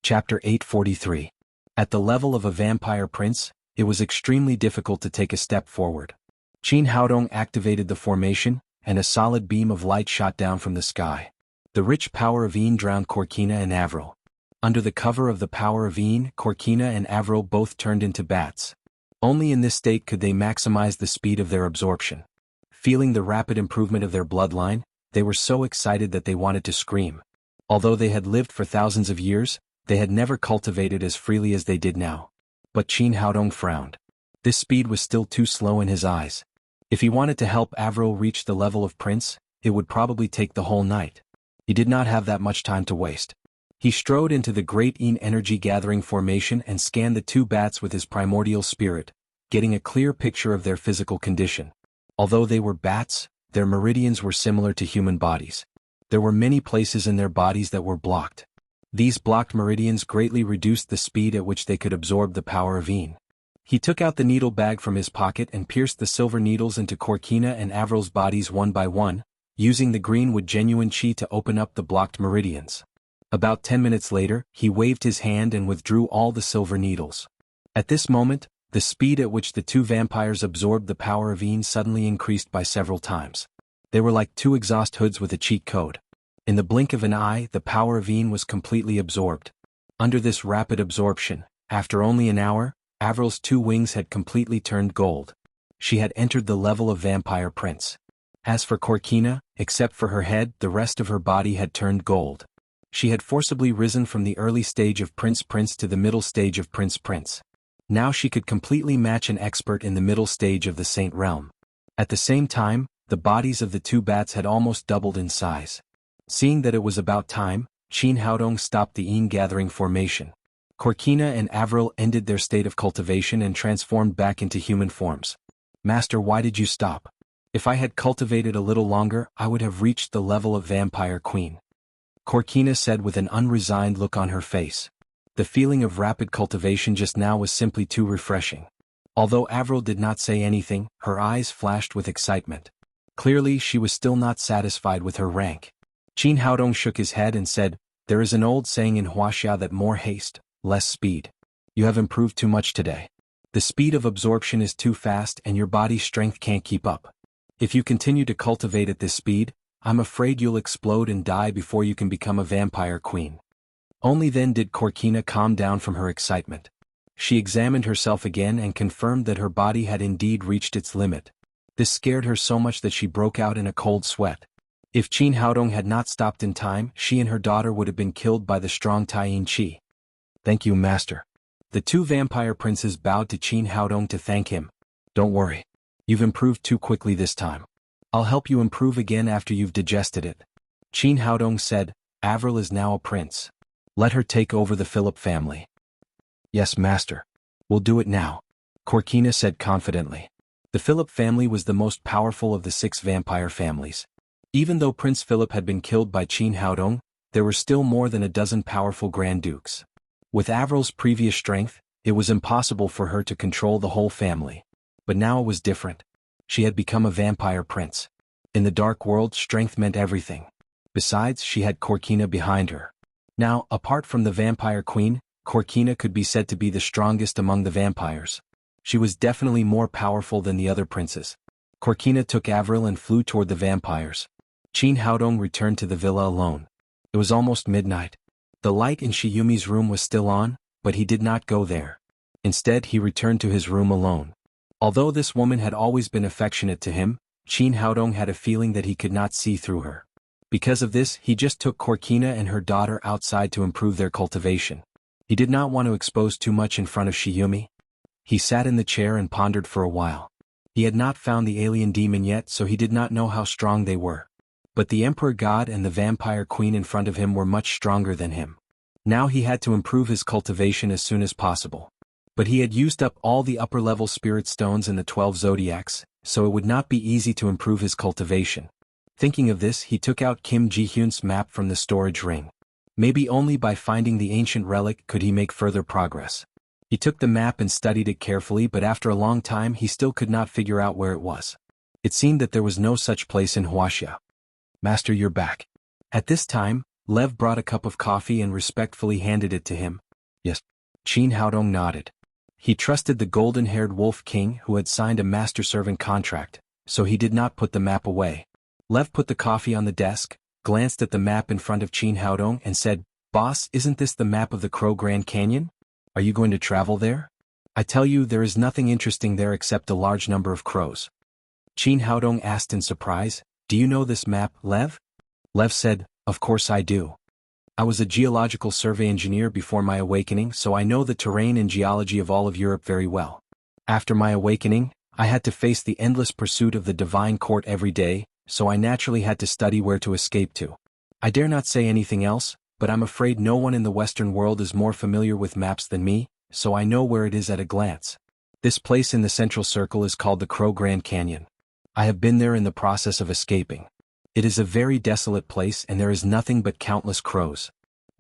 Chapter 843. At the level of a vampire prince, it was extremely difficult to take a step forward. Qin Haodong activated the formation, and a solid beam of light shot down from the sky. The rich power of Yin drowned Corkina and Avril. Under the cover of the power of Yin, Corkina and Avril both turned into bats. Only in this state could they maximize the speed of their absorption. Feeling the rapid improvement of their bloodline, they were so excited that they wanted to scream. Although they had lived for thousands of years, they had never cultivated as freely as they did now. But Qin Haodong frowned. This speed was still too slow in his eyes. If he wanted to help Avril reach the level of prince, it would probably take the whole night. He did not have that much time to waste. He strode into the great Yin energy gathering formation and scanned the two bats with his primordial spirit, getting a clear picture of their physical condition. Although they were bats, their meridians were similar to human bodies. There were many places in their bodies that were blocked. These blocked meridians greatly reduced the speed at which they could absorb the power of Yin. He took out the needle bag from his pocket and pierced the silver needles into Corkina and Avril's bodies one by one, using the green with genuine qi to open up the blocked meridians. About 10 minutes later, he waved his hand and withdrew all the silver needles. At this moment, the speed at which the two vampires absorbed the power of Yin suddenly increased by several times. They were like two exhaust hoods with a cheat code. In the blink of an eye, the power of Yin was completely absorbed. Under this rapid absorption, after only an hour, Avril's two wings had completely turned gold. She had entered the level of vampire prince. As for Corkina, except for her head, the rest of her body had turned gold. She had forcibly risen from the early stage of prince to the middle stage of prince. Now she could completely match an expert in the middle stage of the saint realm. At the same time, the bodies of the two bats had almost doubled in size. Seeing that it was about time, Qin Haodong stopped the Yin gathering formation. Corkina and Avril ended their state of cultivation and transformed back into human forms. Master, why did you stop? If I had cultivated a little longer, I would have reached the level of vampire queen. Corkina said with an unresigned look on her face. The feeling of rapid cultivation just now was simply too refreshing. Although Avril did not say anything, her eyes flashed with excitement. Clearly she was still not satisfied with her rank. Qin Haodong shook his head and said, "There is an old saying in Wuxia that more haste, less speed. You have improved too much today. The speed of absorption is too fast and your body's strength can't keep up. If you continue to cultivate at this speed, I'm afraid you'll explode and die before you can become a vampire queen." Only then did Corkina calm down from her excitement. She examined herself again and confirmed that her body had indeed reached its limit. This scared her so much that she broke out in a cold sweat. If Qin Haodong had not stopped in time, she and her daughter would have been killed by the strong Taiyin qi. "Thank you, master." The two vampire princes bowed to Qin Haodong to thank him. "Don't worry. You've improved too quickly this time. I'll help you improve again after you've digested it." Qin Haodong said, "Avril is now a prince. Let her take over the Philip family." "Yes, master. We'll do it now," Corkina said confidently. The Philip family was the most powerful of the 6 vampire families. Even though Prince Philip had been killed by Qin Haodong, there were still more than a dozen powerful Grand Dukes. With Avril's previous strength, it was impossible for her to control the whole family. But now it was different. She had become a vampire prince. In the dark world, strength meant everything. Besides, she had Corkina behind her. Now, apart from the vampire queen, Corkina could be said to be the strongest among the vampires. She was definitely more powerful than the other princes. Corkina took Avril and flew toward the vampires. Qin Haodong returned to the villa alone. It was almost midnight. The light in Shiyumi's room was still on, but he did not go there. Instead, he returned to his room alone. Although this woman had always been affectionate to him, Qin Haodong had a feeling that he could not see through her. Because of this, he just took Corkina and her daughter outside to improve their cultivation. He did not want to expose too much in front of Shiyumi. He sat in the chair and pondered for a while. He had not found the alien demon yet, so he did not know how strong they were. But the Emperor God and the Vampire Queen in front of him were much stronger than him. Now he had to improve his cultivation as soon as possible. But he had used up all the upper-level spirit stones in the 12 zodiacs, so it would not be easy to improve his cultivation. Thinking of this, he took out Kim Ji-hyun's map from the storage ring. Maybe only by finding the ancient relic could he make further progress. He took the map and studied it carefully, but after a long time he still could not figure out where it was. It seemed that there was no such place in Wuxia. "Master, you're back." At this time, Lev brought a cup of coffee and respectfully handed it to him. Yes. Qin Haodong nodded. He trusted the golden-haired Wolf King who had signed a master-servant contract, so he did not put the map away. Lev put the coffee on the desk, glanced at the map in front of Qin Haodong and said, "Boss, isn't this the map of the Crow Grand Canyon? Are you going to travel there? I tell you there is nothing interesting there except a large number of crows." Qin Haodong asked in surprise, "Do you know this map, Lev?" Lev said, "Of course I do. I was a geological survey engineer before my awakening, so I know the terrain and geology of all of Europe very well. After my awakening, I had to face the endless pursuit of the divine court every day, so I naturally had to study where to escape to. I dare not say anything else, but I'm afraid no one in the Western world is more familiar with maps than me, so I know where it is at a glance. This place in the central circle is called the Crow Grand Canyon. I have been there in the process of escaping. It is a very desolate place and there is nothing but countless crows."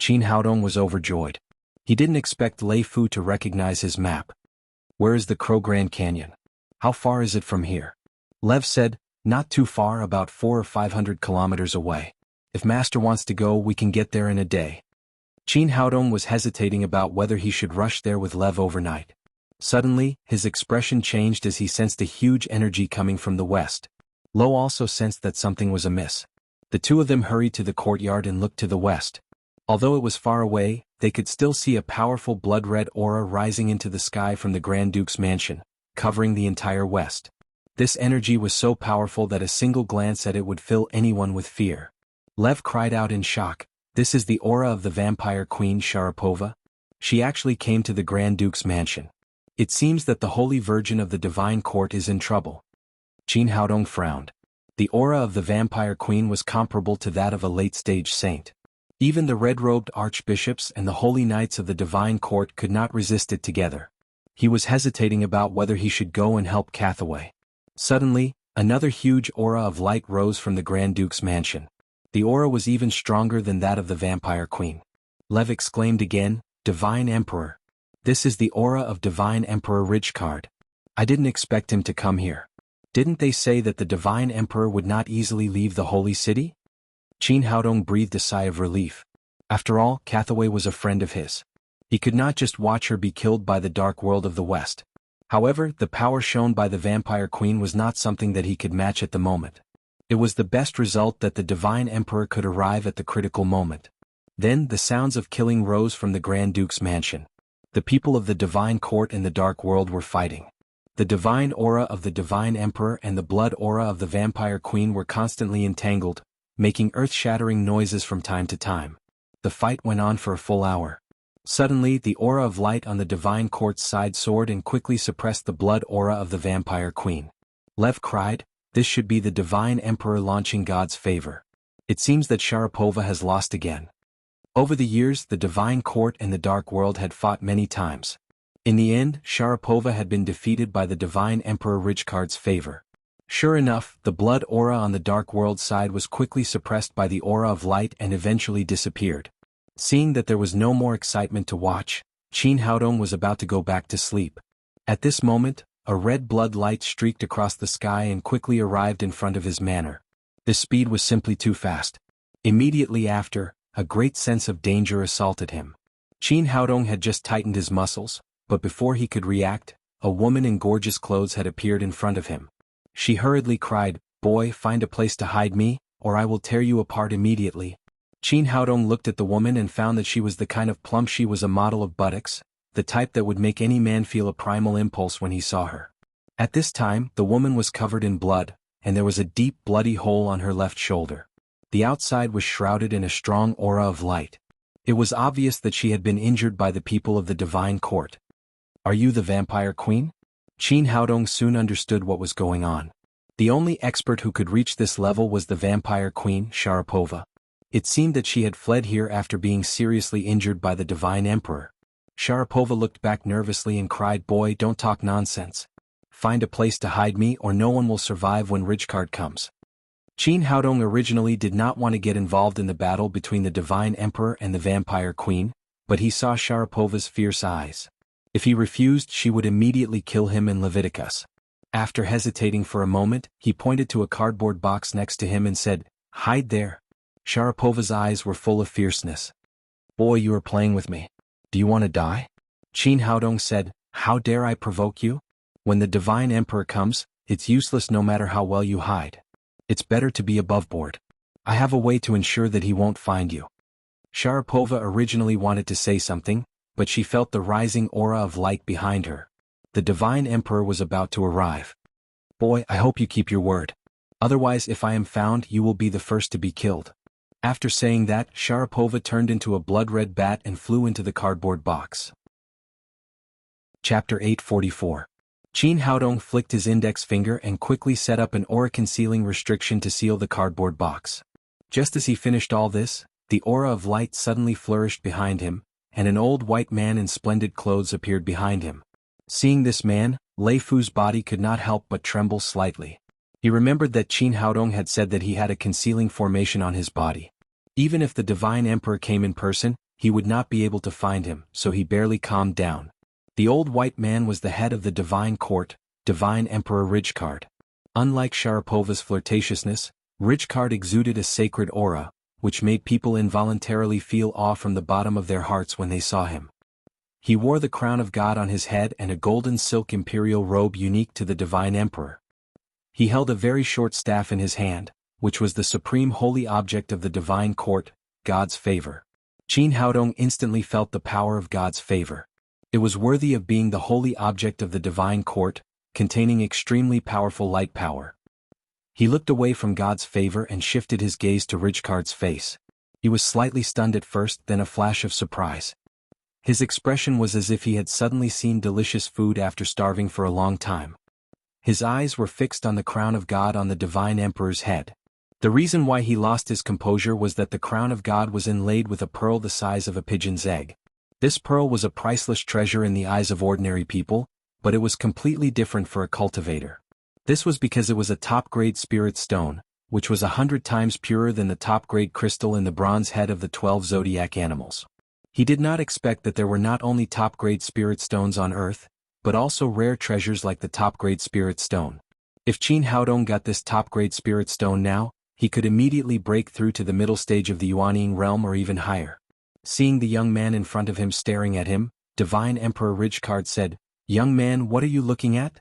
Qin Haodong was overjoyed. He didn't expect Lei Fu to recognize his map. "Where is the Crow Grand Canyon? How far is it from here?" Lev said, "Not too far, about 400 or 500 kilometers away. If Master wants to go, we can get there in a day." Qin Haodong was hesitating about whether he should rush there with Lev overnight. Suddenly, his expression changed as he sensed a huge energy coming from the west. Lo also sensed that something was amiss. The two of them hurried to the courtyard and looked to the west. Although it was far away, they could still see a powerful blood-red aura rising into the sky from the Grand Duke's mansion, covering the entire west. This energy was so powerful that a single glance at it would fill anyone with fear. Lev cried out in shock, "This is the aura of the vampire queen Sharapova? She actually came to the Grand Duke's mansion. It seems that the Holy Virgin of the Divine Court is in trouble." Qin Haodong frowned. The aura of the vampire queen was comparable to that of a late-stage saint. Even the red-robed archbishops and the holy knights of the Divine Court could not resist it together. He was hesitating about whether he should go and help Cathaway. Suddenly, another huge aura of light rose from the Grand Duke's mansion. The aura was even stronger than that of the vampire queen. Lev exclaimed again, "Divine Emperor. This is the aura of Divine Emperor Richcard. I didn't expect him to come here. Didn't they say that the Divine Emperor would not easily leave the Holy City?" Qin Haodong breathed a sigh of relief. After all, Cathaway was a friend of his. He could not just watch her be killed by the dark world of the West. However, the power shown by the vampire queen was not something that he could match at the moment. It was the best result that the Divine Emperor could arrive at the critical moment. Then the sounds of killing rose from the Grand Duke's mansion. The people of the Divine Court and the Dark World were fighting. The divine aura of the Divine Emperor and the blood aura of the Vampire Queen were constantly entangled, making earth-shattering noises from time to time. The fight went on for a full hour. Suddenly, the aura of light on the Divine Court's side soared and quickly suppressed the blood aura of the Vampire Queen. Lev cried, "This should be the Divine Emperor launching God's favor. It seems that Sharapova has lost again." Over the years, the Divine Court and the Dark World had fought many times. In the end, Sharapova had been defeated by the Divine Emperor Richcard's favor. Sure enough, the blood aura on the Dark World side was quickly suppressed by the aura of light and eventually disappeared. Seeing that there was no more excitement to watch, Qin Haodong was about to go back to sleep. At this moment, a red blood light streaked across the sky and quickly arrived in front of his manor. The speed was simply too fast. Immediately after, a great sense of danger assaulted him. Qin Haodong had just tightened his muscles, but before he could react, a woman in gorgeous clothes had appeared in front of him. She hurriedly cried, "Boy, find a place to hide me, or I will tear you apart immediately." Qin Haodong looked at the woman and found that she was the kind of plump. She was a model of buttocks, the type that would make any man feel a primal impulse when he saw her. At this time, the woman was covered in blood, and there was a deep bloody hole on her left shoulder. The outside was shrouded in a strong aura of light. It was obvious that she had been injured by the people of the Divine Court. "Are you the Vampire Queen?" Qin Haodong soon understood what was going on. The only expert who could reach this level was the Vampire Queen, Sharapova. It seemed that she had fled here after being seriously injured by the Divine Emperor. Sharapova looked back nervously and cried, "Boy, don't talk nonsense. Find a place to hide me or no one will survive when Richcard comes." Qin Haodong originally did not want to get involved in the battle between the Divine Emperor and the Vampire Queen, but he saw Sharapova's fierce eyes. If he refused, she would immediately kill him in Leviticus. After hesitating for a moment, he pointed to a cardboard box next to him and said, "Hide there." Sharapova's eyes were full of fierceness. Boy, you are playing with me. Do you want to die? Qin Haodong said, how dare I provoke you? When the Divine Emperor comes, it's useless no matter how well you hide. It's better to be above board. I have a way to ensure that he won't find you. Sharapova originally wanted to say something, but she felt the rising aura of light behind her. The Divine Emperor was about to arrive. Boy, I hope you keep your word. Otherwise, if I am found, you will be the first to be killed. After saying that, Sharapova turned into a blood-red bat and flew into the cardboard box. Chapter 844. Qin Haodong flicked his index finger and quickly set up an aura-concealing restriction to seal the cardboard box. Just as he finished all this, the aura of light suddenly flourished behind him, and an old white man in splendid clothes appeared behind him. Seeing this man, Lei Fu's body could not help but tremble slightly. He remembered that Qin Haodong had said that he had a concealing formation on his body. Even if the Divine Emperor came in person, he would not be able to find him, so he barely calmed down. The old white man was the head of the Divine Court, Divine Emperor Rijkaard. Unlike Sharapova's flirtatiousness, Rijkaard exuded a sacred aura, which made people involuntarily feel awe from the bottom of their hearts when they saw him. He wore the crown of God on his head and a golden silk imperial robe unique to the Divine Emperor. He held a very short staff in his hand, which was the supreme holy object of the Divine Court, God's favor. Qin Haodong instantly felt the power of God's favor. It was worthy of being the holy object of the Divine Court, containing extremely powerful light power. He looked away from God's favor and shifted his gaze to Rijkaard's face. He was slightly stunned at first, then a flash of surprise. His expression was as if he had suddenly seen delicious food after starving for a long time. His eyes were fixed on the crown of God on the Divine Emperor's head. The reason why he lost his composure was that the crown of God was inlaid with a pearl the size of a pigeon's egg. This pearl was a priceless treasure in the eyes of ordinary people, but it was completely different for a cultivator. This was because it was a top-grade spirit stone, which was 100 times purer than the top-grade crystal in the bronze head of the 12 zodiac animals. He did not expect that there were not only top-grade spirit stones on Earth, but also rare treasures like the top-grade spirit stone. If Qin Haodong got this top-grade spirit stone now, he could immediately break through to the middle stage of the Yuanying realm or even higher. Seeing the young man in front of him staring at him, Divine Emperor Rijkaard said, "Young man, what are you looking at?"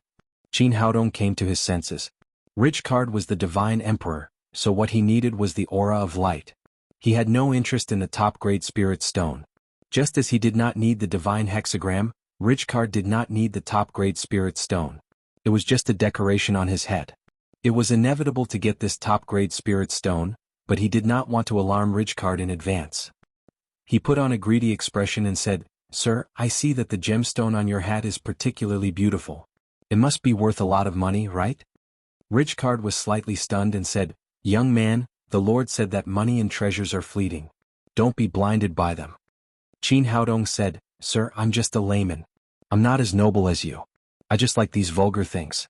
Qin Haodong came to his senses. Rijkaard was the Divine Emperor, so what he needed was the aura of light. He had no interest in the top-grade spirit stone. Just as he did not need the divine hexagram, Rijkaard did not need the top-grade spirit stone. It was just a decoration on his head. It was inevitable to get this top-grade spirit stone, but he did not want to alarm Rijkaard in advance. He put on a greedy expression and said, "Sir, I see that the gemstone on your hat is particularly beautiful. It must be worth a lot of money, right?" Rijkaard was slightly stunned and said, "Young man, the Lord said that money and treasures are fleeting. Don't be blinded by them." Qin Haodong said, "Sir, I'm just a layman. I'm not as noble as you. I just like these vulgar things.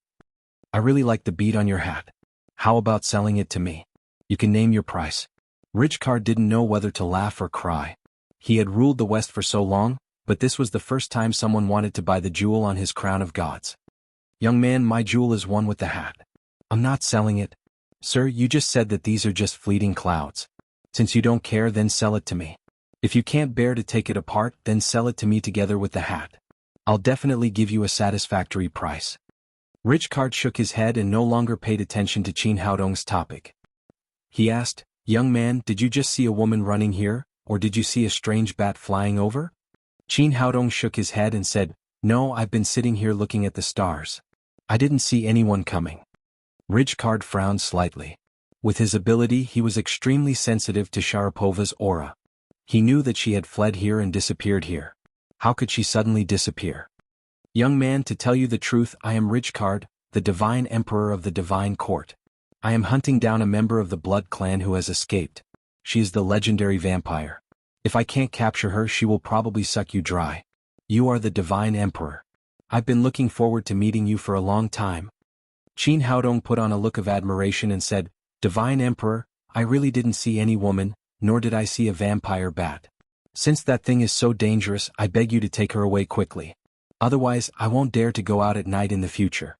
I really like the bead on your hat. How about selling it to me? You can name your price." Rijkaard didn't know whether to laugh or cry. He had ruled the West for so long, but this was the first time someone wanted to buy the jewel on his crown of gods. "Young man, my jewel is one with the hat. I'm not selling it." "Sir, you just said that these are just fleeting clouds. Since you don't care, then sell it to me. If you can't bear to take it apart, then sell it to me together with the hat. I'll definitely give you a satisfactory price." Rijkaard shook his head and no longer paid attention to Qin Haodong's topic. He asked, "Young man, did you just see a woman running here, or did you see a strange bat flying over?" Qin Haodong shook his head and said, "No, I've been sitting here looking at the stars. I didn't see anyone coming." Rijkaard frowned slightly. With his ability, he was extremely sensitive to Sharapova's aura. He knew that she had fled here and disappeared here. How could she suddenly disappear? "Young man, to tell you the truth, I am Rijkaard, the Divine Emperor of the Divine Court. I am hunting down a member of the Blood Clan who has escaped. She is the legendary vampire. If I can't capture her, she will probably suck you dry. You are the Divine Emperor. I've been looking forward to meeting you for a long time." Qin Haodong put on a look of admiration and said, "Divine Emperor, I really didn't see any woman, nor did I see a vampire bat. Since that thing is so dangerous, I beg you to take her away quickly. Otherwise, I won't dare to go out at night in the future."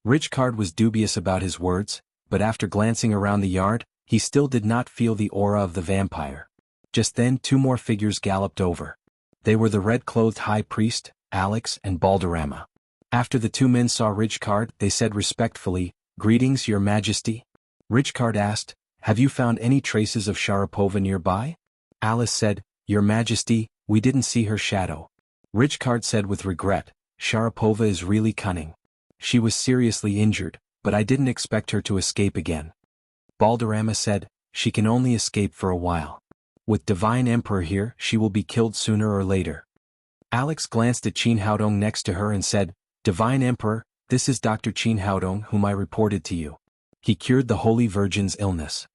Rijkaard was dubious about his words, but after glancing around the yard, he still did not feel the aura of the vampire. Just then 2 more figures galloped over. They were the red-clothed high priest, Alex, and Balderrama. After the 2 men saw Richcard, they said respectfully, "Greetings, your majesty." Richcard asked, "Have you found any traces of Sharapova nearby?" Alice said, "Your majesty, we didn't see her shadow." Richcard said with regret, "Sharapova is really cunning. She was seriously injured, but I didn't expect her to escape again." Balderrama said, "She can only escape for a while. With Divine Emperor here, she will be killed sooner or later." Alex glanced at Qin Haodong next to her and said, "Divine Emperor, this is Dr. Qin Haodong whom I reported to you. He cured the Holy Virgin's illness."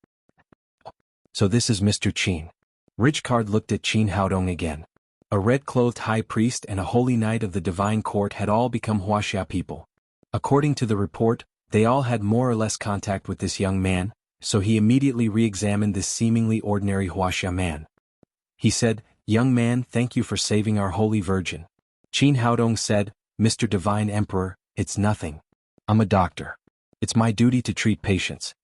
"So this is Mr. Qin." Richcard looked at Qin Haodong again. A red-clothed high priest and a holy knight of the divine court had all become Wuxia people. According to the report, they all had more or less contact with this young man, so he immediately re-examined this seemingly ordinary Wuxia man. He said, "Young man, thank you for saving our Holy Virgin." Qin Haodong said, "Mr. Divine Emperor, it's nothing. I'm a doctor. It's my duty to treat patients."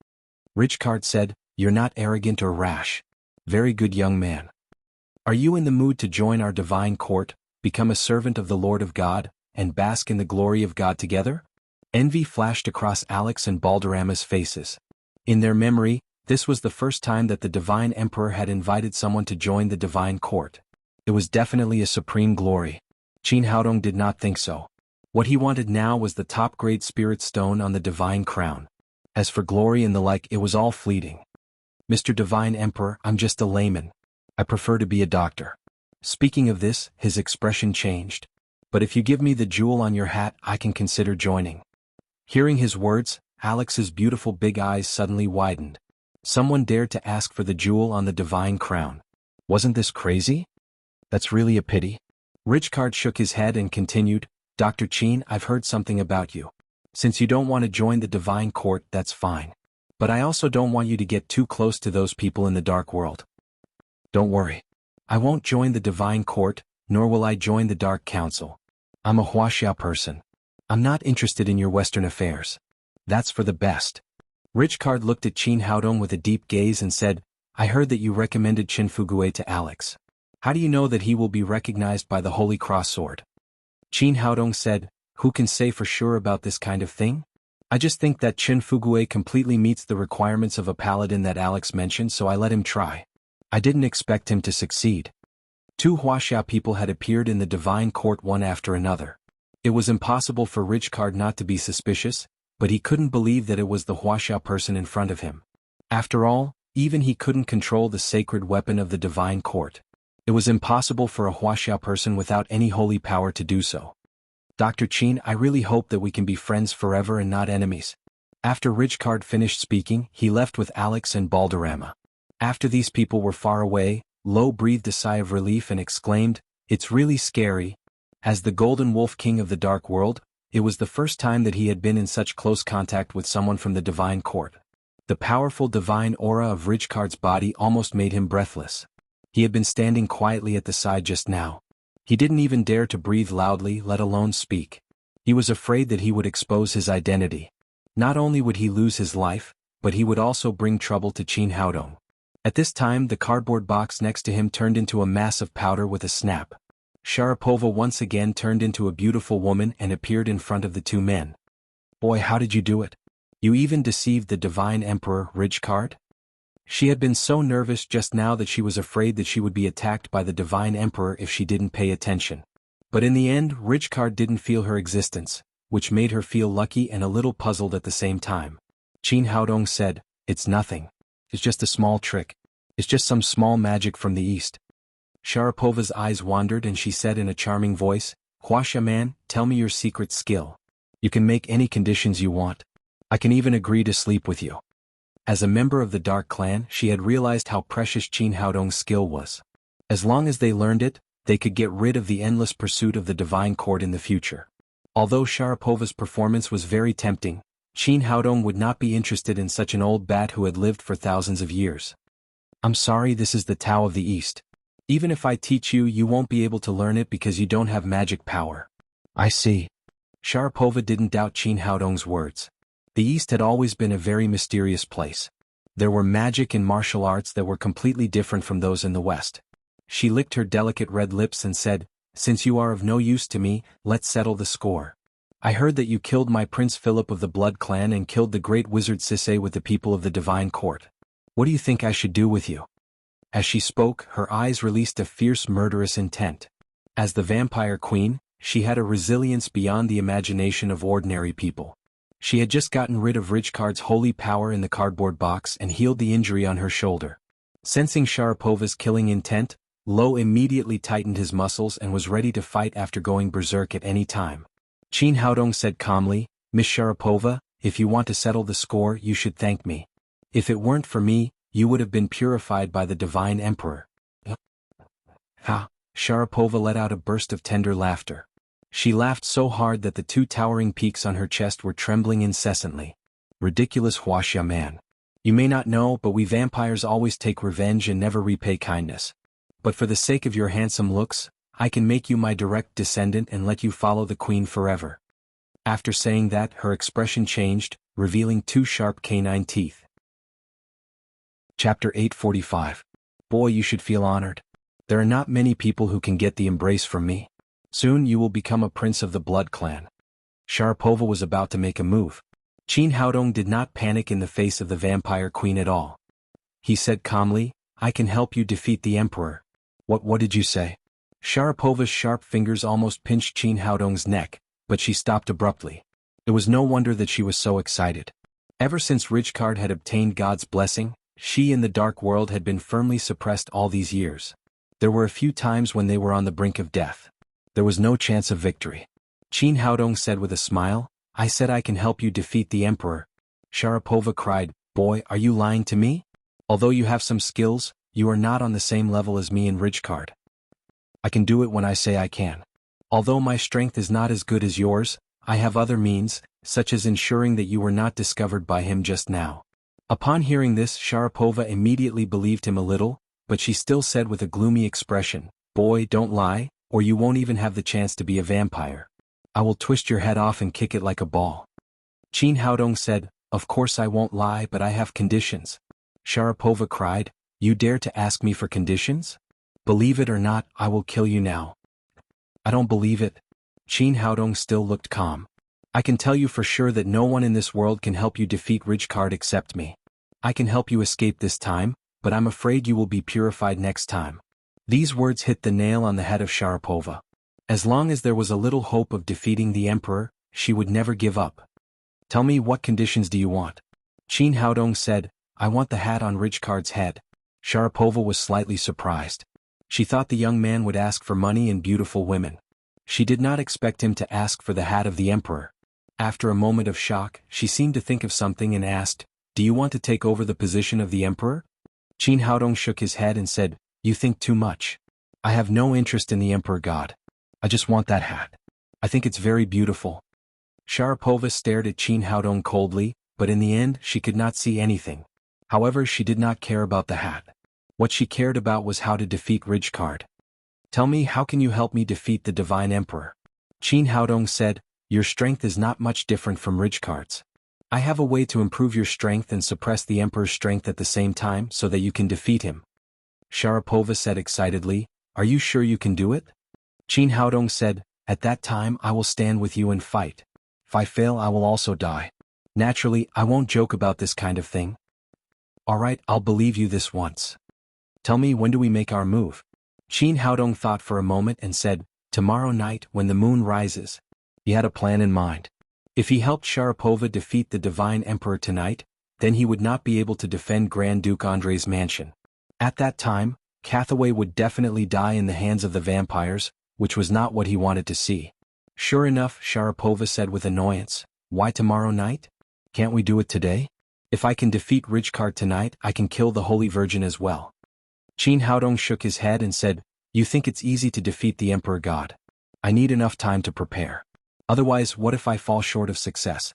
Richcard said, "You're not arrogant or rash. Very good young man. Are you in the mood to join our divine court, become a servant of the Lord of God, and bask in the glory of God together?" Envy flashed across Alex and Balderrama's faces. In their memory, this was the first time that the divine emperor had invited someone to join the divine court. It was definitely a supreme glory. Qin Haodong did not think so. What he wanted now was the top-grade spirit stone on the divine crown. As for glory and the like, it was all fleeting. "Mr. Divine Emperor, I'm just a layman. I prefer to be a doctor." Speaking of this, his expression changed. "But if you give me the jewel on your hat, I can consider joining." Hearing his words, Alex's beautiful big eyes suddenly widened. Someone dared to ask for the jewel on the divine crown. Wasn't this crazy? That's really a pity. Richcard shook his head and continued, "Dr. Qin, I've heard something about you. Since you don't want to join the divine court, that's fine. But I also don't want you to get too close to those people in the dark world. Don't worry. I won't join the divine court, nor will I join the dark council. I'm a Wuxia person. I'm not interested in your Western affairs. That's for the best." Richcard looked at Qin Haodong with a deep gaze and said, "I heard that you recommended Qin Fuguei to Alex. How do you know that he will be recognized by the Holy Cross Sword?" Qin Haodong said, "Who can say for sure about this kind of thing? I just think that Qin Fuguei completely meets the requirements of a paladin that Alex mentioned, so I let him try. I didn't expect him to succeed." 2 Wuxia people had appeared in the divine court one after another. It was impossible for Richcard not to be suspicious, but he couldn't believe that it was the Wuxia person in front of him. After all, even he couldn't control the sacred weapon of the divine court. It was impossible for a Wuxia person without any holy power to do so. "Dr. Qin, I really hope that we can be friends forever and not enemies." After Richcard finished speaking, he left with Alex and Balderrama. After these people were far away, Lo breathed a sigh of relief and exclaimed, "It's really scary." As the Golden Wolf King of the Dark World, it was the first time that he had been in such close contact with someone from the divine court. The powerful divine aura of Richcard's body almost made him breathless. He had been standing quietly at the side just now. He didn't even dare to breathe loudly, let alone speak. He was afraid that he would expose his identity. Not only would he lose his life, but he would also bring trouble to Qin Haodong. At this time the cardboard box next to him turned into a mass of powder with a snap. Sharapova once again turned into a beautiful woman and appeared in front of the 2 men. "Boy, how did you do it? You even deceived the divine emperor, Richcard?" She had been so nervous just now that she was afraid that she would be attacked by the divine emperor if she didn't pay attention. But in the end, Richcard didn't feel her existence, which made her feel lucky and a little puzzled at the same time. Qin Haodong said, "It's nothing. It's just a small trick. It's just some small magic from the east." Sharapova's eyes wandered and she said in a charming voice, "Wuxia man, tell me your secret skill. You can make any conditions you want. I can even agree to sleep with you." As a member of the Dark Clan, she had realized how precious Qin Haodong's skill was. As long as they learned it, they could get rid of the endless pursuit of the divine court in the future. Although Sharapova's performance was very tempting, Qin Haodong would not be interested in such an old bat who had lived for thousands of years. "I'm sorry, this is the Tao of the East. Even if I teach you, you won't be able to learn it because you don't have magic power." "I see." Sharapova didn't doubt Qin Haodong's words. The East had always been a very mysterious place. There were magic and martial arts that were completely different from those in the West. She licked her delicate red lips and said, "Since you are of no use to me, let's settle the score. I heard that you killed my Prince Philip of the Blood Clan and killed the great wizard Sisay with the people of the Divine Court. What do you think I should do with you?" As she spoke, her eyes released a fierce murderous intent. As the vampire queen, she had a resilience beyond the imagination of ordinary people. She had just gotten rid of Ridgecard's holy power in the cardboard box and healed the injury on her shoulder. Sensing Sharapova's killing intent, Lo immediately tightened his muscles and was ready to fight after going berserk at any time. Qin Haodong said calmly, "Miss Sharapova, if you want to settle the score, you should thank me. If it weren't for me, you would have been purified by the Divine Emperor." Ha! Sharapova let out a burst of tender laughter. She laughed so hard that the two towering peaks on her chest were trembling incessantly. "Ridiculous Wuxia man. You may not know, but we vampires always take revenge and never repay kindness. But for the sake of your handsome looks, I can make you my direct descendant and let you follow the queen forever." After saying that, her expression changed, revealing two sharp canine teeth. Chapter 845. Boy, you should feel honored. There are not many people who can get the embrace from me. Soon you will become a prince of the Blood Clan. Sharapova was about to make a move. Qin Haodong did not panic in the face of the vampire queen at all. He said calmly, "I can help you defeat the emperor." What did you say?" Sharapova's sharp fingers almost pinched Qin Haodong's neck, but she stopped abruptly. It was no wonder that she was so excited. Ever since Ridgecard had obtained God's blessing, she in the dark world had been firmly suppressed all these years. There were a few times when they were on the brink of death. There was no chance of victory. Qin Haodong said with a smile, "I said I can help you defeat the emperor." Sharapova cried, "Boy, are you lying to me? Although you have some skills, you are not on the same level as me and Ridgecard. I can do it when I say I can. Although my strength is not as good as yours, I have other means, such as ensuring that you were not discovered by him just now." Upon hearing this, Sharapova immediately believed him a little, but she still said with a gloomy expression, "Boy, don't lie, or you won't even have the chance to be a vampire. I will twist your head off and kick it like a ball." Qin Haodong said, "Of course I won't lie, but I have conditions." Sharapova cried, "You dare to ask me for conditions? Believe it or not, I will kill you now." "I don't believe it." Qin Haodong still looked calm. "I can tell you for sure that no one in this world can help you defeat Ridgecard except me. I can help you escape this time, but I'm afraid you will be purified next time." These words hit the nail on the head of Sharapova. As long as there was a little hope of defeating the emperor, she would never give up. "Tell me, what conditions do you want?" Qin Haodong said, "I want the hat on Ridgecard's head." Sharapova was slightly surprised. She thought the young man would ask for money and beautiful women. She did not expect him to ask for the hat of the emperor. After a moment of shock, she seemed to think of something and asked, "Do you want to take over the position of the emperor?" Qin Haodong shook his head and said, "You think too much. I have no interest in the emperor god. I just want that hat. I think it's very beautiful." Sharapova stared at Qin Haodong coldly, but in the end she could not see anything. However, she did not care about the hat. What she cared about was how to defeat Ridgecard. "Tell me, how can you help me defeat the Divine Emperor?" Qin Haodong said, "Your strength is not much different from Ridgecard's. I have a way to improve your strength and suppress the Emperor's strength at the same time so that you can defeat him." Sharapova said excitedly, "Are you sure you can do it?" Qin Haodong said, "At that time I will stand with you and fight. If I fail, I will also die. Naturally, I won't joke about this kind of thing." "Alright, I'll believe you this once. Tell me, when do we make our move?" Qin Haodong thought for a moment and said, "Tomorrow night, when the moon rises." He had a plan in mind. If he helped Sharapova defeat the Divine Emperor tonight, then he would not be able to defend Grand Duke Andrei's mansion. At that time, Cathaway would definitely die in the hands of the vampires, which was not what he wanted to see. "Sure enough," Sharapova said with annoyance, "why tomorrow night? Can't we do it today? If I can defeat Ridgecard tonight, I can kill the Holy Virgin as well." Qin Haodong shook his head and said, "You think it's easy to defeat the Emperor God. I need enough time to prepare. Otherwise, what if I fall short of success?"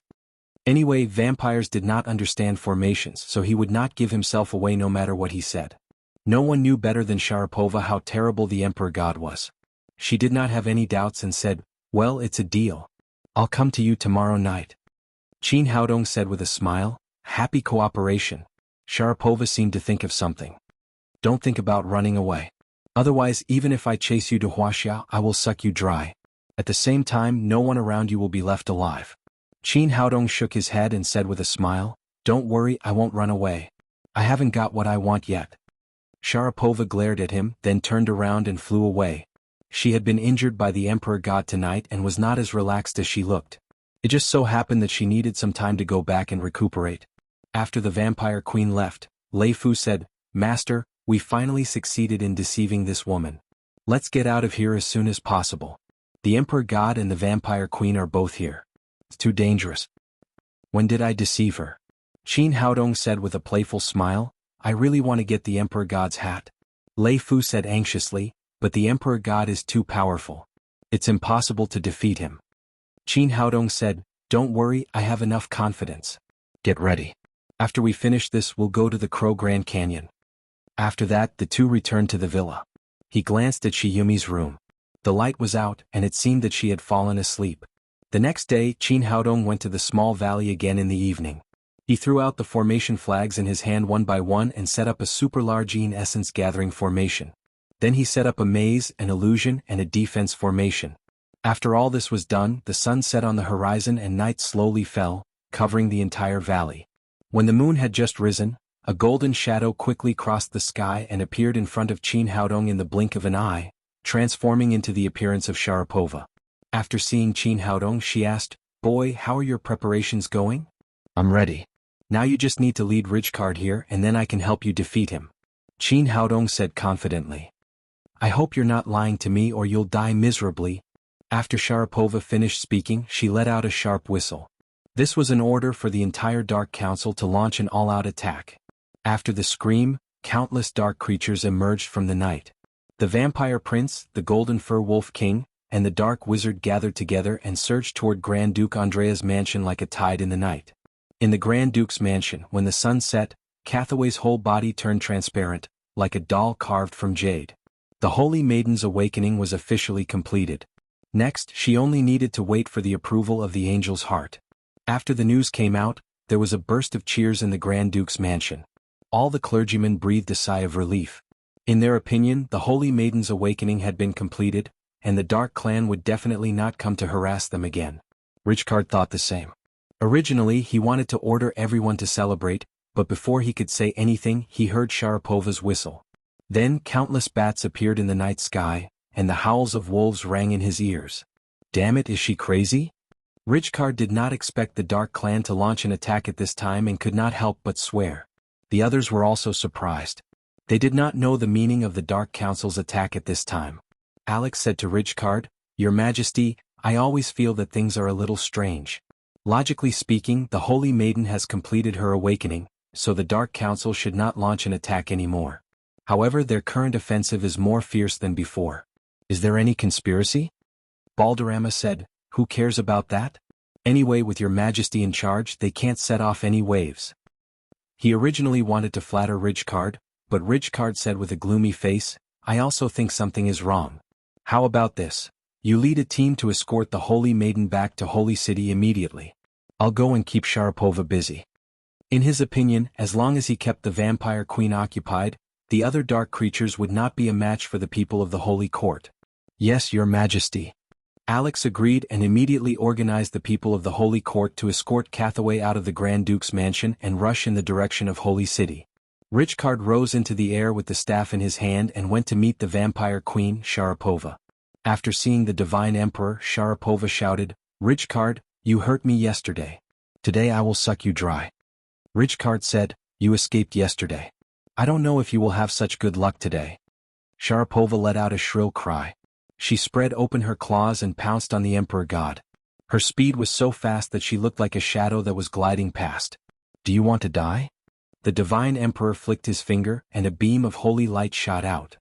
Anyway, vampires did not understand formations, so he would not give himself away no matter what he said. No one knew better than Sharapova how terrible the Emperor God was. She did not have any doubts and said, "Well, it's a deal. I'll come to you tomorrow night." Qin Haodong said with a smile, "Happy cooperation." Sharapova seemed to think of something. Don't think about running away. Otherwise, even if I chase you to Wuxia, I will suck you dry. At the same time, no one around you will be left alive. Qin Haodong shook his head and said with a smile, Don't worry, I won't run away. I haven't got what I want yet. Sharapova glared at him, then turned around and flew away. She had been injured by the Emperor God tonight and was not as relaxed as she looked. It just so happened that she needed some time to go back and recuperate. After the vampire queen left, Lei Fu said, Master, we finally succeeded in deceiving this woman. Let's get out of here as soon as possible. The Emperor God and the vampire queen are both here. It's too dangerous. When did I deceive her? Qin Haodong said with a playful smile, I really want to get the Emperor God's hat. Lei Fu said anxiously, but the Emperor God is too powerful. It's impossible to defeat him. Qin Haodong said, Don't worry, I have enough confidence. Get ready. After we finish this, we'll go to the Crow Grand Canyon. After that, the two returned to the villa. He glanced at Shiyumi's room. The light was out, and it seemed that she had fallen asleep. The next day, Qin Haodong went to the small valley again in the evening. He threw out the formation flags in his hand one by one and set up a super-large essence-gathering formation. Then he set up a maze, an illusion, and a defense formation. After all this was done, the sun set on the horizon and night slowly fell, covering the entire valley. When the moon had just risen, a golden shadow quickly crossed the sky and appeared in front of Qin Haodong in the blink of an eye, transforming into the appearance of Sharapova. After seeing Qin Haodong, she asked, Boy, how are your preparations going? I'm ready. Now you just need to lead Richcard here and then I can help you defeat him. Qin Haodong said confidently. I hope you're not lying to me or you'll die miserably. After Sharapova finished speaking, she let out a sharp whistle. This was an order for the entire Dark Council to launch an all-out attack. After the scream, countless dark creatures emerged from the night. The Vampire Prince, the Golden Fur Wolf King, and the Dark Wizard gathered together and surged toward Grand Duke Andrea's mansion like a tide in the night. In the Grand Duke's mansion, when the sun set, Cathaway's whole body turned transparent, like a doll carved from jade. The Holy Maiden's awakening was officially completed. Next, she only needed to wait for the approval of the angel's heart. After the news came out, there was a burst of cheers in the Grand Duke's mansion. All the clergymen breathed a sigh of relief. In their opinion, the Holy Maiden's awakening had been completed, and the Dark Clan would definitely not come to harass them again. Richcard thought the same. Originally, he wanted to order everyone to celebrate, but before he could say anything, he heard Sharapova's whistle. Then countless bats appeared in the night sky, and the howls of wolves rang in his ears. Damn it, is she crazy? Richcard did not expect the Dark Clan to launch an attack at this time and could not help but swear. The others were also surprised. They did not know the meaning of the Dark Council's attack at this time. Alex said to Richcard, Your Majesty, I always feel that things are a little strange. Logically speaking, the Holy Maiden has completed her awakening, so the Dark Council should not launch an attack anymore. However, their current offensive is more fierce than before. Is there any conspiracy? Balderrama said, Who cares about that? Anyway, with Your Majesty in charge, they can't set off any waves. He originally wanted to flatter Richcard, but Richcard said with a gloomy face, I also think something is wrong. How about this? You lead a team to escort the Holy Maiden back to Holy City immediately. I'll go and keep Sharapova busy. In his opinion, as long as he kept the Vampire Queen occupied, the other dark creatures would not be a match for the people of the Holy Court. Yes, Your Majesty. Alex agreed and immediately organized the people of the Holy Court to escort Cathaway out of the Grand Duke's mansion and rush in the direction of Holy City. Richcard rose into the air with the staff in his hand and went to meet the Vampire Queen, Sharapova. After seeing the Divine Emperor, Sharapova shouted, Richcard, you hurt me yesterday. Today I will suck you dry. Richcard said, You escaped yesterday. I don't know if you will have such good luck today. Sharapova let out a shrill cry. She spread open her claws and pounced on the Emperor God. Her speed was so fast that she looked like a shadow that was gliding past. Do you want to die? The Divine Emperor flicked his finger and a beam of holy light shot out.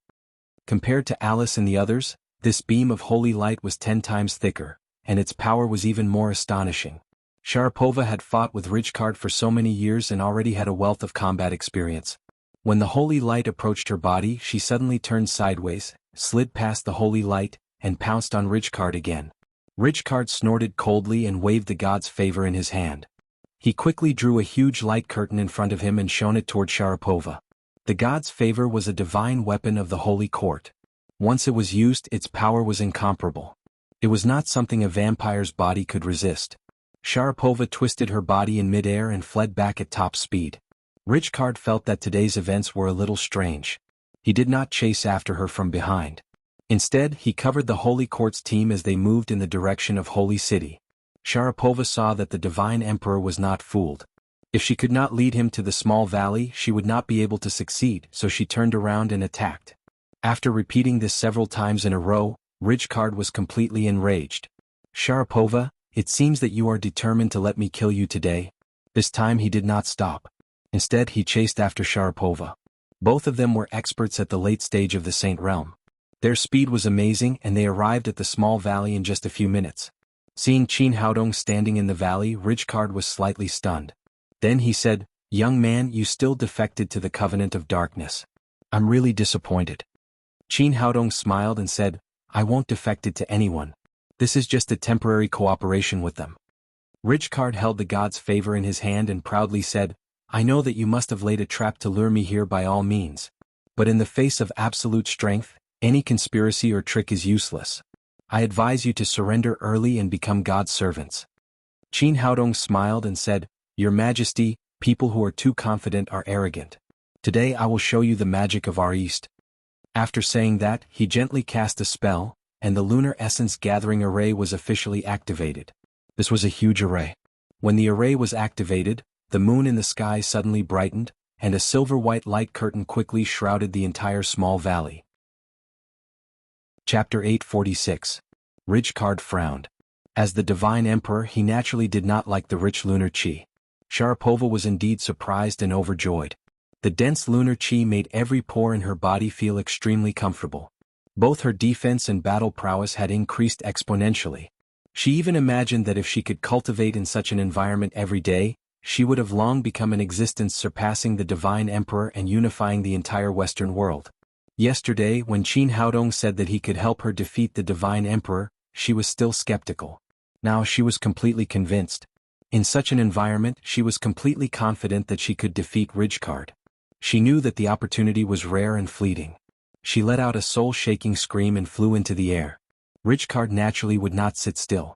Compared to Alice and the others, this beam of holy light was 10 times thicker, and its power was even more astonishing. Sharapova had fought with Richcard for so many years and already had a wealth of combat experience. When the holy light approached her body, she suddenly turned sideways, slid past the holy light, and pounced on Richcard again. Richcard snorted coldly and waved the god's favor in his hand. He quickly drew a huge light curtain in front of him and shone it toward Sharapova. The god's favor was a divine weapon of the holy court. Once it was used, its power was incomparable. It was not something a vampire's body could resist. Sharapova twisted her body in midair and fled back at top speed. Richcard felt that today's events were a little strange. He did not chase after her from behind. Instead, he covered the Holy Court's team as they moved in the direction of Holy City. Sharapova saw that the Divine Emperor was not fooled. If she could not lead him to the small valley, she would not be able to succeed, so she turned around and attacked. After repeating this several times in a row, Richcard was completely enraged. Sharapova, it seems that you are determined to let me kill you today. This time he did not stop. Instead, he chased after Sharapova. Both of them were experts at the late stage of the Saint Realm. Their speed was amazing and they arrived at the small valley in just a few minutes. Seeing Qin Haodong standing in the valley, Richcard was slightly stunned. Then he said, "Young man, you still defected to the Covenant of Darkness. I'm really disappointed." Qin Haodong smiled and said, "I won't defect it to anyone. This is just a temporary cooperation with them." Richcard held the god's favor in his hand and proudly said, "I know that you must have laid a trap to lure me here by all means. But in the face of absolute strength, any conspiracy or trick is useless. I advise you to surrender early and become God's servants." Qin Haodong smiled and said, "Your Majesty, people who are too confident are arrogant. Today I will show you the magic of our East." After saying that, he gently cast a spell, and the lunar essence gathering array was officially activated. This was a huge array. When the array was activated, the moon in the sky suddenly brightened, and a silver-white light curtain quickly shrouded the entire small valley. Chapter 846. Richcard frowned. As the Divine Emperor, he naturally did not like the rich lunar qi. Sharapova was indeed surprised and overjoyed. The dense lunar qi made every pore in her body feel extremely comfortable. Both her defense and battle prowess had increased exponentially. She even imagined that if she could cultivate in such an environment every day, she would have long become an existence surpassing the Divine Emperor and unifying the entire Western world. Yesterday, when Qin Haodong said that he could help her defeat the Divine Emperor, she was still skeptical. Now she was completely convinced. In such an environment, she was completely confident that she could defeat Richcard. She knew that the opportunity was rare and fleeting. She let out a soul-shaking scream and flew into the air. Richcard naturally would not sit still.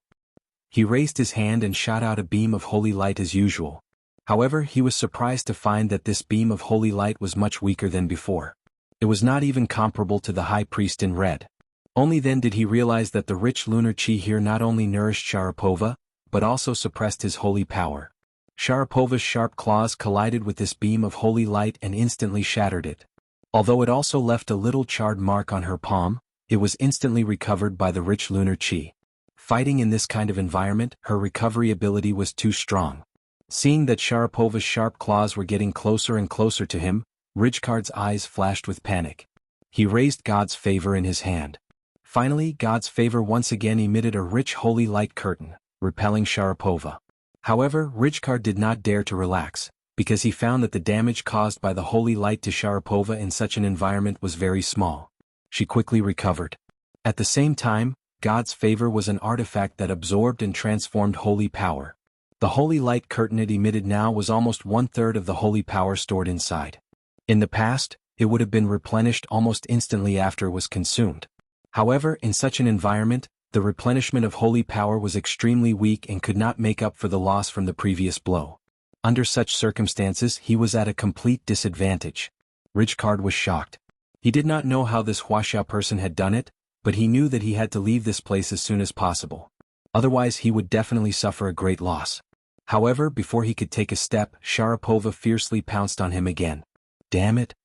He raised his hand and shot out a beam of holy light as usual. However, he was surprised to find that this beam of holy light was much weaker than before. It was not even comparable to the High Priest in red. Only then did he realize that the rich lunar qi here not only nourished Sharapova, but also suppressed his holy power. Sharapova's sharp claws collided with this beam of holy light and instantly shattered it. Although it also left a little charred mark on her palm, it was instantly recovered by the rich lunar qi. Fighting in this kind of environment, her recovery ability was too strong. Seeing that Sharapova's sharp claws were getting closer and closer to him, Richcard's eyes flashed with panic. He raised God's favor in his hand. Finally, God's favor once again emitted a rich holy light curtain, repelling Sharapova. However, Richcard did not dare to relax, because he found that the damage caused by the holy light to Sharapova in such an environment was very small. She quickly recovered. At the same time, God's favor was an artifact that absorbed and transformed holy power. The holy light curtain it emitted now was almost 1/3 of the holy power stored inside. In the past, it would have been replenished almost instantly after it was consumed. However, in such an environment, the replenishment of holy power was extremely weak and could not make up for the loss from the previous blow. Under such circumstances, he was at a complete disadvantage. Richcard was shocked. He did not know how this Wuxia person had done it, but he knew that he had to leave this place as soon as possible. Otherwise he would definitely suffer a great loss. However, before he could take a step, Sharapova fiercely pounced on him again. Damn it!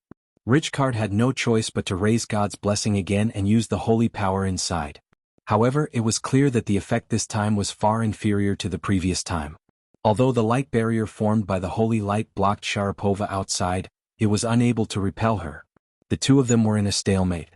Richcard had no choice but to raise God's blessing again and use the holy power inside. However, it was clear that the effect this time was far inferior to the previous time. Although the light barrier formed by the holy light blocked Sharapova outside, it was unable to repel her. The two of them were in a stalemate.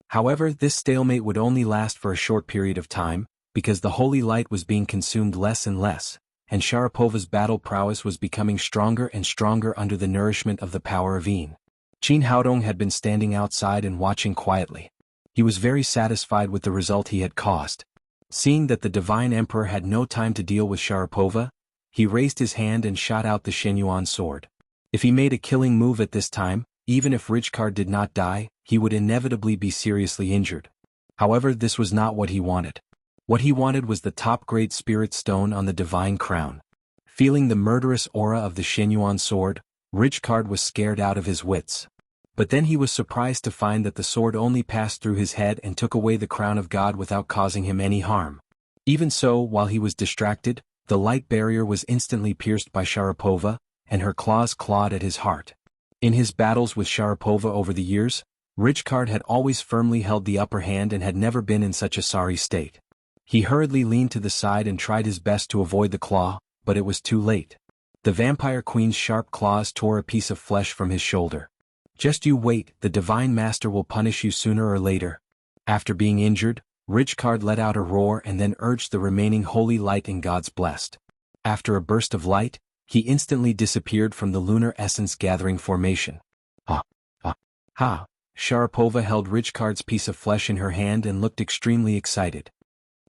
However, this stalemate would only last for a short period of time, because the holy light was being consumed less and less, and Sharapova's battle prowess was becoming stronger and stronger under the nourishment of the power of Yin. Qin Haodong had been standing outside and watching quietly. He was very satisfied with the result he had caused. Seeing that the Divine Emperor had no time to deal with Sharapova, He raised his hand and shot out the Shenyuan sword. If he made a killing move at this time, even if Richcard did not die, he would inevitably be seriously injured. However, this was not what he wanted. What he wanted was the top-grade spirit stone on the divine crown. Feeling the murderous aura of the Shenyuan sword, Richcard was scared out of his wits. But then he was surprised to find that the sword only passed through his head and took away the crown of God without causing him any harm. Even so, while he was distracted, the light barrier was instantly pierced by Sharapova, and her claws clawed at his heart. In his battles with Sharapova over the years, Richcard had always firmly held the upper hand and had never been in such a sorry state. He hurriedly leaned to the side and tried his best to avoid the claw, but it was too late. The vampire queen's sharp claws tore a piece of flesh from his shoulder. "Just you wait, the divine master will punish you sooner or later." After being injured, Richcard let out a roar and then urged the remaining holy light in God's blessed. After a burst of light, he instantly disappeared from the lunar essence gathering formation. Ha! Sharapova held Richcard's piece of flesh in her hand and looked extremely excited.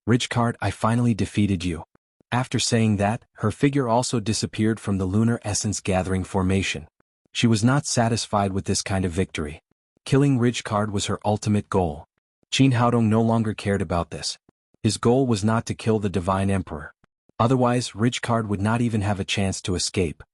"Richcard, I finally defeated you." After saying that, her figure also disappeared from the lunar essence gathering formation. She was not satisfied with this kind of victory. Killing Richcard was her ultimate goal. Qin Haodong no longer cared about this. His goal was not to kill the divine emperor. Otherwise, Richcard would not even have a chance to escape.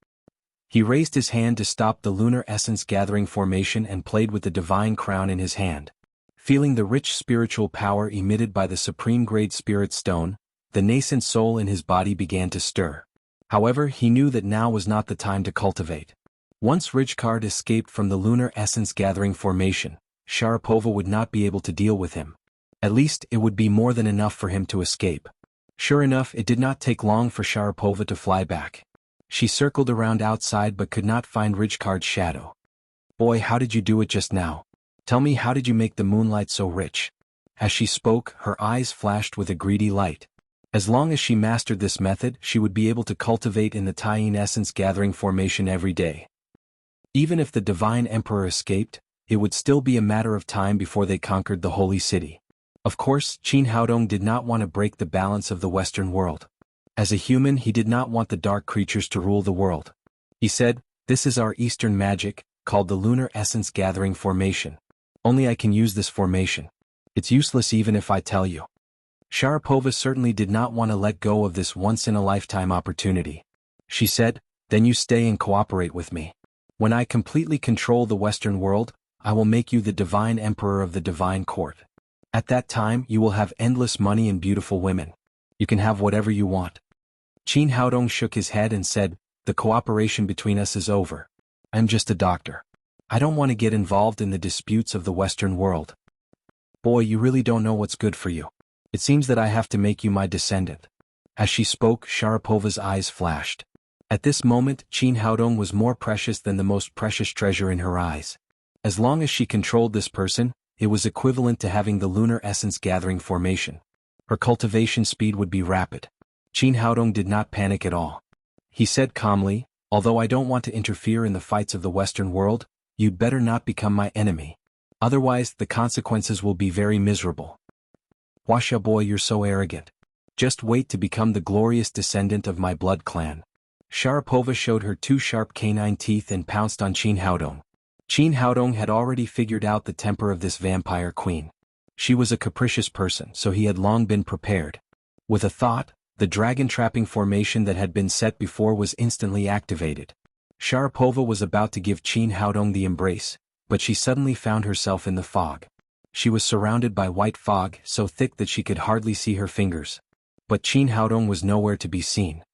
He raised his hand to stop the lunar essence gathering formation and played with the divine crown in his hand. Feeling the rich spiritual power emitted by the supreme-grade spirit stone, the nascent soul in his body began to stir. However, he knew that now was not the time to cultivate. Once Richcard escaped from the lunar essence gathering formation, Sharapova would not be able to deal with him. At least, it would be more than enough for him to escape. Sure enough, it did not take long for Sharapova to fly back. She circled around outside but could not find Richcard's shadow. "Boy, how did you do it just now? Tell me, how did you make the moonlight so rich?" As she spoke, her eyes flashed with a greedy light. As long as she mastered this method, she would be able to cultivate in the Taiyin essence gathering formation every day. Even if the divine emperor escaped, it would still be a matter of time before they conquered the holy city. Of course, Qin Haodong did not want to break the balance of the Western world. As a human, he did not want the dark creatures to rule the world. He said, "This is our Eastern magic, called the lunar essence gathering formation. Only I can use this formation. It's useless even if I tell you." Sharapova certainly did not want to let go of this once-in-a-lifetime opportunity. She said, "Then you stay and cooperate with me. When I completely control the Western world, I will make you the divine emperor of the divine court. At that time, you will have endless money and beautiful women. You can have whatever you want." Qin Haodong shook his head and said, "The cooperation between us is over. I'm just a doctor. I don't want to get involved in the disputes of the Western world." "Boy, you really don't know what's good for you. It seems that I have to make you my descendant." As she spoke, Sharapova's eyes flashed. At this moment, Qin Haodong was more precious than the most precious treasure in her eyes. As long as she controlled this person, it was equivalent to having the lunar essence gathering formation. Her cultivation speed would be rapid. Qin Haodong did not panic at all. He said calmly, "Although I don't want to interfere in the fights of the Western world, you'd better not become my enemy. Otherwise, the consequences will be very miserable." "Wuxia boy, you're so arrogant. Just wait to become the glorious descendant of my blood clan." Sharapova showed her two sharp canine teeth and pounced on Qin Haodong. Qin Haodong had already figured out the temper of this vampire queen. She was a capricious person, so he had long been prepared. With a thought, the dragon-trapping formation that had been set before was instantly activated. Sharapova was about to give Qin Haodong the embrace, but she suddenly found herself in the fog. She was surrounded by white fog, so thick that she could hardly see her fingers. But Qin Haodong was nowhere to be seen.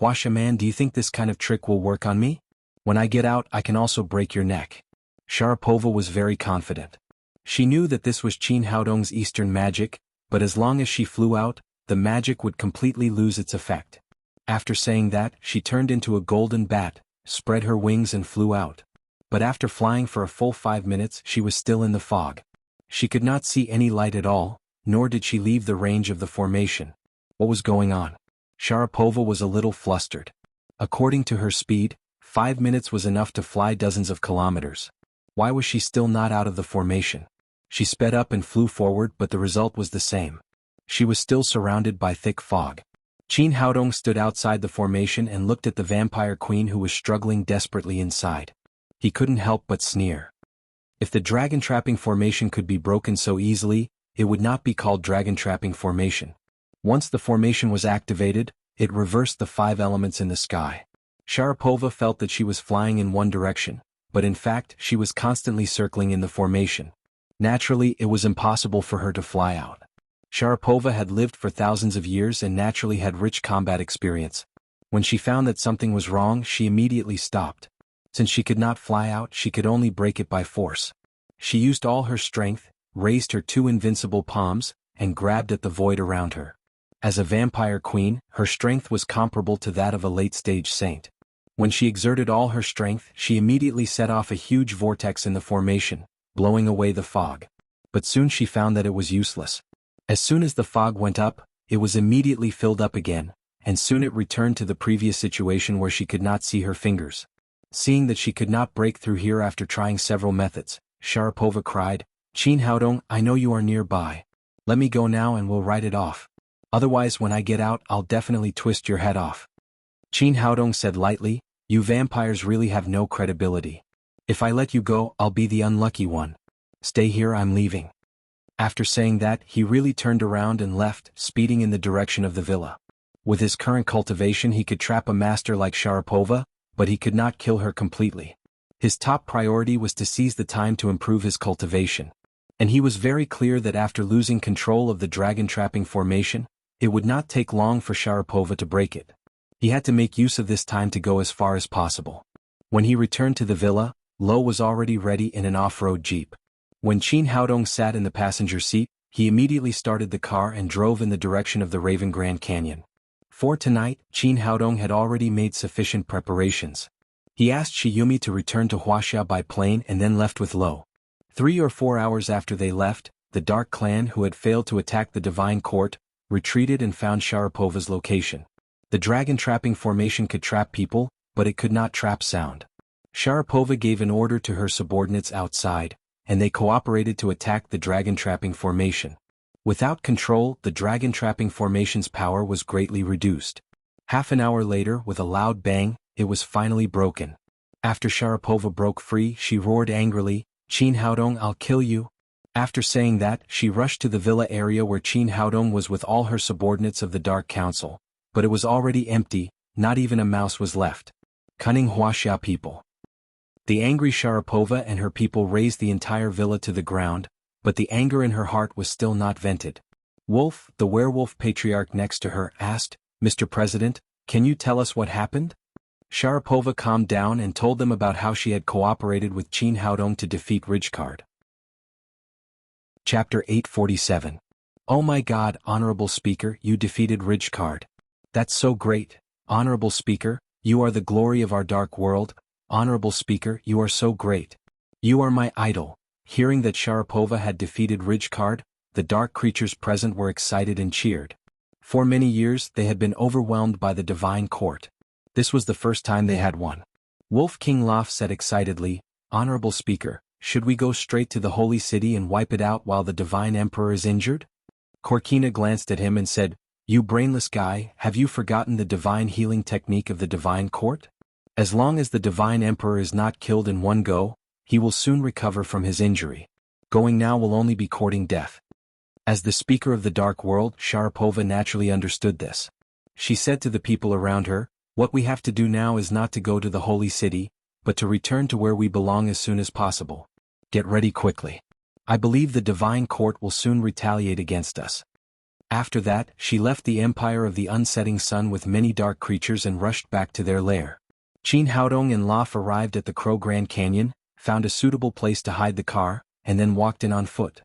"Wuxia man, do you think this kind of trick will work on me? When I get out, I can also break your neck." Sharapova was very confident. She knew that this was Qin Haodong's Eastern magic, but as long as she flew out, the magic would completely lose its effect. After saying that, she turned into a golden bat, spread her wings and flew out. But after flying for a full 5 minutes, she was still in the fog. She could not see any light at all, nor did she leave the range of the formation. What was going on? Sharapova was a little flustered. According to her speed, 5 minutes was enough to fly dozens of kilometers. Why was she still not out of the formation? She sped up and flew forward, but the result was the same. She was still surrounded by thick fog. Qin Haodong stood outside the formation and looked at the vampire queen who was struggling desperately inside. He couldn't help but sneer. If the dragon trapping formation could be broken so easily, it would not be called dragon trapping formation. Once the formation was activated, it reversed the 5 elements in the sky. Sharapova felt that she was flying in one direction, but in fact she was constantly circling in the formation. Naturally, it was impossible for her to fly out. Sharapova had lived for thousands of years and naturally had rich combat experience. When she found that something was wrong, she immediately stopped. Since she could not fly out, she could only break it by force. She used all her strength, raised her 2 invincible palms, and grabbed at the void around her. As a vampire queen, her strength was comparable to that of a late-stage saint. When she exerted all her strength, she immediately set off a huge vortex in the formation, blowing away the fog. But soon she found that it was useless. As soon as the fog went up, it was immediately filled up again, and soon it returned to the previous situation where she could not see her fingers. Seeing that she could not break through here after trying several methods, Sharapova cried, "Qin Haodong, I know you are nearby. Let me go now and we'll write it off. Otherwise when I get out I'll definitely twist your head off." Qin Haodong said lightly, "You vampires really have no credibility. If I let you go, I'll be the unlucky one. Stay here, I'm leaving." After saying that, he really turned around and left, speeding in the direction of the villa. With his current cultivation he could trap a master like Sharapova, but he could not kill her completely. His top priority was to seize the time to improve his cultivation. And he was very clear that after losing control of the dragon trapping formation, it would not take long for Sharapova to break it. He had to make use of this time to go as far as possible. When he returned to the villa, Lo was already ready in an off-road jeep. When Qin Haodong sat in the passenger seat, he immediately started the car and drove in the direction of the Raven Grand Canyon. For tonight, Qin Haodong had already made sufficient preparations. He asked Shiyumi to return to Wuxia by plane and then left with Lo. 3 or 4 hours after they left, the Dark Clan who had failed to attack the Divine Court, retreated and found Sharapova's location. The dragon trapping formation could trap people, but it could not trap sound. Sharapova gave an order to her subordinates outside, and they cooperated to attack the dragon trapping formation. Without control, the dragon trapping formation's power was greatly reduced. Half an hour later, with a loud bang, it was finally broken. After Sharapova broke free, she roared angrily, "Qin Haodong, I'll kill you." After saying that, she rushed to the villa area where Qin Haodong was with all her subordinates of the Dark Council, but it was already empty, not even a mouse was left. Cunning Wuxia people. The angry Sharapova and her people razed the entire villa to the ground, but the anger in her heart was still not vented. Wolf, the werewolf patriarch next to her, asked, "Mr. President, can you tell us what happened?" Sharapova calmed down and told them about how she had cooperated with Qin Haodong to defeat Ridgecard. Chapter 847. Oh my God, Honorable Speaker, you defeated Ridgecard. That's so great. Honorable Speaker, you are the glory of our dark world. Honorable Speaker, you are so great. You are my idol. Hearing that Sharapova had defeated Ridgecard, the dark creatures present were excited and cheered. For many years they had been overwhelmed by the Divine Court. This was the first time they had won. Wolf King Lof said excitedly, "Honorable Speaker, should we go straight to the Holy City and wipe it out while the Divine Emperor is injured?" Korkina glanced at him and said, "You brainless guy, have you forgotten the divine healing technique of the Divine Court? As long as the Divine Emperor is not killed in one go, he will soon recover from his injury. Going now will only be courting death." As the Speaker of the Dark World, Sharapova naturally understood this. She said to the people around her, "What we have to do now is not to go to the Holy City, but to return to where we belong as soon as possible. Get ready quickly. I believe the Divine Court will soon retaliate against us." After that, she left the Empire of the Unsetting Sun with many dark creatures and rushed back to their lair. Qin Haodong and Lof arrived at the Crow Grand Canyon, found a suitable place to hide the car, and then walked in on foot.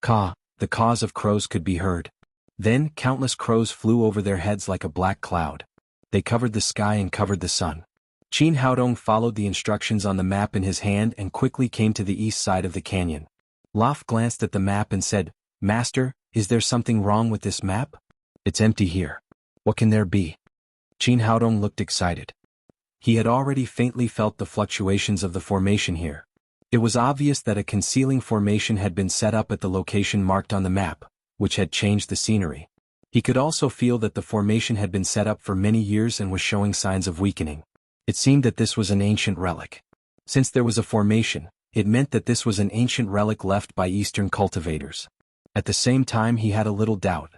Caw, the caws of crows could be heard. Then, countless crows flew over their heads like a black cloud. They covered the sky and covered the sun. Qin Haodong followed the instructions on the map in his hand and quickly came to the east side of the canyon. Lof glanced at the map and said, "Master, is there something wrong with this map? It's empty here. What can there be?" Qin Haodong looked excited. He had already faintly felt the fluctuations of the formation here. It was obvious that a concealing formation had been set up at the location marked on the map, which had changed the scenery. He could also feel that the formation had been set up for many years and was showing signs of weakening. It seemed that this was an ancient relic. Since there was a formation, it meant that this was an ancient relic left by Eastern cultivators. At the same time he had a little doubt.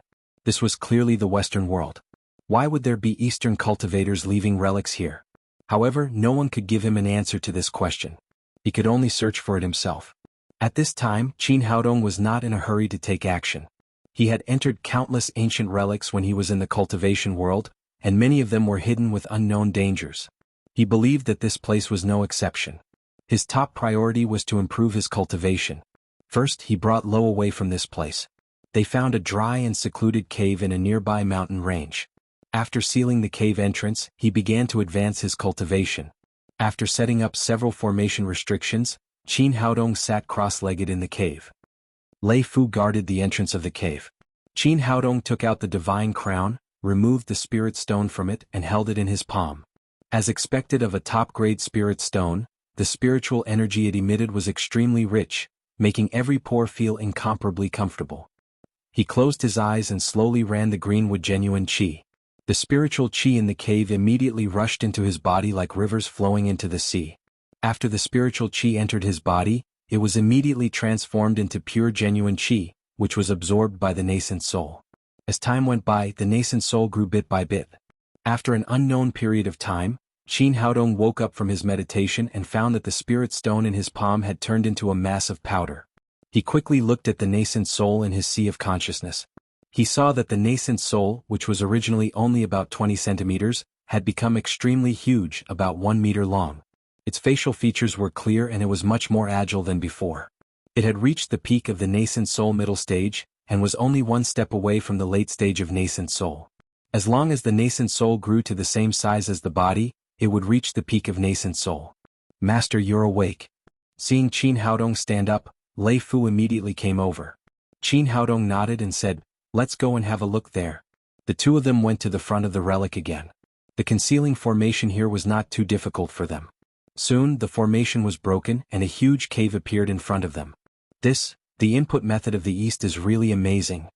This was clearly the Western world. Why would there be Eastern cultivators leaving relics here? However, no one could give him an answer to this question. He could only search for it himself. At this time, Qin Haodong was not in a hurry to take action. He had entered countless ancient relics when he was in the cultivation world, and many of them were hidden with unknown dangers. He believed that this place was no exception. His top priority was to improve his cultivation. First, he brought Lo away from this place. They found a dry and secluded cave in a nearby mountain range. After sealing the cave entrance, he began to advance his cultivation. After setting up several formation restrictions, Qin Haodong sat cross-legged in the cave. Lei Fu guarded the entrance of the cave. Qin Haodong took out the divine crown, removed the spirit stone from it and held it in his palm. As expected of a top-grade spirit stone, the spiritual energy it emitted was extremely rich, making every pore feel incomparably comfortable. He closed his eyes and slowly ran the green with genuine qi. The spiritual qi in the cave immediately rushed into his body like rivers flowing into the sea. After the spiritual qi entered his body, it was immediately transformed into pure genuine qi, which was absorbed by the nascent soul. As time went by, the nascent soul grew bit by bit. After an unknown period of time, Qin Haodong woke up from his meditation and found that the spirit stone in his palm had turned into a mass of powder. He quickly looked at the nascent soul in his sea of consciousness. He saw that the nascent soul, which was originally only about 20 centimeters, had become extremely huge, about 1 meter long. Its facial features were clear and it was much more agile than before. It had reached the peak of the nascent soul middle stage, and was only one step away from the late stage of nascent soul. As long as the nascent soul grew to the same size as the body, it would reach the peak of nascent soul. Master, you're awake. Seeing Qin Haodong stand up, Lei Fu immediately came over. Qin Haodong nodded and said, "Let's go and have a look there." The two of them went to the front of the relic again. The concealing formation here was not too difficult for them. Soon, the formation was broken and a huge cave appeared in front of them. The input method of the East is really amazing.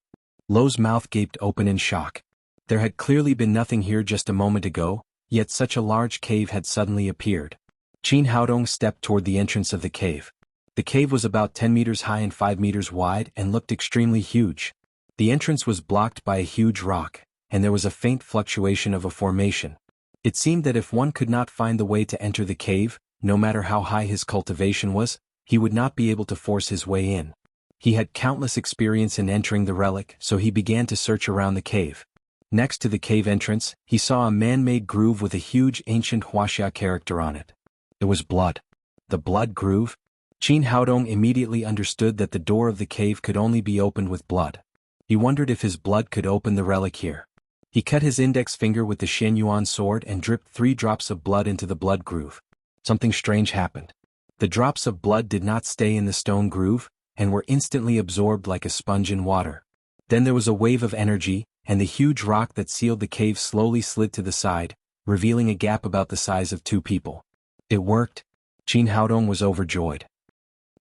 Lo's mouth gaped open in shock. There had clearly been nothing here just a moment ago, yet such a large cave had suddenly appeared. Qin Haodong stepped toward the entrance of the cave. The cave was about 10 meters high and 5 meters wide and looked extremely huge. The entrance was blocked by a huge rock, and there was a faint fluctuation of a formation. It seemed that if one could not find the way to enter the cave, no matter how high his cultivation was, he would not be able to force his way in. He had countless experience in entering the relic, so he began to search around the cave. Next to the cave entrance, he saw a man-made groove with a huge ancient Wuxia character on it. It was blood. The blood groove? Qin Haodong immediately understood that the door of the cave could only be opened with blood. He wondered if his blood could open the relic here. He cut his index finger with the Xianyuan sword and dripped 3 drops of blood into the blood groove. Something strange happened. The drops of blood did not stay in the stone groove, and were instantly absorbed like a sponge in water. Then there was a wave of energy, and the huge rock that sealed the cave slowly slid to the side, revealing a gap about the size of 2 people. It worked. Qin Haodong was overjoyed.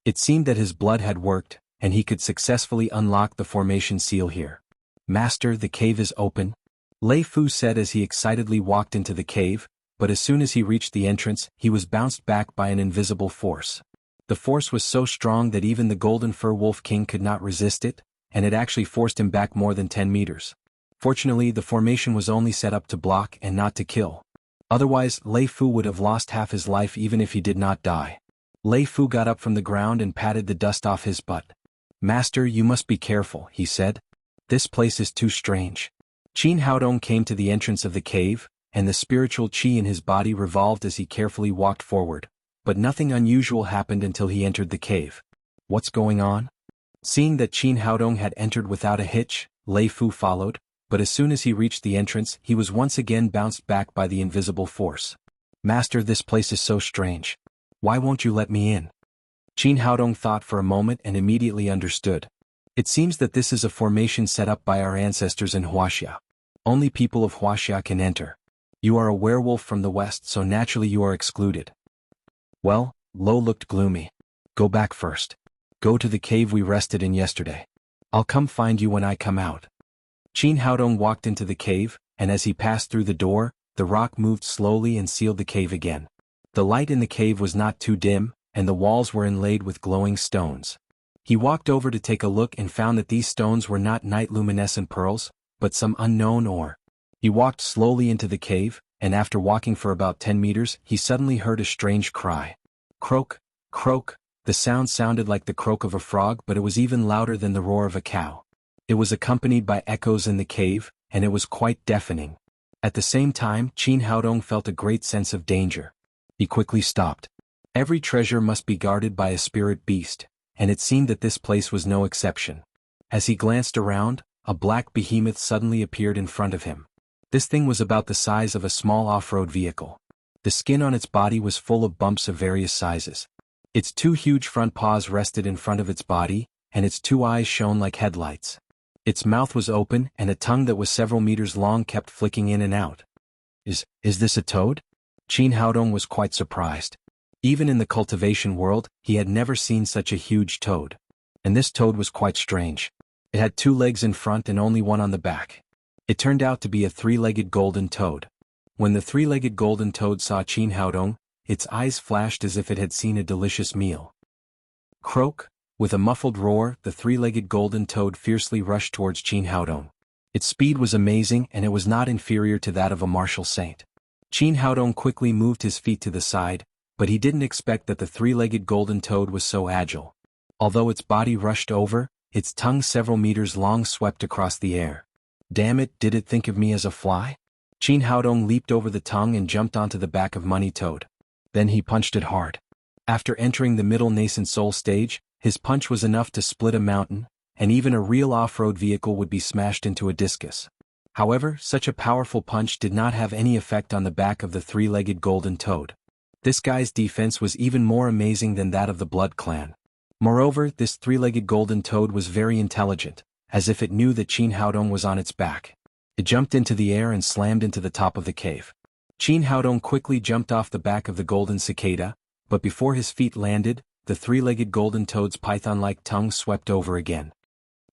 It seemed that his blood had worked, and he could successfully unlock the formation seal here. "Master, the cave is open," Lei Fu said as he excitedly walked into the cave, but as soon as he reached the entrance, he was bounced back by an invisible force. The force was so strong that even the Golden Fur Wolf King could not resist it, and it actually forced him back more than 10 meters. Fortunately, the formation was only set up to block and not to kill. Otherwise, Lei Fu would have lost half his life even if he did not die. Lei Fu got up from the ground and patted the dust off his butt. "Master, you must be careful," he said. "This place is too strange." Qin Haodong came to the entrance of the cave, and the spiritual qi in his body revolved as he carefully walked forward, but nothing unusual happened until he entered the cave. "What's going on?" Seeing that Qin Haodong had entered without a hitch, Lei Fu followed, but as soon as he reached the entrance, he was once again bounced back by the invisible force. "Master, this place is so strange. Why won't you let me in?" Qin Haodong thought for a moment and immediately understood. "It seems that this is a formation set up by our ancestors in Wuxia. Only people of Wuxia can enter. You are a werewolf from the west, so naturally you are excluded." "Well," Lo looked gloomy. "Go back first. Go to the cave we rested in yesterday. I'll come find you when I come out." Qin Haodong walked into the cave, and as he passed through the door, the rock moved slowly and sealed the cave again. The light in the cave was not too dim, and the walls were inlaid with glowing stones. He walked over to take a look and found that these stones were not night-luminescent pearls, but some unknown ore. He walked slowly into the cave, and after walking for about 10 meters, he suddenly heard a strange cry. Croak, croak. The sound sounded like the croak of a frog, but it was even louder than the roar of a cow. It was accompanied by echoes in the cave, and it was quite deafening. At the same time, Qin Haodong felt a great sense of danger. He quickly stopped. Every treasure must be guarded by a spirit beast, and it seemed that this place was no exception. As he glanced around, a black behemoth suddenly appeared in front of him. This thing was about the size of a small off-road vehicle. The skin on its body was full of bumps of various sizes. Its 2 huge front paws rested in front of its body, and its 2 eyes shone like headlights. Its mouth was open, and a tongue that was several meters long kept flicking in and out. Is this a toad? Qin Haodong was quite surprised. Even in the cultivation world, he had never seen such a huge toad. And this toad was quite strange. It had 2 legs in front and only 1 on the back. It turned out to be a 3-legged golden toad. When the 3-legged golden toad saw Qin Haodong, its eyes flashed as if it had seen a delicious meal. Croak! With a muffled roar, the 3-legged golden toad fiercely rushed towards Qin Haodong. Its speed was amazing, and it was not inferior to that of a martial saint. Qin Haodong quickly moved his feet to the side, but he didn't expect that the 3-legged golden toad was so agile. Although its body rushed over, its tongue several meters long swept across the air. Damn it, did it think of me as a fly? Qin Haodong leaped over the tongue and jumped onto the back of Money Toad. Then he punched it hard. After entering the middle nascent soul stage, his punch was enough to split a mountain, and even a real off-road vehicle would be smashed into a discus. However, such a powerful punch did not have any effect on the back of the 3-legged golden toad. This guy's defense was even more amazing than that of the Blood Clan. Moreover, this 3-legged golden toad was very intelligent, as if it knew that Qin Haodong was on its back. It jumped into the air and slammed into the top of the cave. Qin Haodong quickly jumped off the back of the golden cicada, but before his feet landed, the 3-legged golden toad's python-like tongue swept over again.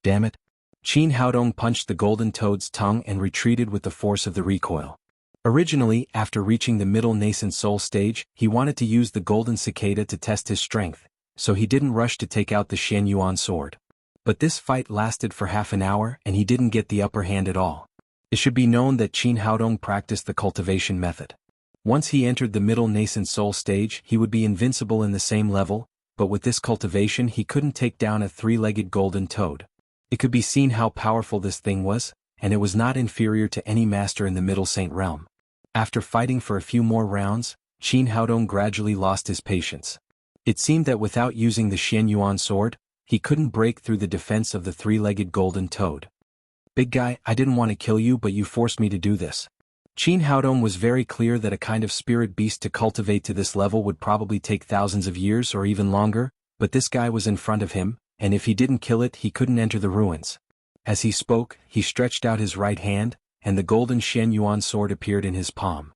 Damn it! Qin Haodong punched the golden toad's tongue and retreated with the force of the recoil. Originally, after reaching the middle nascent soul stage, he wanted to use the golden cicada to test his strength, so he didn't rush to take out the Xian Yuan sword. But this fight lasted for half an hour and he didn't get the upper hand at all. It should be known that Qin Haodong practiced the cultivation method. Once he entered the middle nascent soul stage, he would be invincible in the same level, but with this cultivation he couldn't take down a 3-legged golden toad. It could be seen how powerful this thing was, and it was not inferior to any master in the Middle Saint realm. After fighting for a few more rounds, Qin Haodong gradually lost his patience. It seemed that without using the Xian Yuan sword, he couldn't break through the defense of the 3-legged golden toad. Big guy, I didn't want to kill you, but you forced me to do this. Qin Haodong was very clear that a kind of spirit beast to cultivate to this level would probably take thousands of years or even longer, but this guy was in front of him, and if he didn't kill it, he couldn't enter the ruins. As he spoke, he stretched out his right hand, and the golden Xian Yuan sword appeared in his palm.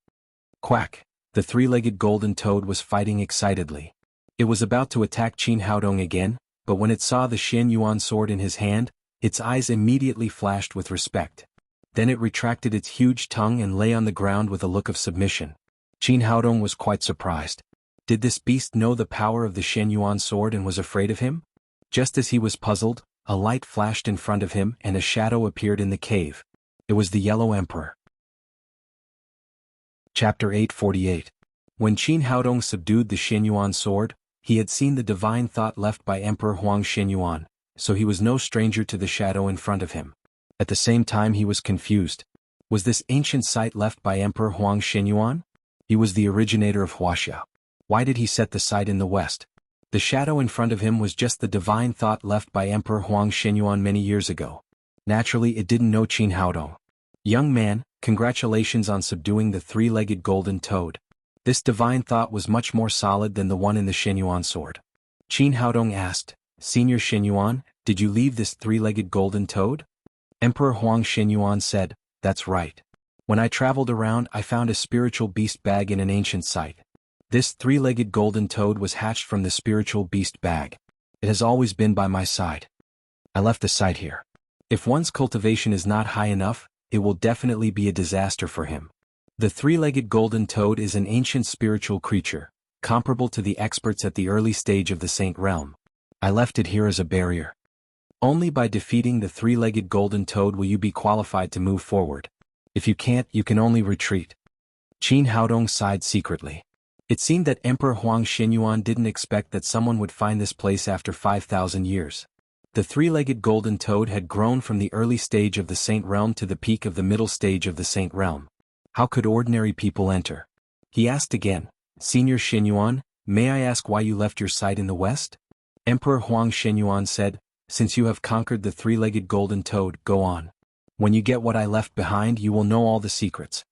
Quack! The 3-legged golden toad was fighting excitedly. It was about to attack Qin Haodong again, but when it saw the Xian Yuan sword in his hand, its eyes immediately flashed with respect. Then it retracted its huge tongue and lay on the ground with a look of submission. Qin Haodong was quite surprised. Did this beast know the power of the Xian Yuan sword and was afraid of him? Just as he was puzzled, a light flashed in front of him and a shadow appeared in the cave. It was the Yellow Emperor. Chapter 848. When Qin Haodong subdued the Xian Yuan sword, he had seen the divine thought left by Emperor Huang Xianyuan, so he was no stranger to the shadow in front of him. At the same time he was confused. Was this ancient site left by Emperor Huang Xianyuan? He was the originator of Wuxia. Why did he set the site in the west? The shadow in front of him was just the divine thought left by Emperor Huang Xianyuan many years ago. Naturally it didn't know Qin Haodong. Young man, congratulations on subduing the 3-legged golden toad. This divine thought was much more solid than the one in the Xian Yuan sword. Qin Haodong asked, Senior Xianyuan, did you leave this 3-legged golden toad? Emperor Huang Xianyuan said, that's right. When I traveled around I found a spiritual beast bag in an ancient site. This 3-legged golden toad was hatched from the spiritual beast bag. It has always been by my side. I left the site here. If one's cultivation is not high enough, it will definitely be a disaster for him. The three-legged golden toad is an ancient spiritual creature, comparable to the experts at the early stage of the Saint Realm. I left it here as a barrier. Only by defeating the three-legged golden toad will you be qualified to move forward. If you can't, you can only retreat. Qin Haodong sighed secretly. It seemed that Emperor Huang Xinyuan didn't expect that someone would find this place after 5,000 years. The three-legged golden toad had grown from the early stage of the Saint Realm to the peak of the middle stage of the Saint Realm. How could ordinary people enter? He asked again, Senior Xinyuan, may I ask why you left your site in the west? Emperor Huang Xinyuan said, since you have conquered the three-legged golden toad, go on. When you get what I left behind, you will know all the secrets.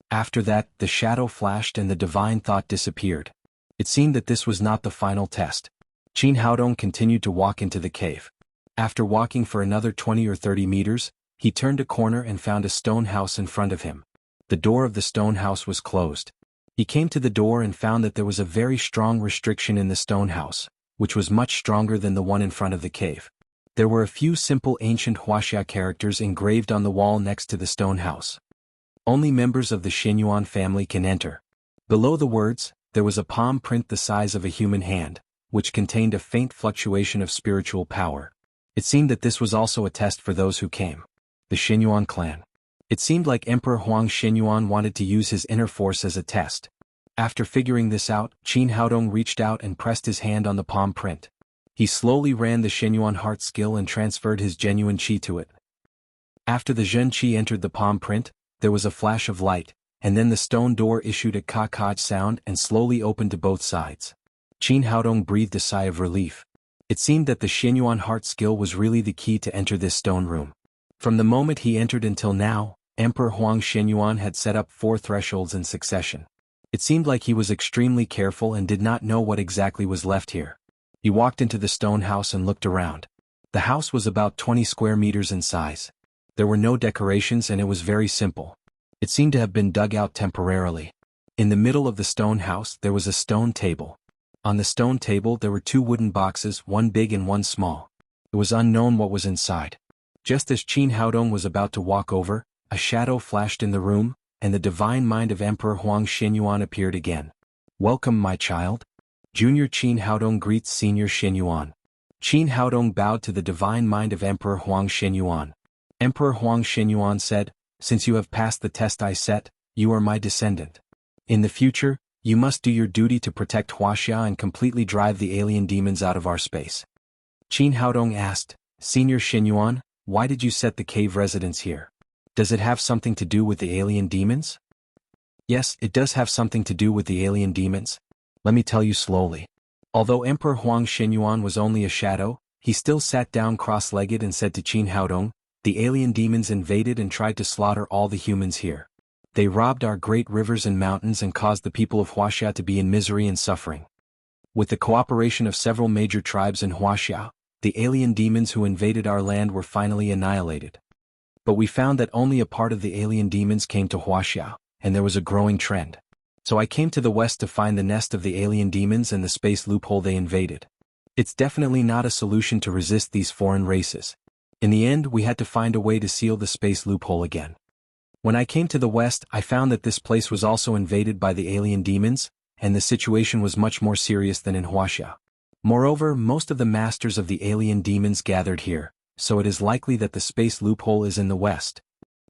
After that, the shadow flashed and the divine thought disappeared. It seemed that this was not the final test. Qin Haodong continued to walk into the cave. After walking for another 20 or 30 meters, he turned a corner and found a stone house in front of him. The door of the stone house was closed. He came to the door and found that there was a very strong restriction in the stone house, which was much stronger than the one in front of the cave. There were a few simple ancient Wuxia characters engraved on the wall next to the stone house. Only members of the Xinyuan family can enter. Below the words, there was a palm print the size of a human hand, which contained a faint fluctuation of spiritual power. It seemed that this was also a test for those who came. The Xinyuan clan. It seemed like Emperor Huang Xinyuan wanted to use his inner force as a test. After figuring this out, Qin Haodong reached out and pressed his hand on the palm print. He slowly ran the Xinyuan heart skill and transferred his genuine qi to it. After the Zhen qi entered the palm print, there was a flash of light, and then the stone door issued a ka-ka sound and slowly opened to both sides. Qin Haodong breathed a sigh of relief. It seemed that the Xinyuan heart skill was really the key to enter this stone room. From the moment he entered until now, Emperor Huang Xinyuan had set up 4 thresholds in succession. It seemed like he was extremely careful and did not know what exactly was left here. He walked into the stone house and looked around. The house was about 20 square meters in size. There were no decorations and it was very simple. It seemed to have been dug out temporarily. In the middle of the stone house there was a stone table. On the stone table there were 2 wooden boxes, one big and one small. It was unknown what was inside. Just as Qin Haodong was about to walk over, a shadow flashed in the room, and the divine mind of Emperor Huang Xinyuan appeared again. Welcome, my child. Junior Qin Haodong greets Senior Xinyuan. Qin Haodong bowed to the divine mind of Emperor Huang Xinyuan. Emperor Huang Xinyuan said, since you have passed the test I set, you are my descendant. In the future, you must do your duty to protect Wuxia and completely drive the alien demons out of our space. Qin Haodong asked, Senior Xinyuan, why did you set the cave residence here? Does it have something to do with the alien demons? Yes, it does have something to do with the alien demons. Let me tell you slowly. Although Emperor Huang Xinyuan was only a shadow, he still sat down cross-legged and said to Qin Haodong, the alien demons invaded and tried to slaughter all the humans here. They robbed our great rivers and mountains and caused the people of Wuxia to be in misery and suffering. With the cooperation of several major tribes in Wuxia, the alien demons who invaded our land were finally annihilated. But we found that only a part of the alien demons came to Wuxia, and there was a growing trend. So I came to the west to find the nest of the alien demons and the space loophole they invaded. It's definitely not a solution to resist these foreign races. In the end, we had to find a way to seal the space loophole again. When I came to the west, I found that this place was also invaded by the alien demons, and the situation was much more serious than in Wuxia. Moreover, most of the masters of the alien demons gathered here, so it is likely that the space loophole is in the west.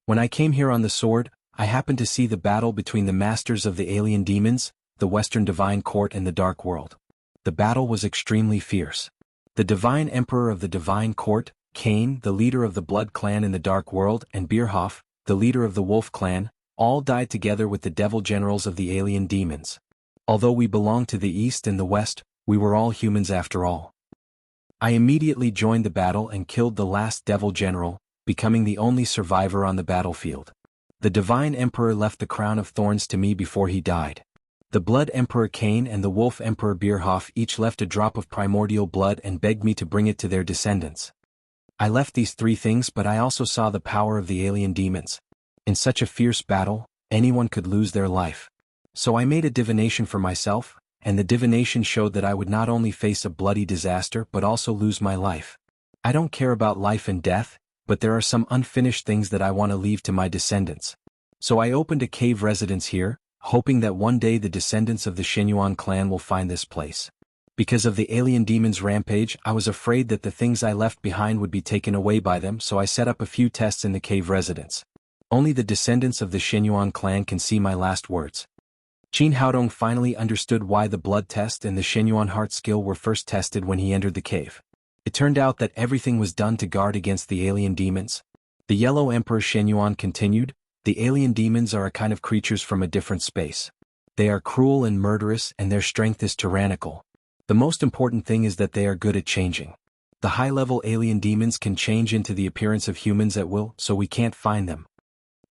When I came here on the sword, I happened to see the battle between the masters of the alien demons, the Western Divine Court and the Dark World. The battle was extremely fierce. The Divine Emperor of the Divine Court, Cain, the leader of the Blood Clan in the Dark World, and Bierhoff, the leader of the Wolf Clan, all died together with the devil generals of the alien demons. Although we belonged to the east and the west, we were all humans after all. I immediately joined the battle and killed the last devil general, becoming the only survivor on the battlefield. The Divine Emperor left the crown of thorns to me before he died. The Blood Emperor Cain and the Wolf Emperor Bierhoff each left a drop of primordial blood and begged me to bring it to their descendants. I left these 3 things, but I also saw the power of the alien demons. In such a fierce battle, anyone could lose their life. So I made a divination for myself, and the divination showed that I would not only face a bloody disaster but also lose my life. I don't care about life and death, but there are some unfinished things that I want to leave to my descendants. So I opened a cave residence here, hoping that one day the descendants of the Shenyuan clan will find this place. Because of the alien demon's rampage, I was afraid that the things I left behind would be taken away by them, so I set up a few tests in the cave residence. Only the descendants of the Shenyuan clan can see my last words. Qin Haodong finally understood why the blood test and the Shenyuan heart skill were first tested when he entered the cave. It turned out that everything was done to guard against the alien demons. The Yellow Emperor Shenyuan continued, "The alien demons are a kind of creatures from a different space. They are cruel and murderous, and their strength is tyrannical. The most important thing is that they are good at changing. The high-level alien demons can change into the appearance of humans at will, so we can't find them.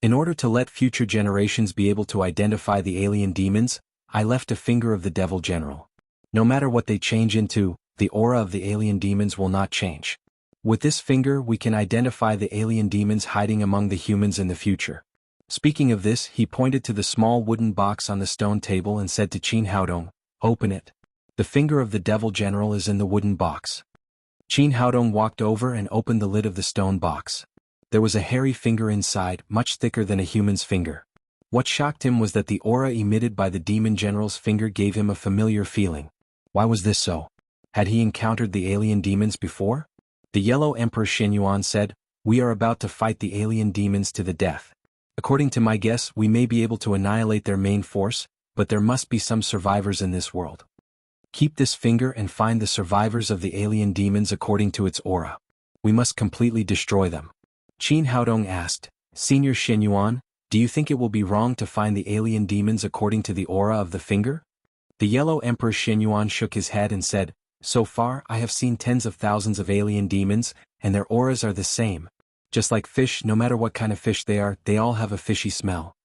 In order to let future generations be able to identify the alien demons, I left a finger of the Devil General. No matter what they change into, the aura of the alien demons will not change. With this finger we can identify the alien demons hiding among the humans in the future." Speaking of this, he pointed to the small wooden box on the stone table and said to Qin Haodong, "Open it. The finger of the Devil General is in the wooden box." Qin Haodong walked over and opened the lid of the stone box. There was a hairy finger inside, much thicker than a human's finger. What shocked him was that the aura emitted by the Demon General's finger gave him a familiar feeling. Why was this so? Had he encountered the alien demons before? The Yellow Emperor Shenyuan said, "We are about to fight the alien demons to the death. According to my guess, we may be able to annihilate their main force, but there must be some survivors in this world. Keep this finger and find the survivors of the alien demons according to its aura. We must completely destroy them." Qin Haodong asked, "Senior Shenyuan, do you think it will be wrong to find the alien demons according to the aura of the finger?" The Yellow Emperor Shenyuan shook his head and said, "So far I have seen tens of thousands of alien demons, and their auras are the same. Just like fish, no matter what kind of fish they are, they all have a fishy smell.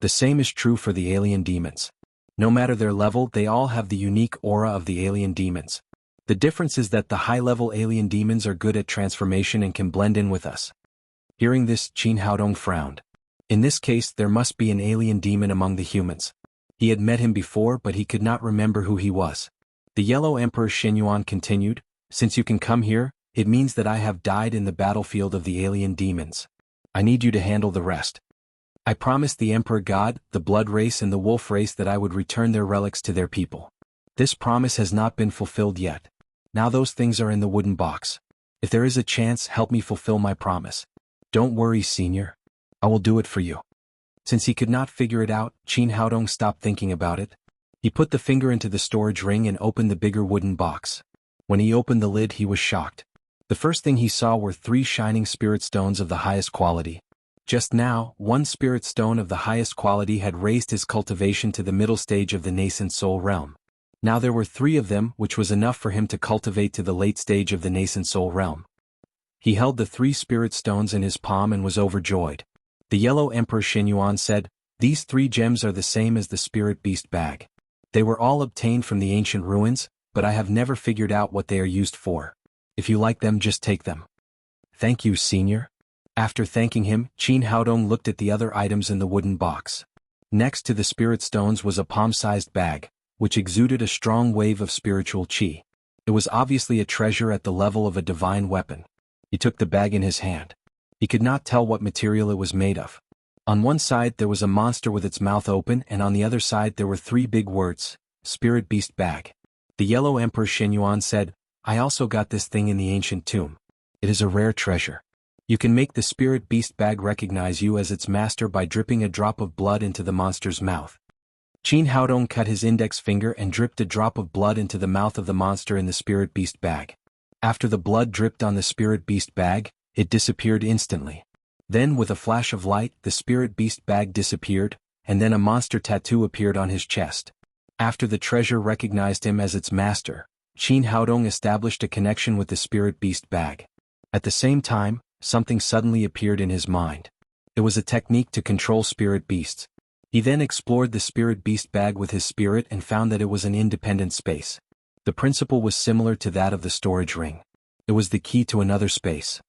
The same is true for the alien demons. No matter their level, they all have the unique aura of the alien demons. The difference is that the high-level alien demons are good at transformation and can blend in with us." Hearing this, Qin Haodong frowned. In this case, there must be an alien demon among the humans. He had met him before, but he could not remember who he was. The Yellow Emperor Shenyuan continued, "Since you can come here, it means that I have died in the battlefield of the alien demons. I need you to handle the rest. I promised the Emperor God, the Blood Race and the Wolf Race that I would return their relics to their people. This promise has not been fulfilled yet. Now those things are in the wooden box. If there is a chance, help me fulfill my promise. Don't worry, Senior. I will do it for you." Since he could not figure it out, Qin Haodong stopped thinking about it. He put the finger into the storage ring and opened the bigger wooden box. When he opened the lid, he was shocked. The first thing he saw were 3 shining spirit stones of the highest quality. Just now, one spirit stone of the highest quality had raised his cultivation to the middle stage of the nascent soul realm. Now there were 3 of them, which was enough for him to cultivate to the late stage of the nascent soul realm. He held the 3 spirit stones in his palm and was overjoyed. The Yellow Emperor Shenyuan said, "These 3 gems are the same as the spirit beast bag. They were all obtained from the ancient ruins, but I have never figured out what they are used for. If you like them, just take them." "Thank you, Senior." After thanking him, Qin Haodong looked at the other items in the wooden box. Next to the spirit stones was a palm-sized bag, which exuded a strong wave of spiritual qi. It was obviously a treasure at the level of a divine weapon. He took the bag in his hand. He could not tell what material it was made of. On one side there was a monster with its mouth open, and on the other side there were 3 big words, "Spirit Beast Bag." The Yellow Emperor Shenyuan said, "I also got this thing in the ancient tomb. It is a rare treasure. You can make the Spirit Beast Bag recognize you as its master by dripping a drop of blood into the monster's mouth." Qin Haodong cut his index finger and dripped a drop of blood into the mouth of the monster in the Spirit Beast Bag. After the blood dripped on the Spirit Beast Bag, it disappeared instantly. Then with a flash of light, the Spirit Beast Bag disappeared, and then a monster tattoo appeared on his chest. After the treasure recognized him as its master, Qin Haodong established a connection with the Spirit Beast Bag. At the same time, something suddenly appeared in his mind. It was a technique to control spirit beasts. He then explored the Spirit Beast Bag with his spirit and found that it was an independent space. The principle was similar to that of the storage ring. It was the key to another space.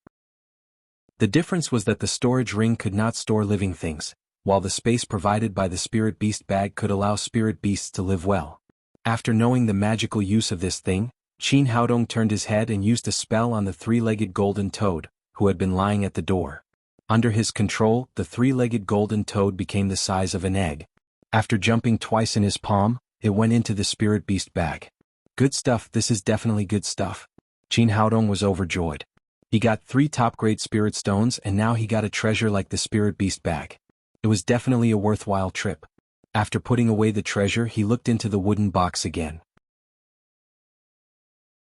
The difference was that the storage ring could not store living things, while the space provided by the Spirit Beast Bag could allow spirit beasts to live well. After knowing the magical use of this thing, Qin Haodong turned his head and used a spell on the 3-legged golden toad, who had been lying at the door. Under his control, the three-legged golden toad became the size of an egg. After jumping twice in his palm, it went into the spirit beast bag. Good stuff, this is definitely good stuff. Qin Haodong was overjoyed. He got 3 top-grade spirit stones and now he got a treasure like the spirit beast bag. It was definitely a worthwhile trip. After putting away the treasure, he looked into the wooden box again.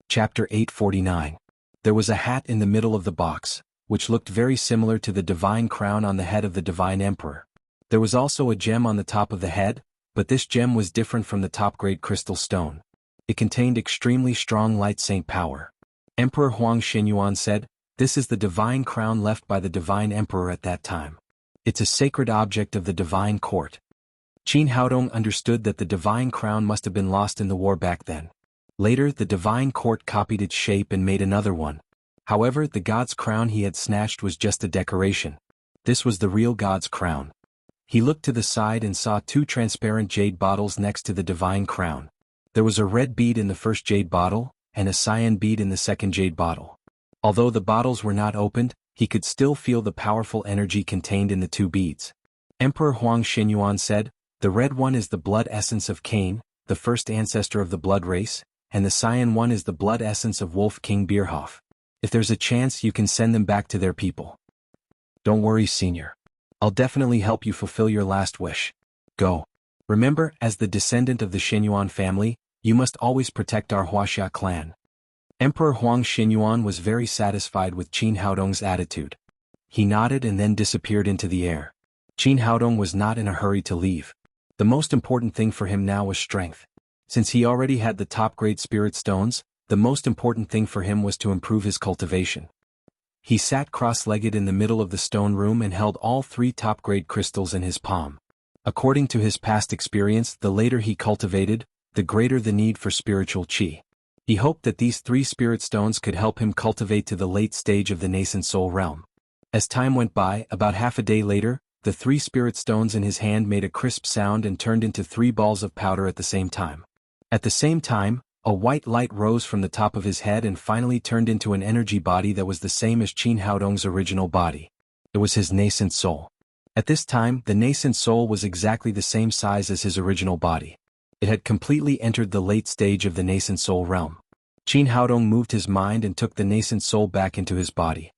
Chapter 849. There was a hat in the middle of the box, which looked very similar to the divine crown on the head of the divine emperor. There was also a gem on the top of the head, but this gem was different from the top-grade crystal stone. It contained extremely strong light saint power. Emperor Huang Xinyuan said, "This is the divine crown left by the divine emperor at that time. It's a sacred object of the divine court." Qin Haodong understood that the divine crown must have been lost in the war back then. Later, the divine court copied its shape and made another one. However, the god's crown he had snatched was just a decoration. This was the real god's crown. He looked to the side and saw 2 transparent jade bottles next to the divine crown. There was a red bead in the first jade bottle, and a cyan bead in the second jade bottle. Although the bottles were not opened, he could still feel the powerful energy contained in the 2 beads. Emperor Huang Xinyuan said, "The red one is the blood essence of Cain, the first ancestor of the blood race, and the cyan one is the blood essence of Wolf King Bierhoff. If there's a chance, you can send them back to their people." "Don't worry, Senior. I'll definitely help you fulfill your last wish. Go. Remember, as the descendant of the Xinyuan family, you must always protect our Wuxia clan." Emperor Huang Xinyuan was very satisfied with Qin Haodong's attitude. He nodded and then disappeared into the air. Qin Haodong was not in a hurry to leave. The most important thing for him now was strength. Since he already had the top-grade spirit stones, the most important thing for him was to improve his cultivation. He sat cross-legged in the middle of the stone room and held all 3 top-grade crystals in his palm. According to his past experience, the later he cultivated, the greater the need for spiritual qi. He hoped that these 3 spirit stones could help him cultivate to the late stage of the nascent soul realm. As time went by, about half a day later, the 3 spirit stones in his hand made a crisp sound and turned into 3 balls of powder at the same time. At the same time, a white light rose from the top of his head and finally turned into an energy body that was the same as Qin Haodong's original body. It was his nascent soul. At this time, the nascent soul was exactly the same size as his original body. It had completely entered the late stage of the nascent soul realm. Qin Haodong moved his mind and took the nascent soul back into his body.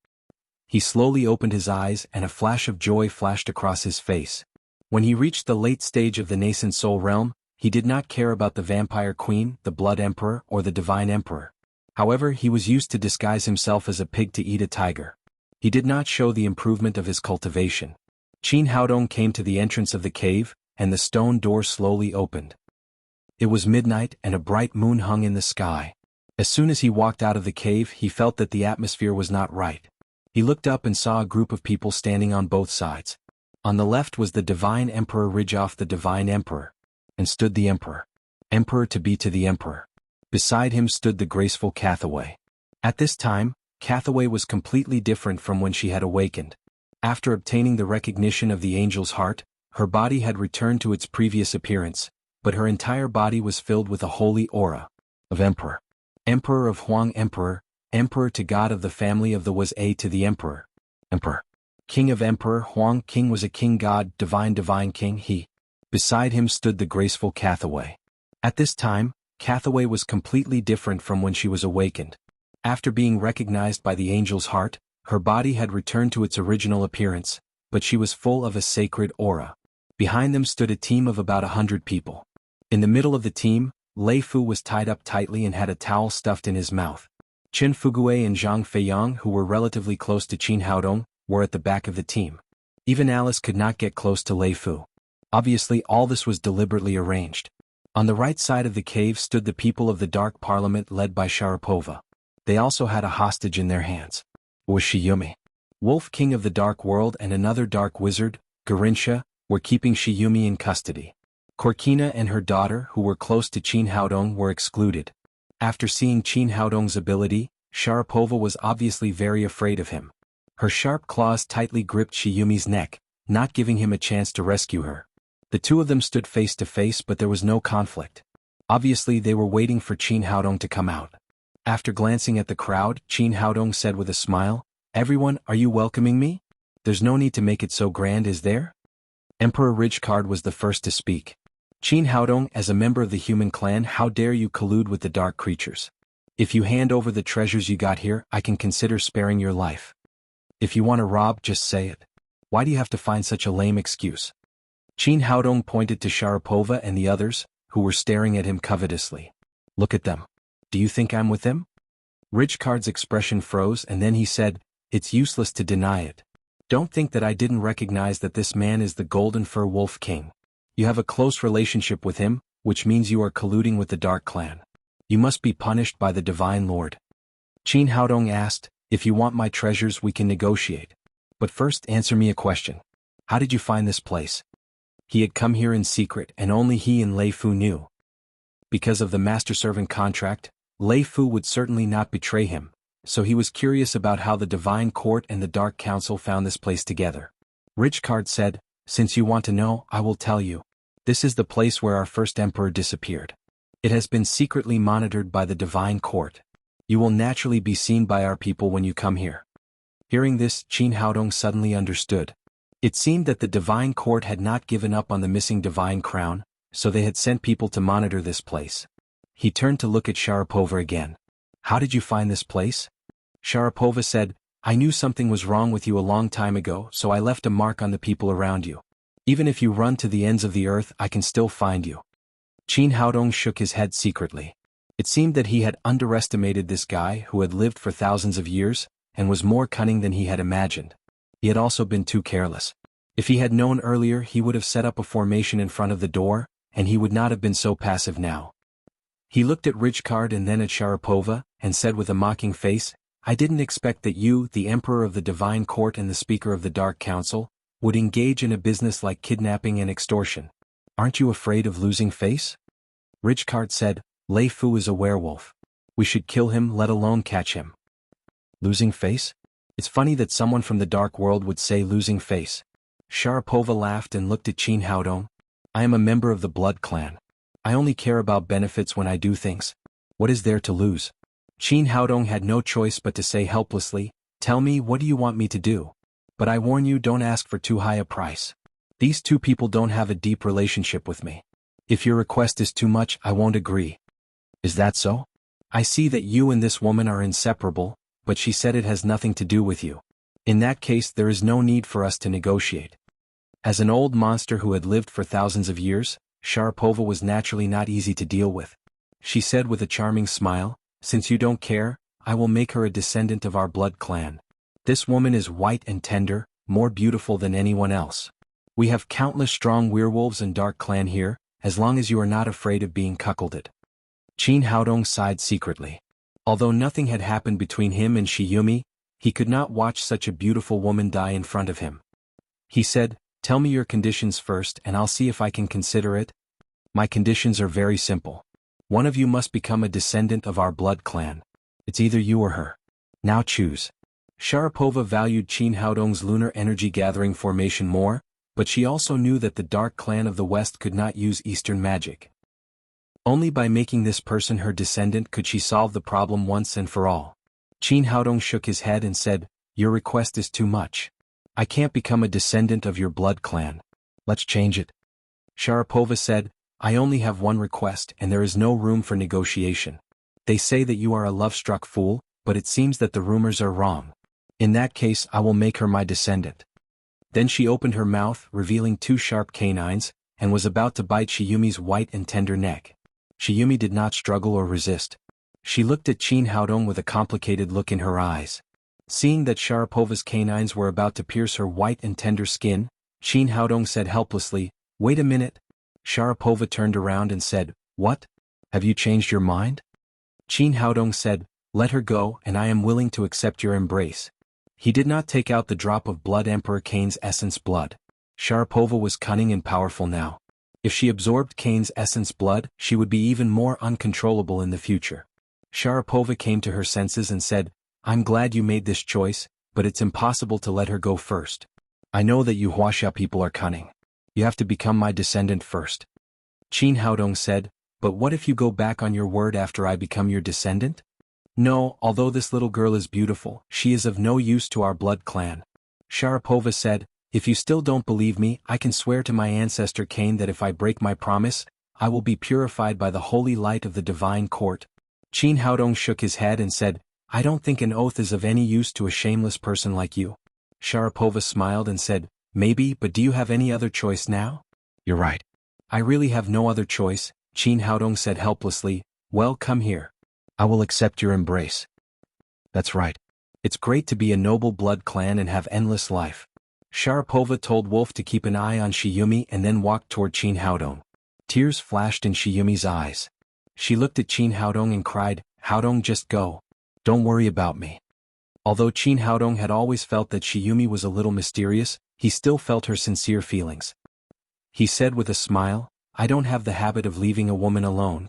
He slowly opened his eyes and a flash of joy flashed across his face. When he reached the late stage of the nascent soul realm, he did not care about the vampire queen, the blood emperor, or the divine emperor. However, he was used to disguise himself as a pig to eat a tiger. He did not show the improvement of his cultivation. Qin Haodong came to the entrance of the cave, and the stone door slowly opened. It was midnight and a bright moon hung in the sky. As soon as he walked out of the cave, he felt that the atmosphere was not right. He looked up and saw a group of people standing on both sides. On the left was the divine emperor Ridjoff, the divine emperor, and stood the emperor. Emperor to be to the emperor. Beside him stood the graceful Cathaway. At this time, Cathaway was completely different from when she had awakened. After obtaining the recognition of the angel's heart, her body had returned to its previous appearance, but her entire body was filled with a holy aura of emperor. Emperor of Huang Emperor, Emperor to God of the family of the was A to the Emperor. Emperor. King of Emperor Huang King was a king god, divine king he. Beside him stood the graceful Cathaway. At this time, Cathaway was completely different from when she was awakened. After being recognized by the angel's heart, her body had returned to its original appearance, but she was full of a sacred aura. Behind them stood a team of about 100 people. In the middle of the team, Lei Fu was tied up tightly and had a towel stuffed in his mouth. Chen Fuguei and Zhang Feiyang, who were relatively close to Qin Haodong, were at the back of the team. Even Alice could not get close to Lei Fu. Obviously, all this was deliberately arranged. On the right side of the cave stood the people of the Dark Parliament led by Sharapova. They also had a hostage in their hands. It was Shiyumi. Wolf King of the Dark World and another dark wizard, Garintia, were keeping Shiyumi in custody. Korkina and her daughter, who were close to Qin Haodong, were excluded. After seeing Qin Haodong's ability, Sharapova was obviously very afraid of him. Her sharp claws tightly gripped Shiyumi's neck, not giving him a chance to rescue her. The two of them stood face to face, but there was no conflict. Obviously, they were waiting for Qin Haodong to come out. After glancing at the crowd, Qin Haodong said with a smile, Everyone, are you welcoming me? There's no need to make it so grand, is there? Emperor Ridgecard was the first to speak. Qin Haodong, as a member of the human clan, how dare you collude with the dark creatures? If you hand over the treasures you got here, I can consider sparing your life. If you want to rob, just say it. Why do you have to find such a lame excuse? Qin Haodong pointed to Sharapova and the others, who were staring at him covetously. Look at them. Do you think I'm with them? Ridgecard's expression froze, and then he said, it's useless to deny it. Don't think that I didn't recognize that this man is the Golden Fur Wolf King. You have a close relationship with him, which means you are colluding with the Dark Clan. You must be punished by the Divine Lord. Qin Haodong asked, if you want my treasures we can negotiate. But first answer me a question. How did you find this place? He had come here in secret and only he and Lei Fu knew. Because of the master-servant contract, Lei Fu would certainly not betray him, so he was curious about how the Divine Court and the Dark Council found this place together. Ridgecard said, since you want to know, I will tell you. This is the place where our first emperor disappeared. It has been secretly monitored by the Divine Court. You will naturally be seen by our people when you come here. Hearing this, Qin Haodong suddenly understood. It seemed that the Divine Court had not given up on the missing Divine Crown, so they had sent people to monitor this place. He turned to look at Sharapova again. How did you find this place? Sharapova said, I knew something was wrong with you a long time ago, so I left a mark on the people around you. Even if you run to the ends of the earth, I can still find you. Qin Haodong shook his head secretly. It seemed that he had underestimated this guy who had lived for thousands of years, and was more cunning than he had imagined. He had also been too careless. If he had known earlier, he would have set up a formation in front of the door, and he would not have been so passive now. He looked at Ridgecard and then at Sharapova, and said with a mocking face, I didn't expect that you, the Emperor of the Divine Court and the Speaker of the Dark Council, would engage in a business like kidnapping and extortion. Aren't you afraid of losing face? Ridgecard said, Lei Fu is a werewolf. We should kill him, let alone catch him. Losing face? It's funny that someone from the dark world would say losing face. Sharapova laughed and looked at Qin Haodong. I am a member of the Blood Clan. I only care about benefits when I do things. What is there to lose? Qin Haodong had no choice but to say helplessly, tell me, what do you want me to do? But I warn you, don't ask for too high a price. These two people don't have a deep relationship with me. If your request is too much, I won't agree. Is that so? I see that you and this woman are inseparable, but she said it has nothing to do with you. In that case, there is no need for us to negotiate. As an old monster who had lived for thousands of years, Sharapova was naturally not easy to deal with. She said with a charming smile, since you don't care, I will make her a descendant of our blood clan. This woman is white and tender, more beautiful than anyone else. We have countless strong werewolves and dark clan here, as long as you are not afraid of being cuckolded. Qin Haodong sighed secretly. Although nothing had happened between him and Shiyumi, he could not watch such a beautiful woman die in front of him. He said, tell me your conditions first and I'll see if I can consider it. My conditions are very simple. One of you must become a descendant of our blood clan. It's either you or her. Now choose. Sharapova valued Qin Haodong's lunar energy gathering formation more, but she also knew that the dark clan of the West could not use Eastern magic. Only by making this person her descendant could she solve the problem once and for all. Qin Haodong shook his head and said, your request is too much. I can't become a descendant of your blood clan. Let's change it. Sharapova said, I only have one request and there is no room for negotiation. They say that you are a love-struck fool, but it seems that the rumors are wrong. In that case, I will make her my descendant. Then she opened her mouth, revealing two sharp canines, and was about to bite Shiyumi's white and tender neck. Shiyumi did not struggle or resist. She looked at Qin Haodong with a complicated look in her eyes. Seeing that Sharapova's canines were about to pierce her white and tender skin, Qin Haodong said helplessly, wait a minute. Sharapova turned around and said, what? Have you changed your mind? Qin Haodong said, let her go and I am willing to accept your embrace. He did not take out the drop of blood Emperor Kane's essence blood. Sharapova was cunning and powerful now. If she absorbed Kane's essence blood, she would be even more uncontrollable in the future. Sharapova came to her senses and said, I'm glad you made this choice, but it's impossible to let her go first. I know that you Wuxia people are cunning. You have to become my descendant first. Qin Haodong said, but what if you go back on your word after I become your descendant? No, although this little girl is beautiful, she is of no use to our blood clan. Sharapova said, if you still don't believe me, I can swear to my ancestor Cain that if I break my promise, I will be purified by the holy light of the divine court. Qin Haodong shook his head and said, I don't think an oath is of any use to a shameless person like you. Sharapova smiled and said, maybe, but do you have any other choice now? You're right. I really have no other choice, Qin Haodong said helplessly. Well, come here. I will accept your embrace. That's right. It's great to be a noble blood clan and have endless life. Sharapova told Wolf to keep an eye on Shiyumi and then walked toward Qin Haodong. Tears flashed in Shiyumi's eyes. She looked at Qin Haodong and cried, Haodong, just go. Don't worry about me. Although Qin Haodong had always felt that Shiyumi was a little mysterious, he still felt her sincere feelings. He said with a smile, I don't have the habit of leaving a woman alone.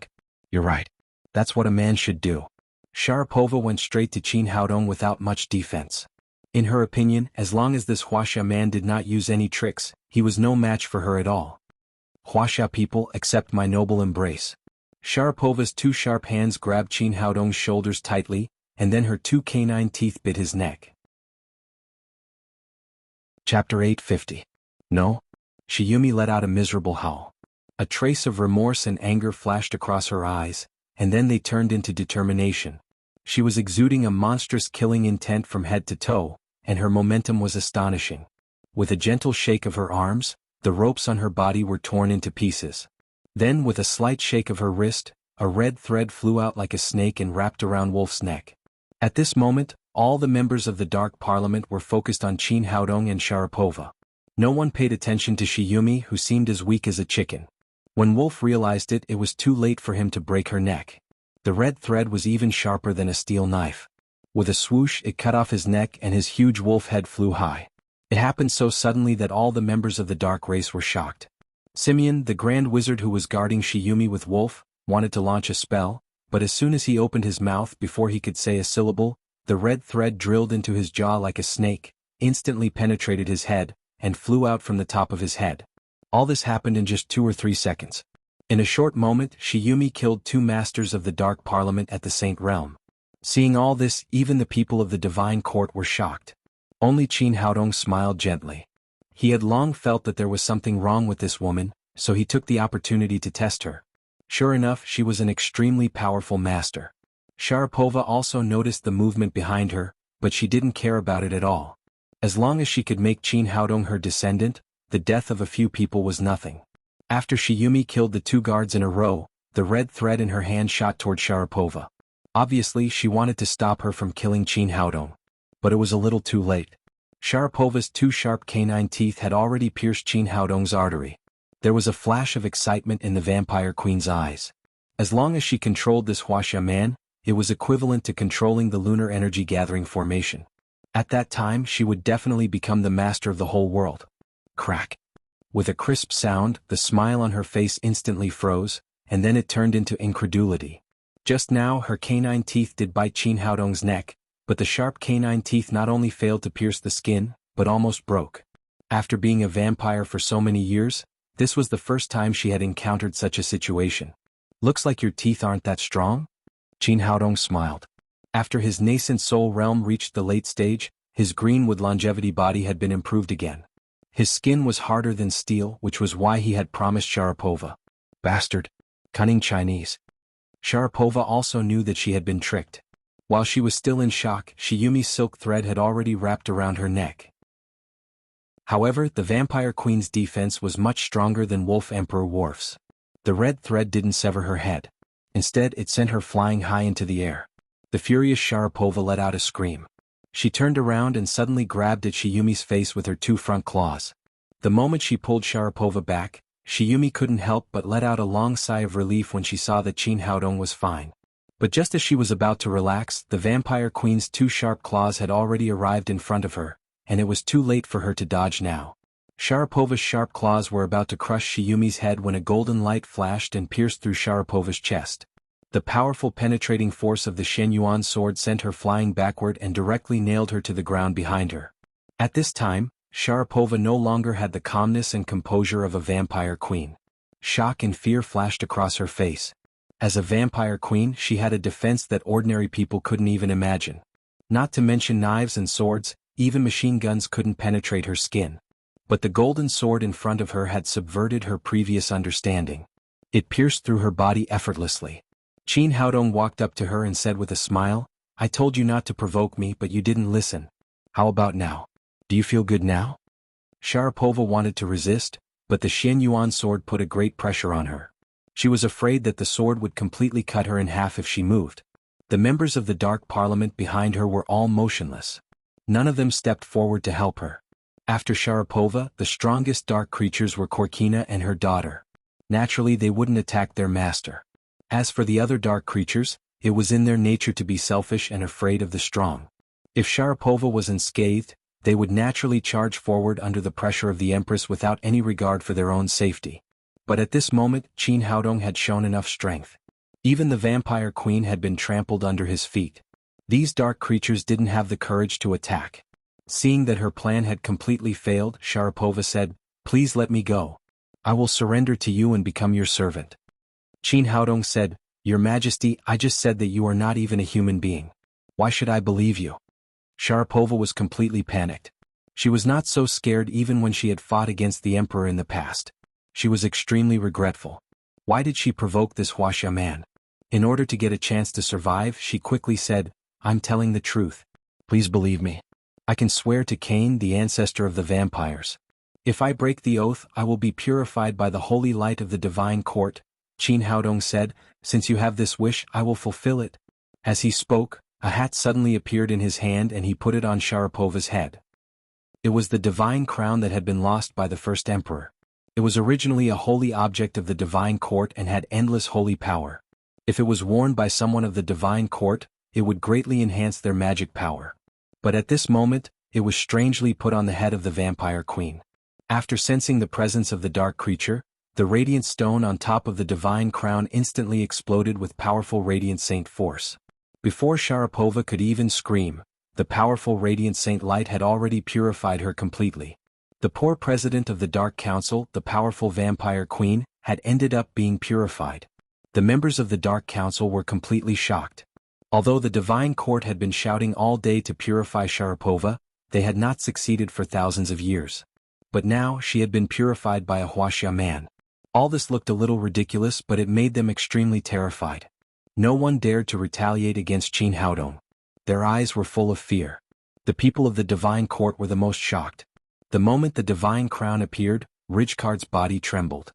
You're right. That's what a man should do. Sharapova went straight to Qin Haodong without much defense. In her opinion, as long as this Wuxia man did not use any tricks, he was no match for her at all. Wuxia people, accept my noble embrace. Sharapova's two sharp hands grabbed Qin Haodong's shoulders tightly, and then her two canine teeth bit his neck. Chapter 850. No? Shiyumi let out a miserable howl. A trace of remorse and anger flashed across her eyes, and then they turned into determination. She was exuding a monstrous killing intent from head to toe, and her momentum was astonishing. With a gentle shake of her arms, the ropes on her body were torn into pieces. Then with a slight shake of her wrist, a red thread flew out like a snake and wrapped around Wolf's neck. At this moment, all the members of the Dark Parliament were focused on Qin Haodong and Sharapova. No one paid attention to Shiyumi, who seemed as weak as a chicken. When Wolf realized it, it was too late for him to break her neck. The red thread was even sharper than a steel knife. With a swoosh, it cut off his neck and his huge wolf head flew high. It happened so suddenly that all the members of the dark race were shocked. Simeon, the grand wizard who was guarding Shiyumi with Wolf, wanted to launch a spell, but as soon as he opened his mouth before he could say a syllable, the red thread drilled into his jaw like a snake, instantly penetrated his head, and flew out from the top of his head. All this happened in just 2 or 3 seconds. In a short moment, Shiyumi killed 2 masters of the Dark Parliament at the Saint Realm. Seeing all this, even the people of the Divine Court were shocked. Only Qin Haodong smiled gently. He had long felt that there was something wrong with this woman, so he took the opportunity to test her. Sure enough, she was an extremely powerful master. Sharapova also noticed the movement behind her, but she didn't care about it at all. As long as she could make Qin Haodong her descendant, the death of a few people was nothing. After Shiyumi killed the 2 guards in a row, the red thread in her hand shot toward Sharapova. Obviously, she wanted to stop her from killing Qin Haodong. But it was a little too late. Sharapova's 2 sharp canine teeth had already pierced Qin Haodong's artery. There was a flash of excitement in the vampire queen's eyes. As long as she controlled this Wuxia man, it was equivalent to controlling the lunar energy gathering formation. At that time, she would definitely become the master of the whole world. Crack. With a crisp sound, the smile on her face instantly froze, and then it turned into incredulity. Just now, her canine teeth did bite Qin Haodong's neck, but the sharp canine teeth not only failed to pierce the skin, but almost broke. After being a vampire for so many years, this was the first time she had encountered such a situation. Looks like your teeth aren't that strong? Qin Haodong smiled. After his nascent soul realm reached the late stage, his green with longevity body had been improved again. His skin was harder than steel, which was why he had promised Sharapova. Bastard. Cunning Chinese. Sharapova also knew that she had been tricked. While she was still in shock, Shiyumi's silk thread had already wrapped around her neck. However, the vampire queen's defense was much stronger than Wolf Emperor Worf's. The red thread didn't sever her head. Instead, it sent her flying high into the air. The furious Sharapova let out a scream. She turned around and suddenly grabbed at Shiyumi's face with her 2 front claws. The moment she pulled Sharapova back, Shiyumi couldn't help but let out a long sigh of relief when she saw that Qin Haodong was fine. But just as she was about to relax, the vampire queen's 2 sharp claws had already arrived in front of her, and it was too late for her to dodge now. Sharapova's sharp claws were about to crush Shiyumi's head when a golden light flashed and pierced through Sharapova's chest. The powerful penetrating force of the Shenyuan sword sent her flying backward and directly nailed her to the ground behind her. At this time, Sharapova no longer had the calmness and composure of a vampire queen. Shock and fear flashed across her face. As a vampire queen, she had a defense that ordinary people couldn't even imagine. Not to mention knives and swords, even machine guns couldn't penetrate her skin. But the golden sword in front of her had subverted her previous understanding. It pierced through her body effortlessly. Qin Haodong walked up to her and said with a smile, "I told you not to provoke me, but you didn't listen. How about now? Do you feel good now?" Sharapova wanted to resist, but the Xian Yuan sword put a great pressure on her. She was afraid that the sword would completely cut her in half if she moved. The members of the Dark Parliament behind her were all motionless. None of them stepped forward to help her. After Sharapova, the strongest dark creatures were Korkina and her daughter. Naturally, they wouldn't attack their master. As for the other dark creatures, it was in their nature to be selfish and afraid of the strong. If Sharapova was unscathed, they would naturally charge forward under the pressure of the Empress without any regard for their own safety. But at this moment, Qin Haodong had shown enough strength. Even the vampire queen had been trampled under his feet. These dark creatures didn't have the courage to attack. Seeing that her plan had completely failed, Sharapova said, "Please let me go. I will surrender to you and become your servant." Qin Haodong said, "Your Majesty, I just said that you are not even a human being. Why should I believe you?" Sharapova was completely panicked. She was not so scared even when she had fought against the Emperor in the past. She was extremely regretful. Why did she provoke this Wuxia man? In order to get a chance to survive, she quickly said, "I'm telling the truth. Please believe me. I can swear to Cain, the ancestor of the vampires. If I break the oath, I will be purified by the holy light of the divine court." Qin Haodong said, "Since you have this wish, I will fulfill it." As he spoke, a hat suddenly appeared in his hand and he put it on Sharapova's head. It was the divine crown that had been lost by the first emperor. It was originally a holy object of the divine court and had endless holy power. If it was worn by someone of the divine court, it would greatly enhance their magic power. But at this moment, it was strangely put on the head of the vampire queen. After sensing the presence of the dark creature, the radiant stone on top of the divine crown instantly exploded with powerful radiant saint force. Before Sharapova could even scream, the powerful radiant saint light had already purified her completely. The poor president of the Dark Council, the powerful vampire queen, had ended up being purified. The members of the Dark Council were completely shocked. Although the divine court had been shouting all day to purify Sharapova, they had not succeeded for thousands of years. But now she had been purified by a Wuxia man. All this looked a little ridiculous, but it made them extremely terrified. No one dared to retaliate against Qin Haodong. Their eyes were full of fear. The people of the divine court were the most shocked. The moment the divine crown appeared, Rijkaard's body trembled.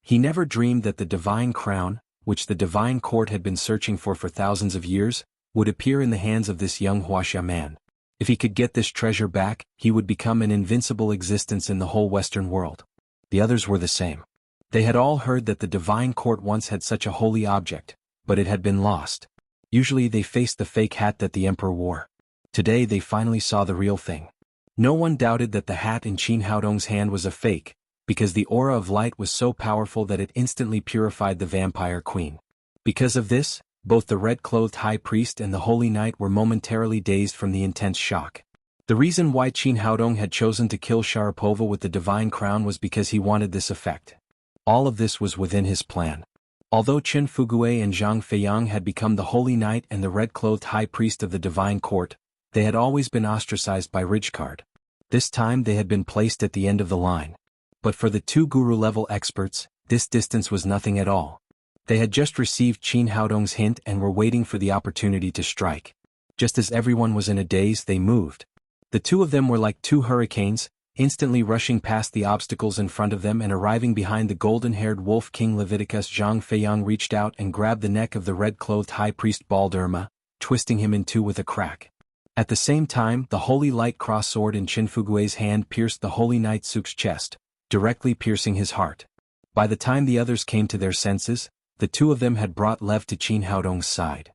He never dreamed that the divine crown, which the divine court had been searching for thousands of years, would appear in the hands of this young Wuxia man. If he could get this treasure back, he would become an invincible existence in the whole Western world. The others were the same. They had all heard that the divine court once had such a holy object, but it had been lost. Usually they faced the fake hat that the emperor wore. Today they finally saw the real thing. No one doubted that the hat in Qin Haodong's hand was a fake, because the aura of light was so powerful that it instantly purified the vampire queen. Because of this, both the red-clothed high priest and the holy knight were momentarily dazed from the intense shock. The reason why Qin Haodong had chosen to kill Sharapova with the divine crown was because he wanted this effect. All of this was within his plan. Although Chen Fugue and Zhang Feiyang had become the holy knight and the red-clothed high priest of the divine court, they had always been ostracized by Rijkaard. This time they had been placed at the end of the line. But for the two guru-level experts, this distance was nothing at all. They had just received Qin Haodong's hint and were waiting for the opportunity to strike. Just as everyone was in a daze, they moved. The two of them were like two hurricanes, instantly rushing past the obstacles in front of them and arriving behind the golden-haired wolf king Leviticus. Zhang Feiyang reached out and grabbed the neck of the red-clothed high priest Balderma, twisting him in two with a crack. At the same time, the holy light cross sword in Chen Fugue's hand pierced the holy knight Suk's chest, directly piercing his heart. By the time the others came to their senses, the two of them had brought Lev to Qin Haodong's side.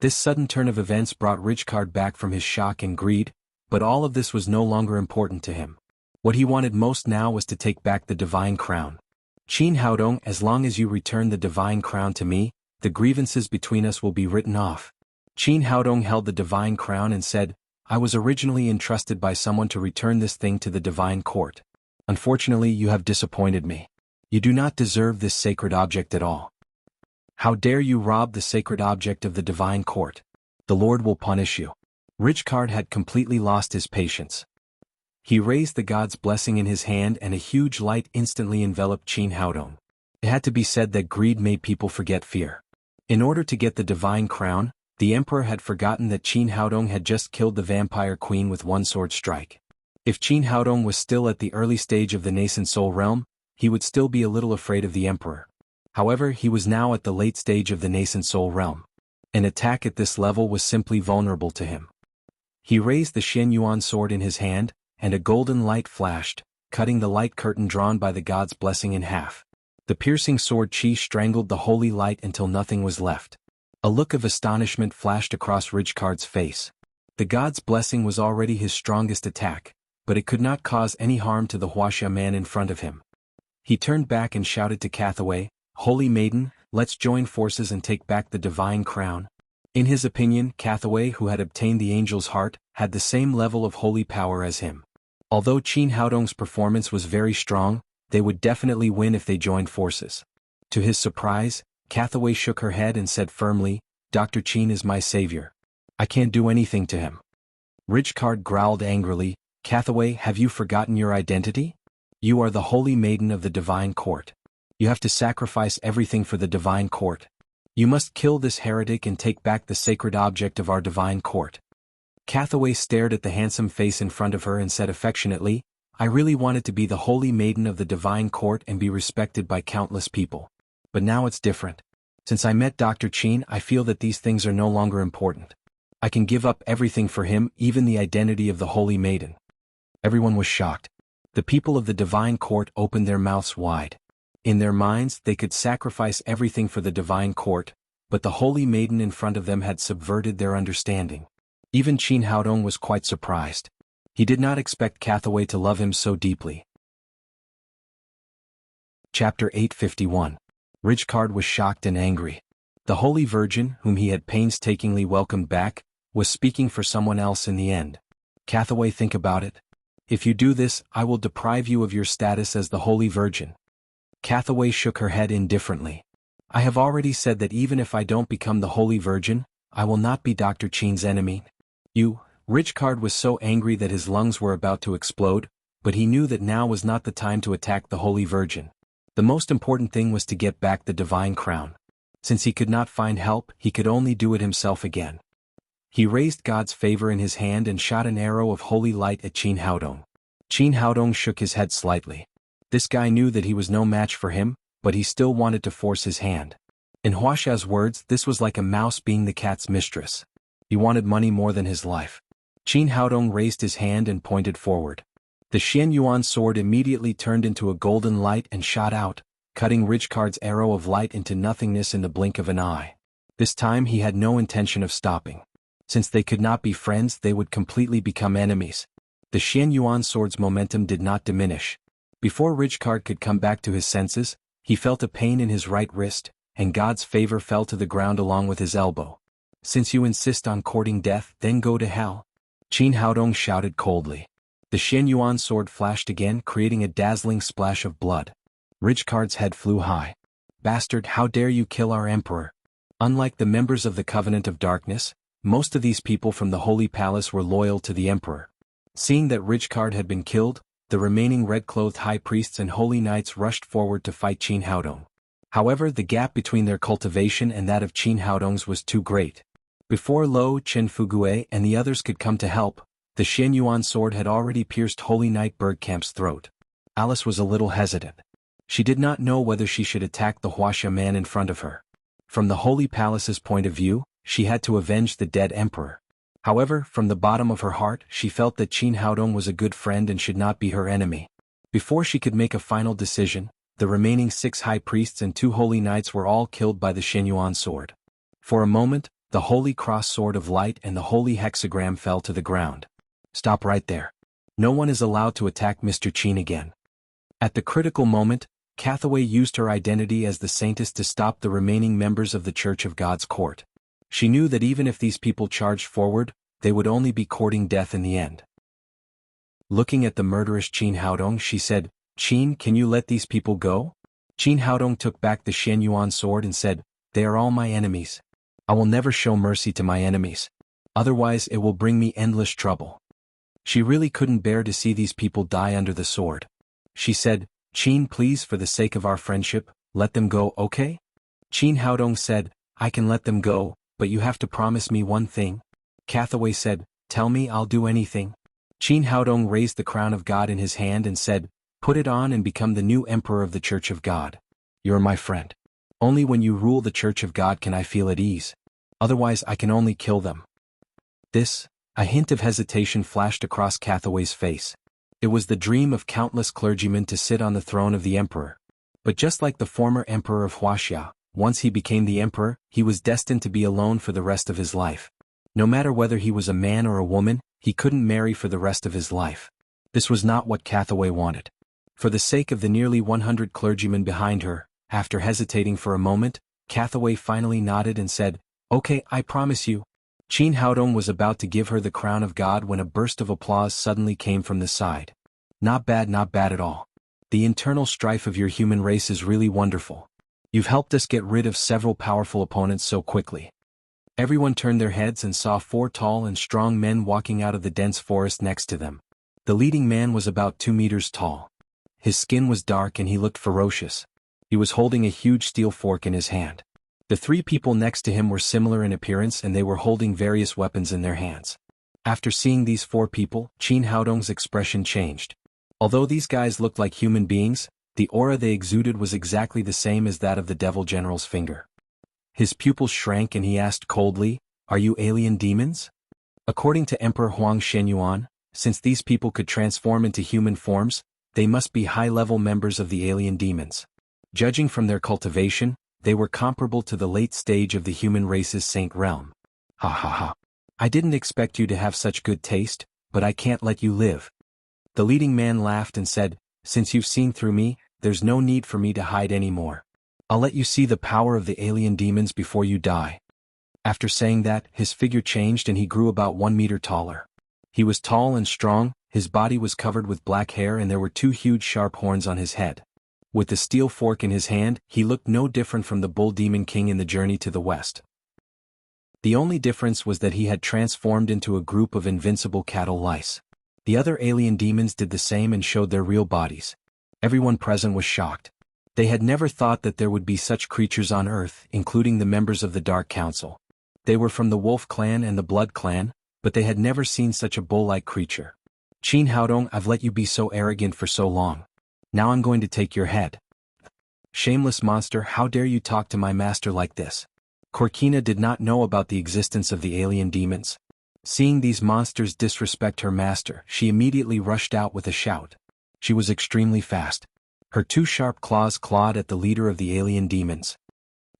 This sudden turn of events brought Rijkaard back from his shock and greed, but all of this was no longer important to him. What he wanted most now was to take back the divine crown. Qin Haodong, as long as you return the divine crown to me, the grievances between us will be written off. Qin Haodong held the divine crown and said, "I was originally entrusted by someone to return this thing to the divine court. Unfortunately, you have disappointed me. You do not deserve this sacred object at all." How dare you rob the sacred object of the divine court? The Lord will punish you. Richcard had completely lost his patience. He raised the god's blessing in his hand and a huge light instantly enveloped Qin Haodong. It had to be said that greed made people forget fear. In order to get the divine crown, the emperor had forgotten that Qin Haodong had just killed the vampire queen with one sword strike. If Qin Haodong was still at the early stage of the nascent soul realm, he would still be a little afraid of the emperor. However, he was now at the late stage of the nascent soul realm. An attack at this level was simply vulnerable to him. He raised the Xian Yuan sword in his hand, and a golden light flashed, cutting the light curtain drawn by the god's blessing in half. The piercing sword qi strangled the holy light until nothing was left. A look of astonishment flashed across Richcard's face. The god's blessing was already his strongest attack, but it could not cause any harm to the Wuxia man in front of him. He turned back and shouted to Cathaway, "Holy Maiden, let's join forces and take back the divine crown." In his opinion, Cathaway, who had obtained the angel's heart, had the same level of holy power as him. Although Qin Haodong's performance was very strong, they would definitely win if they joined forces. To his surprise, Cathaway shook her head and said firmly, "Dr. Qin is my savior. I can't do anything to him." Richcard growled angrily, "Cathaway, have you forgotten your identity? You are the holy maiden of the divine court. You have to sacrifice everything for the divine court. You must kill this heretic and take back the sacred object of our divine court." Cathaway stared at the handsome face in front of her and said affectionately, "I really wanted to be the holy maiden of the divine court and be respected by countless people. But now it's different. Since I met Dr. Qin, I feel that these things are no longer important. I can give up everything for him, even the identity of the holy maiden." Everyone was shocked. The people of the divine court opened their mouths wide. In their minds, they could sacrifice everything for the divine court, but the holy maiden in front of them had subverted their understanding. Even Qin Haodong was quite surprised. He did not expect Cathaway to love him so deeply. Chapter 851. Richcard was shocked and angry. The Holy Virgin, whom he had painstakingly welcomed back, was speaking for someone else in the end. "Cathaway, think about it. If you do this, I will deprive you of your status as the Holy Virgin." Cathaway shook her head indifferently. "I have already said that even if I don't become the Holy Virgin, I will not be Dr. Qin's enemy." Richcard was so angry that his lungs were about to explode, but he knew that now was not the time to attack the Holy Virgin. The most important thing was to get back the divine crown. Since he could not find help, he could only do it himself again. He raised God's favor in his hand and shot an arrow of holy light at Qin Haodong. Qin Haodong shook his head slightly. This guy knew that he was no match for him, but he still wanted to force his hand. In Huaxia's words, this was like a mouse being the cat's mistress. He wanted money more than his life. Qin Haodong raised his hand and pointed forward. The Xian Yuan sword immediately turned into a golden light and shot out, cutting Richcard's arrow of light into nothingness in the blink of an eye. This time he had no intention of stopping. Since they could not be friends, they would completely become enemies. The Xian Yuan sword's momentum did not diminish. Before Richcard could come back to his senses, he felt a pain in his right wrist, and God's favor fell to the ground along with his elbow. "Since you insist on courting death, then go to hell," Qin Haodong shouted coldly. The Xian Yuan sword flashed again, creating a dazzling splash of blood. Richcard's head flew high. "Bastard, how dare you kill our emperor?" Unlike the members of the Covenant of Darkness, most of these people from the Holy Palace were loyal to the emperor. Seeing that Richcard had been killed, the remaining red-clothed high priests and holy knights rushed forward to fight Qin Haodong. However, the gap between their cultivation and that of Qin Haodong's was too great. Before Lo Chen Fugue and the others could come to help, the Xian Yuan sword had already pierced Holy Knight Bergkamp's throat. Alice was a little hesitant. She did not know whether she should attack the Wuxia man in front of her. From the Holy Palace's point of view, she had to avenge the dead emperor. However, from the bottom of her heart, she felt that Qin Haodong was a good friend and should not be her enemy. Before she could make a final decision, the remaining 6 high priests and 2 holy knights were all killed by the Xian Yuan sword. For a moment, the Holy Cross Sword of Light and the Holy Hexagram fell to the ground. "Stop right there. No one is allowed to attack Mr. Qin again." At the critical moment, Cathaway used her identity as the saintess to stop the remaining members of the Church of God's court. She knew that even if these people charged forward, they would only be courting death in the end. Looking at the murderous Qin Haodong, she said, "Qin, can you let these people go?" Qin Haodong took back the Xian Yuan sword and said, They are all my enemies. I will never show mercy to my enemies. Otherwise it will bring me endless trouble. She really couldn't bear to see these people die under the sword. She said, Qin, please, for the sake of our friendship, let them go, okay? Qin Haodong said, I can let them go, but you have to promise me one thing. Cathaway said, tell me, I'll do anything. Qin Haodong raised the crown of God in his hand and said, put it on and become the new emperor of the Church of God. You're my friend. Only when you rule the Church of God can I feel at ease. Otherwise I can only kill them. A hint of hesitation flashed across Cathaway's face. It was the dream of countless clergymen to sit on the throne of the emperor. But just like the former emperor of Wuxia, once he became the emperor, he was destined to be alone for the rest of his life. No matter whether he was a man or a woman, he couldn't marry for the rest of his life. This was not what Cathaway wanted. For the sake of the nearly 100 clergymen behind her, after hesitating for a moment, Cathaway finally nodded and said, okay, I promise you. Qin Haodong was about to give her the crown of God when a burst of applause suddenly came from the side. Not bad at all. The internal strife of your human race is really wonderful. You've helped us get rid of several powerful opponents so quickly. Everyone turned their heads and saw 4 tall and strong men walking out of the dense forest next to them. The leading man was about 2 meters tall. His skin was dark and he looked ferocious. He was holding a huge steel fork in his hand. The 3 people next to him were similar in appearance and they were holding various weapons in their hands. After seeing these 4 people, Qin Haodong's expression changed. Although these guys looked like human beings, the aura they exuded was exactly the same as that of the Devil General's finger. His pupils shrank and he asked coldly, are you alien demons? According to Emperor Huang Shenyuan, since these people could transform into human forms, they must be high-level members of the alien demons. Judging from their cultivation, they were comparable to the late stage of the human race's saint realm. Ha ha ha. I didn't expect you to have such good taste, but I can't let you live. The leading man laughed and said, since you've seen through me, there's no need for me to hide anymore. I'll let you see the power of the alien demons before you die. After saying that, his figure changed and he grew about 1 meter taller. He was tall and strong, his body was covered with black hair and there were 2 huge sharp horns on his head. With the steel fork in his hand, he looked no different from the Bull Demon King in the Journey to the West. The only difference was that he had transformed into a group of invincible cattle lice. The other alien demons did the same and showed their real bodies. Everyone present was shocked. They had never thought that there would be such creatures on Earth, including the members of the Dark Council. They were from the Wolf Clan and the Blood Clan, but they had never seen such a bull-like creature. Qin Haodong, I've let you be so arrogant for so long. Now I'm going to take your head. Shameless monster, how dare you talk to my master like this? Corkina did not know about the existence of the alien demons. Seeing these monsters disrespect her master, she immediately rushed out with a shout. She was extremely fast. Her 2 sharp claws clawed at the leader of the alien demons.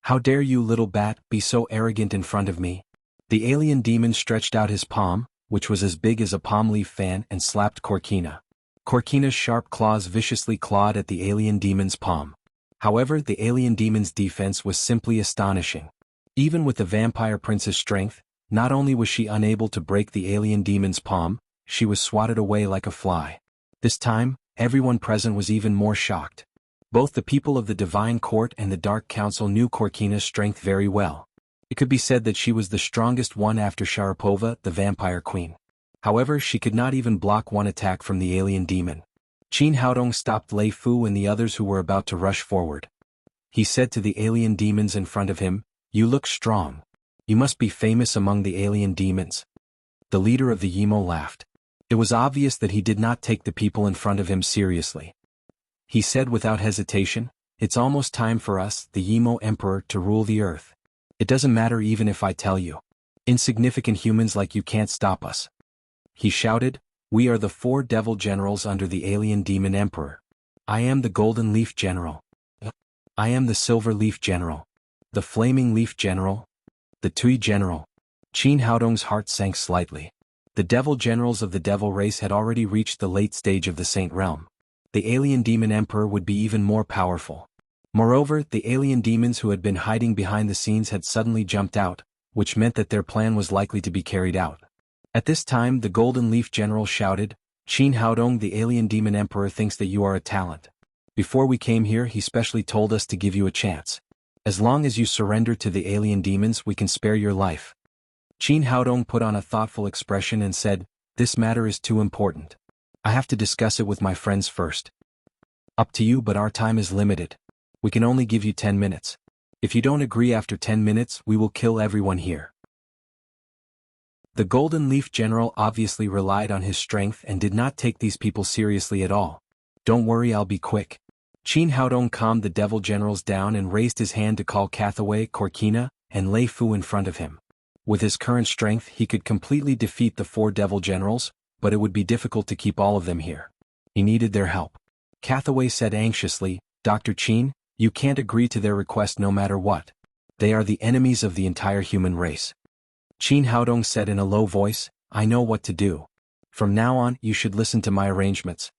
How dare you, little bat, be so arrogant in front of me? The alien demon stretched out his palm, which was as big as a palm leaf fan, and slapped Corkina. Corkina's sharp claws viciously clawed at the alien demon's palm. However, the alien demon's defense was simply astonishing. Even with the vampire prince's strength, not only was she unable to break the alien demon's palm, she was swatted away like a fly. This time, everyone present was even more shocked. Both the people of the Divine Court and the Dark Council knew Corkina's strength very well. It could be said that she was the strongest one after Sharapova, the vampire queen. However, she could not even block one attack from the alien demon. Qin Haodong stopped Lei Fu and the others who were about to rush forward. He said to the alien demons in front of him, you look strong. You must be famous among the alien demons. The leader of the Yimo laughed. It was obvious that he did not take the people in front of him seriously. He said without hesitation, it's almost time for us, the Yimo Emperor, to rule the earth. It doesn't matter even if I tell you. Insignificant humans like you can't stop us. He shouted, we are the 4 devil generals under the alien demon emperor. I am the golden leaf general. I am the silver leaf general. The flaming leaf general. The Tui general. Qin Haodong's heart sank slightly. The devil generals of the devil race had already reached the late stage of the saint realm. The alien demon emperor would be even more powerful. Moreover, the alien demons who had been hiding behind the scenes had suddenly jumped out, which meant that their plan was likely to be carried out. At this time the Golden Leaf General shouted, Qin Haodong, the alien demon emperor thinks that you are a talent. Before we came here he specially told us to give you a chance. As long as you surrender to the alien demons, we can spare your life. Qin Haodong put on a thoughtful expression and said, "This matter is too important. I have to discuss it with my friends first." "Up to you, but our time is limited. We can only give you 10 minutes. If you don't agree after 10 minutes, we will kill everyone here." The Golden Leaf General obviously relied on his strength and did not take these people seriously at all. "Don't worry, I'll be quick." Qin Haodong calmed the devil generals down and raised his hand to call Cathaway, Corkina, and Lei Fu in front of him. With his current strength, he could completely defeat the 4 devil generals, but it would be difficult to keep all of them here. He needed their help. Cathaway said anxiously, "Dr. Qin, you can't agree to their request no matter what. They are the enemies of the entire human race." Qin Haodong said in a low voice, "I know what to do. From now on, you should listen to my arrangements."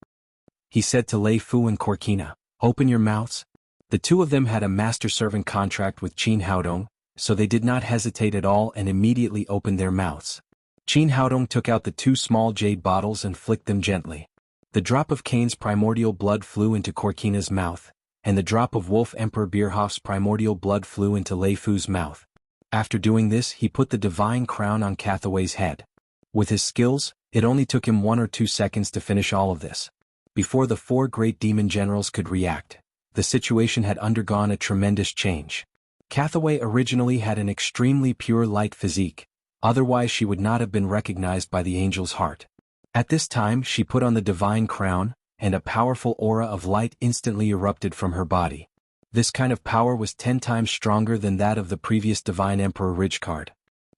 He said to Lei Fu and Corkina, "Open your mouths." The 2 of them had a master-servant contract with Qin Haodong, so they did not hesitate at all and immediately opened their mouths. Qin Haodong took out the 2 small jade bottles and flicked them gently. The drop of Cain's primordial blood flew into Corkina's mouth, and the drop of Wolf Emperor Bierhoff's primordial blood flew into Lei Fu's mouth. After doing this, he put the divine crown on Cathaway's head. With his skills, it only took him 1 or 2 seconds to finish all of this. Before the 4 great demon generals could react, the situation had undergone a tremendous change. Cathaway originally had an extremely pure light physique, otherwise she would not have been recognized by the angel's heart. At this time she put on the divine crown, and a powerful aura of light instantly erupted from her body. This kind of power was 10 times stronger than that of the previous Divine Emperor Ridgecard.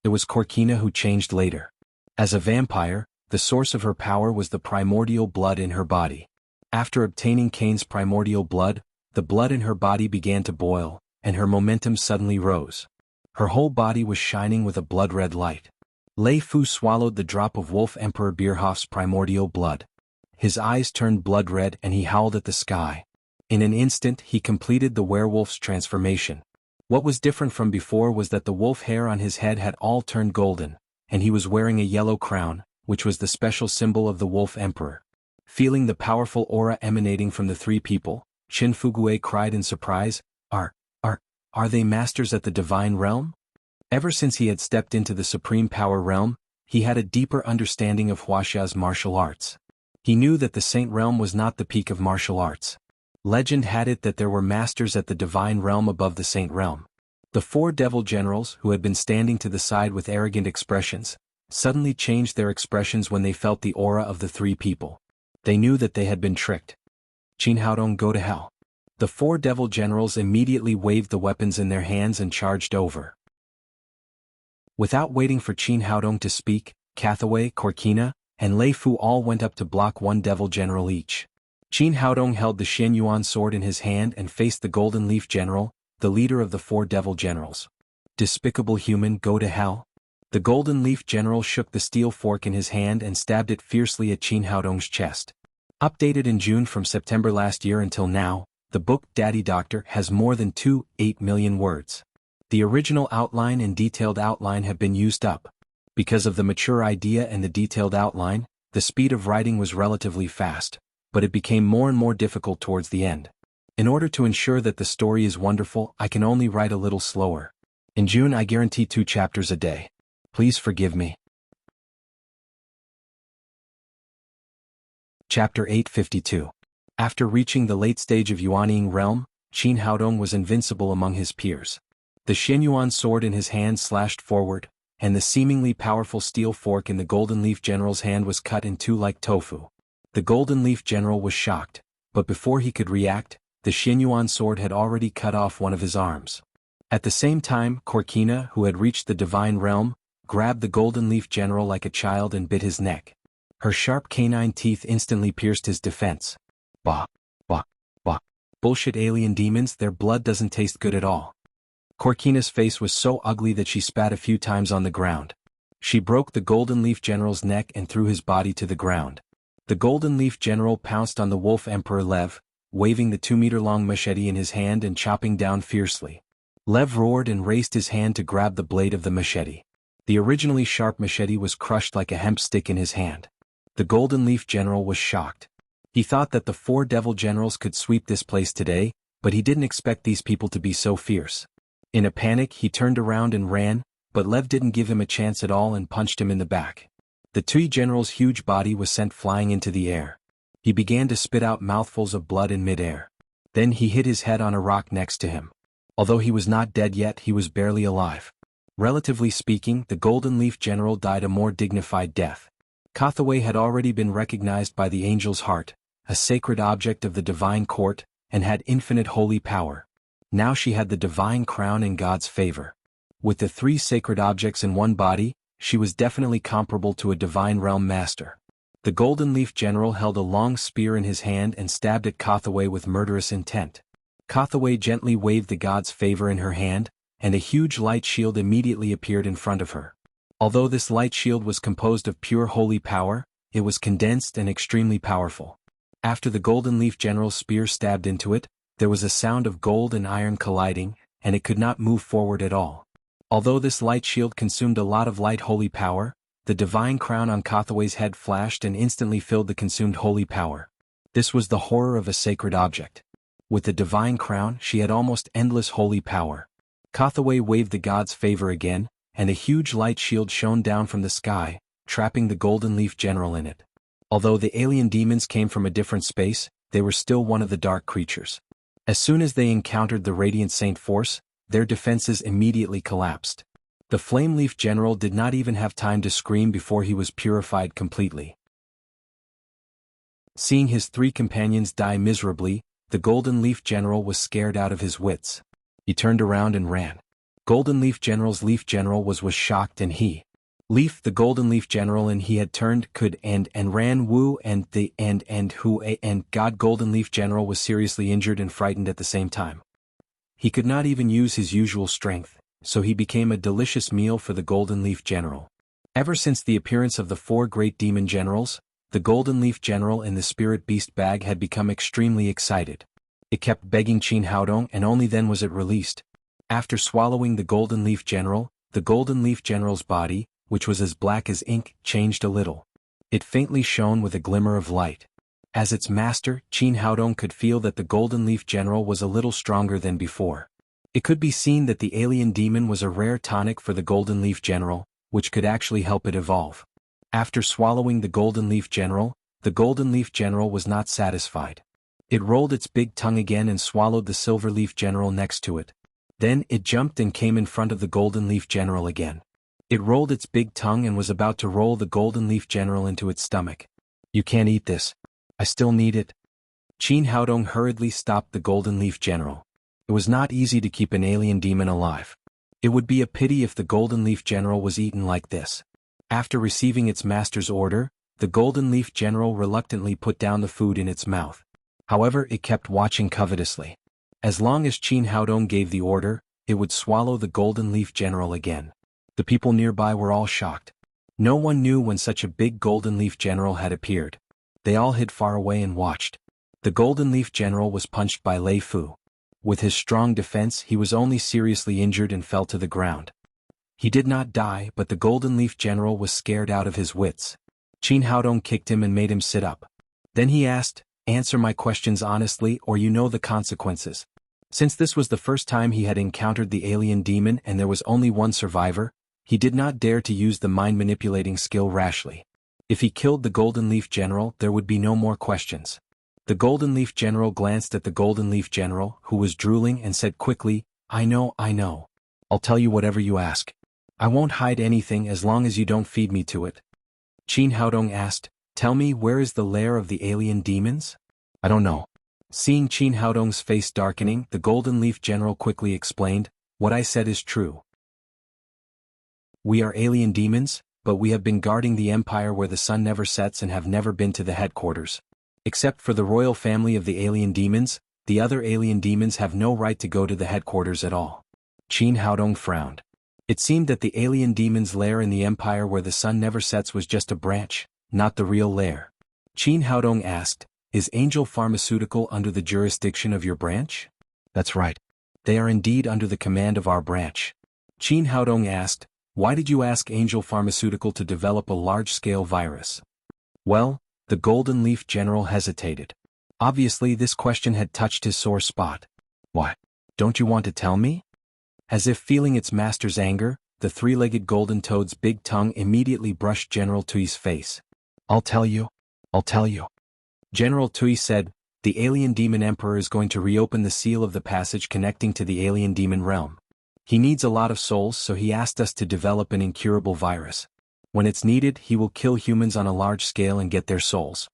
It was Corkina who changed later. As a vampire, the source of her power was the primordial blood in her body. After obtaining Cain's primordial blood, the blood in her body began to boil, and her momentum suddenly rose. Her whole body was shining with a blood-red light. Lei Fu swallowed the drop of Wolf Emperor Bierhoff's primordial blood. His eyes turned blood-red and he howled at the sky. In an instant he completed the werewolf's transformation. What was different from before was that the wolf hair on his head had all turned golden, and he was wearing a yellow crown, which was the special symbol of the Wolf Emperor. Feeling the powerful aura emanating from the 3 people, Qin Fugue cried in surprise, Are they masters at the divine realm?" Ever since he had stepped into the supreme power realm, he had a deeper understanding of Wuxia's martial arts. He knew that the Saint Realm was not the peak of martial arts. Legend had it that there were masters at the divine realm above the Saint Realm. The 4 devil generals, who had been standing to the side with arrogant expressions, suddenly changed their expressions when they felt the aura of the 3 people. They knew that they had been tricked. "Qin Haodong, go to hell." The 4 devil generals immediately waved the weapons in their hands and charged over. Without waiting for Qin Haodong to speak, Cathaway, Corkina, and Lei Fu all went up to block 1 devil general each. Qin Haodong held the Xianyuan sword in his hand and faced the Golden Leaf General, the leader of the 4 devil generals. "Despicable human, go to hell." The Golden Leaf General shook the steel fork in his hand and stabbed it fiercely at Qin Haodong's chest. Updated in June from September last year until now, the book Daddy Doctor has more than 2.8 million words. The original outline and detailed outline have been used up. Because of the mature idea and the detailed outline, the speed of writing was relatively fast, but it became more and more difficult towards the end. In order to ensure that the story is wonderful, I can only write a little slower. In June I guarantee 2 chapters a day. Please forgive me. Chapter 852. After reaching the late stage of Yuanying realm, Qin Haodong was invincible among his peers. The Xianyuan sword in his hand slashed forward, and the seemingly powerful steel fork in the Golden Leaf General's hand was cut in 2 like tofu. The Golden Leaf General was shocked, but before he could react, the Xianyuan sword had already cut off one of his arms. At the same time, Corkina, who had reached the divine realm, grabbed the Golden Leaf General like a child and bit his neck. Her sharp canine teeth instantly pierced his defense. "Bah, bah, bah. Bullshit alien demons, their blood doesn't taste good at all." Corkina's face was so ugly that she spat a few times on the ground. She broke the Golden Leaf General's neck and threw his body to the ground. The Golden Leaf General pounced on the Wolf Emperor Lev, waving the 2-meter-long machete in his hand and chopping down fiercely. Lev roared and raised his hand to grab the blade of the machete. The originally sharp machete was crushed like a hemp stick in his hand. The Golden Leaf General was shocked. He thought that the 4 devil generals could sweep this place today, but he didn't expect these people to be so fierce. In a panic he turned around and ran, but Lev didn't give him a chance at all and punched him in the back. The Tui general's huge body was sent flying into the air. He began to spit out mouthfuls of blood in mid-air. Then he hit his head on a rock next to him. Although he was not dead yet, he was barely alive. Relatively speaking, the Golden Leaf General died a more dignified death. Kathaway had already been recognized by the Angel's Heart, a sacred object of the divine court, and had infinite holy power. Now she had the divine crown and God's favor. With the 3 sacred objects in one body, she was definitely comparable to a divine realm master. The Golden Leaf General held a long spear in his hand and stabbed at Kathaway with murderous intent. Kathaway gently waved the God's favor in her hand, and a huge light shield immediately appeared in front of her. Although this light shield was composed of pure holy power, it was condensed and extremely powerful. After the Golden Leaf General's spear stabbed into it, there was a sound of gold and iron colliding, and it could not move forward at all. Although this light shield consumed a lot of light holy power, the divine crown on Kathaway's head flashed and instantly filled the consumed holy power. This was the horror of a sacred object. With the divine crown, she had almost endless holy power. Kathaway waved the God's favor again, and a huge light shield shone down from the sky, trapping the Golden Leaf General in it. Although the alien demons came from a different space, they were still one of the dark creatures. As soon as they encountered the Radiant Saint force, their defenses immediately collapsed. The Flame Leaf General did not even have time to scream before he was purified completely. Seeing his 3 companions die miserably, the Golden Leaf General was scared out of his wits. He turned around and ran. Golden Leaf General's Leaf General was shocked, and he, Leaf the Golden Leaf General, and he had turned could and ran Wu and the and who and God Golden Leaf General was seriously injured and frightened at the same time. He could not even use his usual strength, so he became a delicious meal for the Golden Leaf General. Ever since the appearance of the 4 great demon generals, the Golden Leaf General in the Spirit Beast bag had become extremely excited. It kept begging Qin Haodong, and only then was it released. After swallowing the Golden Leaf General, the Golden Leaf General's body, which was as black as ink, changed a little. It faintly shone with a glimmer of light. As its master, Qin Haodong could feel that the Golden Leaf General was a little stronger than before. It could be seen that the alien demon was a rare tonic for the Golden Leaf General, which could actually help it evolve. After swallowing the Golden Leaf General was not satisfied. It rolled its big tongue again and swallowed the Silver Leaf General next to it. Then it jumped and came in front of the Golden Leaf General again. It rolled its big tongue and was about to roll the Golden Leaf General into its stomach. "You can't eat this. I still need it." Qin Haodong hurriedly stopped the Golden Leaf General. It was not easy to keep an alien demon alive. It would be a pity if the Golden Leaf General was eaten like this. After receiving its master's order, the Golden Leaf General reluctantly put down the food in its mouth. However, it kept watching covetously. As long as Qin Haodong gave the order, it would swallow the Golden Leaf General again. The people nearby were all shocked. No one knew when such a big Golden Leaf General had appeared. They all hid far away and watched. The Golden Leaf General was punched by Lei Fu. With his strong defense, he was only seriously injured and fell to the ground. He did not die, but the Golden Leaf General was scared out of his wits. Qin Haodong kicked him and made him sit up. Then he asked, "Answer my questions honestly, or you know the consequences." Since this was the first time he had encountered the alien demon and there was only one survivor, he did not dare to use the mind-manipulating skill rashly. If he killed the Golden Leaf General, there would be no more questions. The Golden Leaf General glanced at the Golden Leaf General, who was drooling, and said quickly, I know. I'll tell you whatever you ask. I won't hide anything as long as you don't feed me to it." Qin Haodong asked, "Tell me, where is the lair of the alien demons?" "I don't know." Seeing Qin Haodong's face darkening, the Golden Leaf General quickly explained, "What I said is true. We are alien demons, but we have been guarding the empire where the sun never sets and have never been to the headquarters. Except for the royal family of the alien demons, the other alien demons have no right to go to the headquarters at all." Qin Haodong frowned. It seemed that the alien demon's lair in the empire where the sun never sets was just a branch, not the real lair. Qin Haodong asked, "Is Angel Pharmaceutical under the jurisdiction of your branch?" "That's right. They are indeed under the command of our branch." Qin Haodong asked, "Why did you ask Angel Pharmaceutical to develop a large-scale virus?" Well, the Golden Leaf General hesitated. Obviously this question had touched his sore spot. "Why? Don't you want to tell me?" As if feeling its master's anger, the three-legged golden toad's big tongue immediately brushed General Tui's face. I'll tell you. I'll tell you. General Tui said, the alien demon emperor is going to reopen the seal of the passage connecting to the alien demon realm. He needs a lot of souls, so he asked us to develop an incurable virus. When it's needed, he will kill humans on a large scale and get their souls.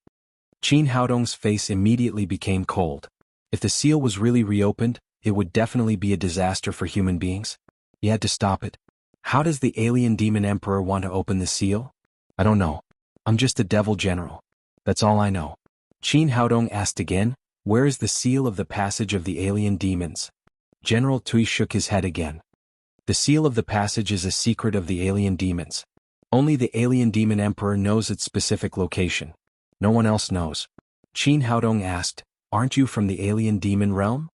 Qin Haodong's face immediately became cold. If the seal was really reopened, it would definitely be a disaster for human beings. He had to stop it. How does the alien demon emperor want to open the seal? I don't know. I'm just a devil general. That's all I know. Qin Haodong asked again, where is the seal of the passage of the alien demons? General Tui shook his head again. The seal of the passage is a secret of the alien demons. Only the alien demon emperor knows its specific location. No one else knows. Qin Haodong asked, aren't you from the alien demon realm?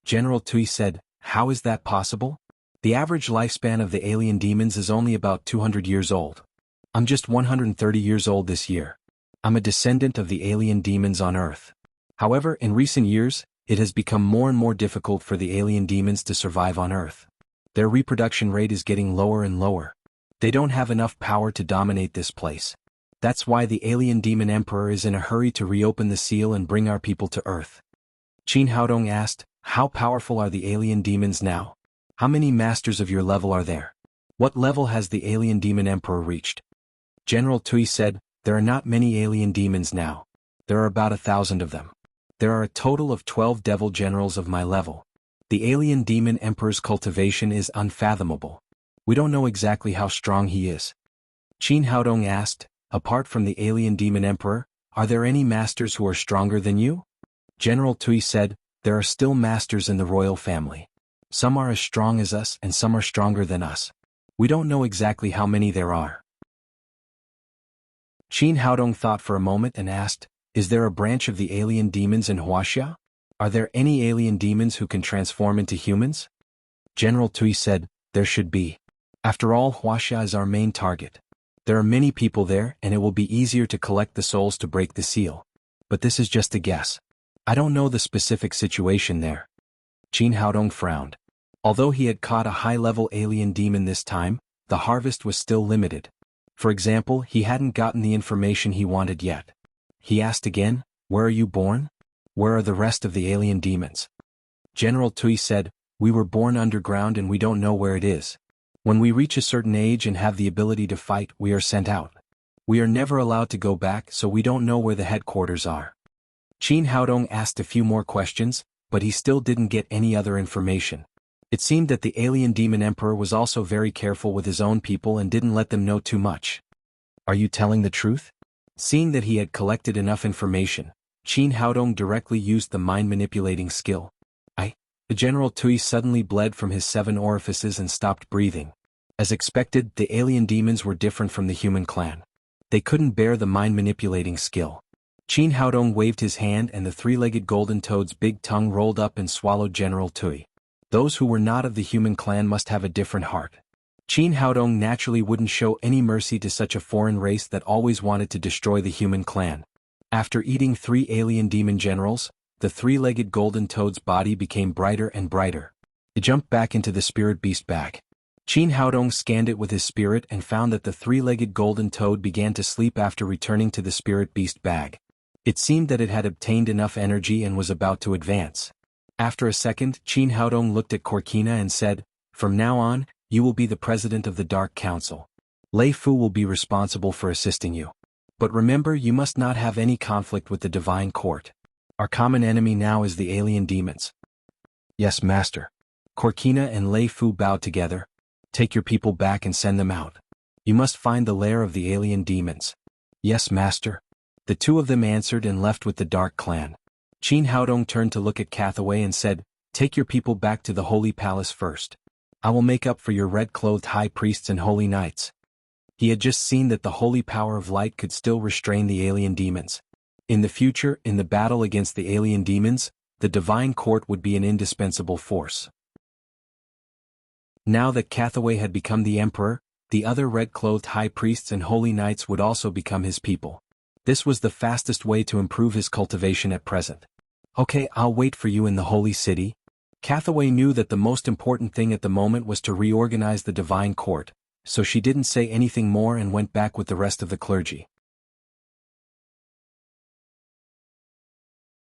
General Tui said, how is that possible? The average lifespan of the alien demons is only about 200 years old. I'm just 130 years old this year. I'm a descendant of the alien demons on Earth. However, in recent years, it has become more and more difficult for the alien demons to survive on Earth. Their reproduction rate is getting lower and lower. They don't have enough power to dominate this place. That's why the alien demon emperor is in a hurry to reopen the seal and bring our people to Earth. Qin Haodong asked, how powerful are the alien demons now? How many masters of your level are there? What level has the alien demon emperor reached? General Tui said, there are not many alien demons now. There are about 1,000 of them. There are a total of 12 devil generals of my level. The alien demon emperor's cultivation is unfathomable. We don't know exactly how strong he is. Qin Haodong asked, apart from the alien demon emperor, are there any masters who are stronger than you? General Tui said, there are still masters in the royal family. Some are as strong as us and some are stronger than us. We don't know exactly how many there are. Qin Haodong thought for a moment and asked, is there a branch of the alien demons in Wuxia? Are there any alien demons who can transform into humans? General Tui said, there should be. After all, Wuxia is our main target. There are many people there and it will be easier to collect the souls to break the seal. But this is just a guess. I don't know the specific situation there. Qin Haodong frowned. Although he had caught a high-level alien demon this time, the harvest was still limited. For example, he hadn't gotten the information he wanted yet. He asked again, where are you born? Where are the rest of the alien demons? General Tui said, we were born underground and we don't know where it is. When we reach a certain age and have the ability to fight, we are sent out. We are never allowed to go back, so we don't know where the headquarters are. Qin Haodong asked a few more questions, but he still didn't get any other information. It seemed that the alien demon emperor was also very careful with his own people and didn't let them know too much. Are you telling the truth? Seeing that he had collected enough information, Qin Haodong directly used the mind-manipulating skill. The General Tui suddenly bled from his 7 orifices and stopped breathing. As expected, the alien demons were different from the human clan. They couldn't bear the mind-manipulating skill. Qin Haodong waved his hand and the three-legged golden toad's big tongue rolled up and swallowed General Tui. Those who were not of the human clan must have a different heart. Qin Haodong naturally wouldn't show any mercy to such a foreign race that always wanted to destroy the human clan. After eating 3 alien demon generals, the three-legged golden toad's body became brighter and brighter. It jumped back into the spirit beast bag. Qin Haodong scanned it with his spirit and found that the three-legged golden toad began to sleep after returning to the spirit beast bag. It seemed that it had obtained enough energy and was about to advance. After a second, Qin Haodong looked at Corkina and said, from now on, you will be the president of the Dark Council. Lei Fu will be responsible for assisting you. But remember, you must not have any conflict with the Divine Court. Our common enemy now is the alien demons. Yes, Master. Corkina and Lei Fu bowed together. Take your people back and send them out. You must find the lair of the alien demons. Yes, Master. The 2 of them answered and left with the Dark Clan. Qin Haodong turned to look at Cathaway and said, take your people back to the Holy Palace first. I will make up for your red-clothed high priests and holy knights. He had just seen that the holy power of light could still restrain the alien demons. In the future, in the battle against the alien demons, the Divine Court would be an indispensable force. Now that Cathaway had become the emperor, the other red-clothed high priests and holy knights would also become his people. This was the fastest way to improve his cultivation at present. Okay, I'll wait for you in the holy city. Cathaway knew that the most important thing at the moment was to reorganize the divine court, so she didn't say anything more and went back with the rest of the clergy.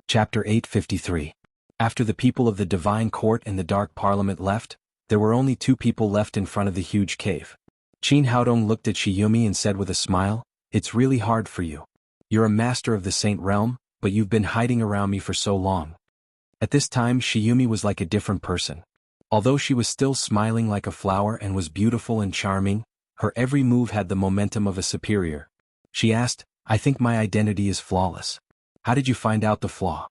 Chapter 853. After the people of the divine court and the dark parliament left, there were only 2 people left in front of the huge cave. Qin Haodong looked at Shiyumi and said with a smile, "It's really hard for you. You're a master of the Saint Realm, but you've been hiding around me for so long." At this time Shiyumi was like a different person. Although she was still smiling like a flower and was beautiful and charming, her every move had the momentum of a superior. She asked, "I think my identity is flawless. How did you find out the flaw?"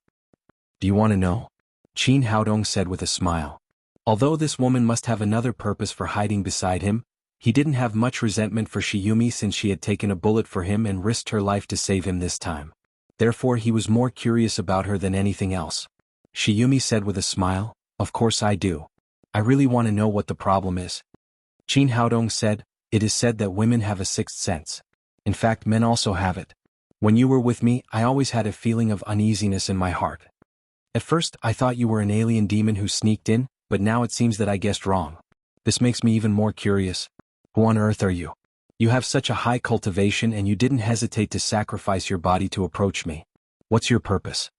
"Do you want to know?" Qin Haodong said with a smile. Although this woman must have another purpose for hiding beside him, he didn't have much resentment for Shiyumi since she had taken a bullet for him and risked her life to save him this time. Therefore he was more curious about her than anything else. Shiyumi said with a smile, "Of course I do. I really want to know what the problem is." Qin Haodong said, "It is said that women have a sixth sense. In fact, men also have it. When you were with me, I always had a feeling of uneasiness in my heart. At first, I thought you were an alien demon who sneaked in, but now it seems that I guessed wrong. This makes me even more curious. Who on earth are you? You have such a high cultivation and you didn't hesitate to sacrifice your body to approach me. What's your purpose?"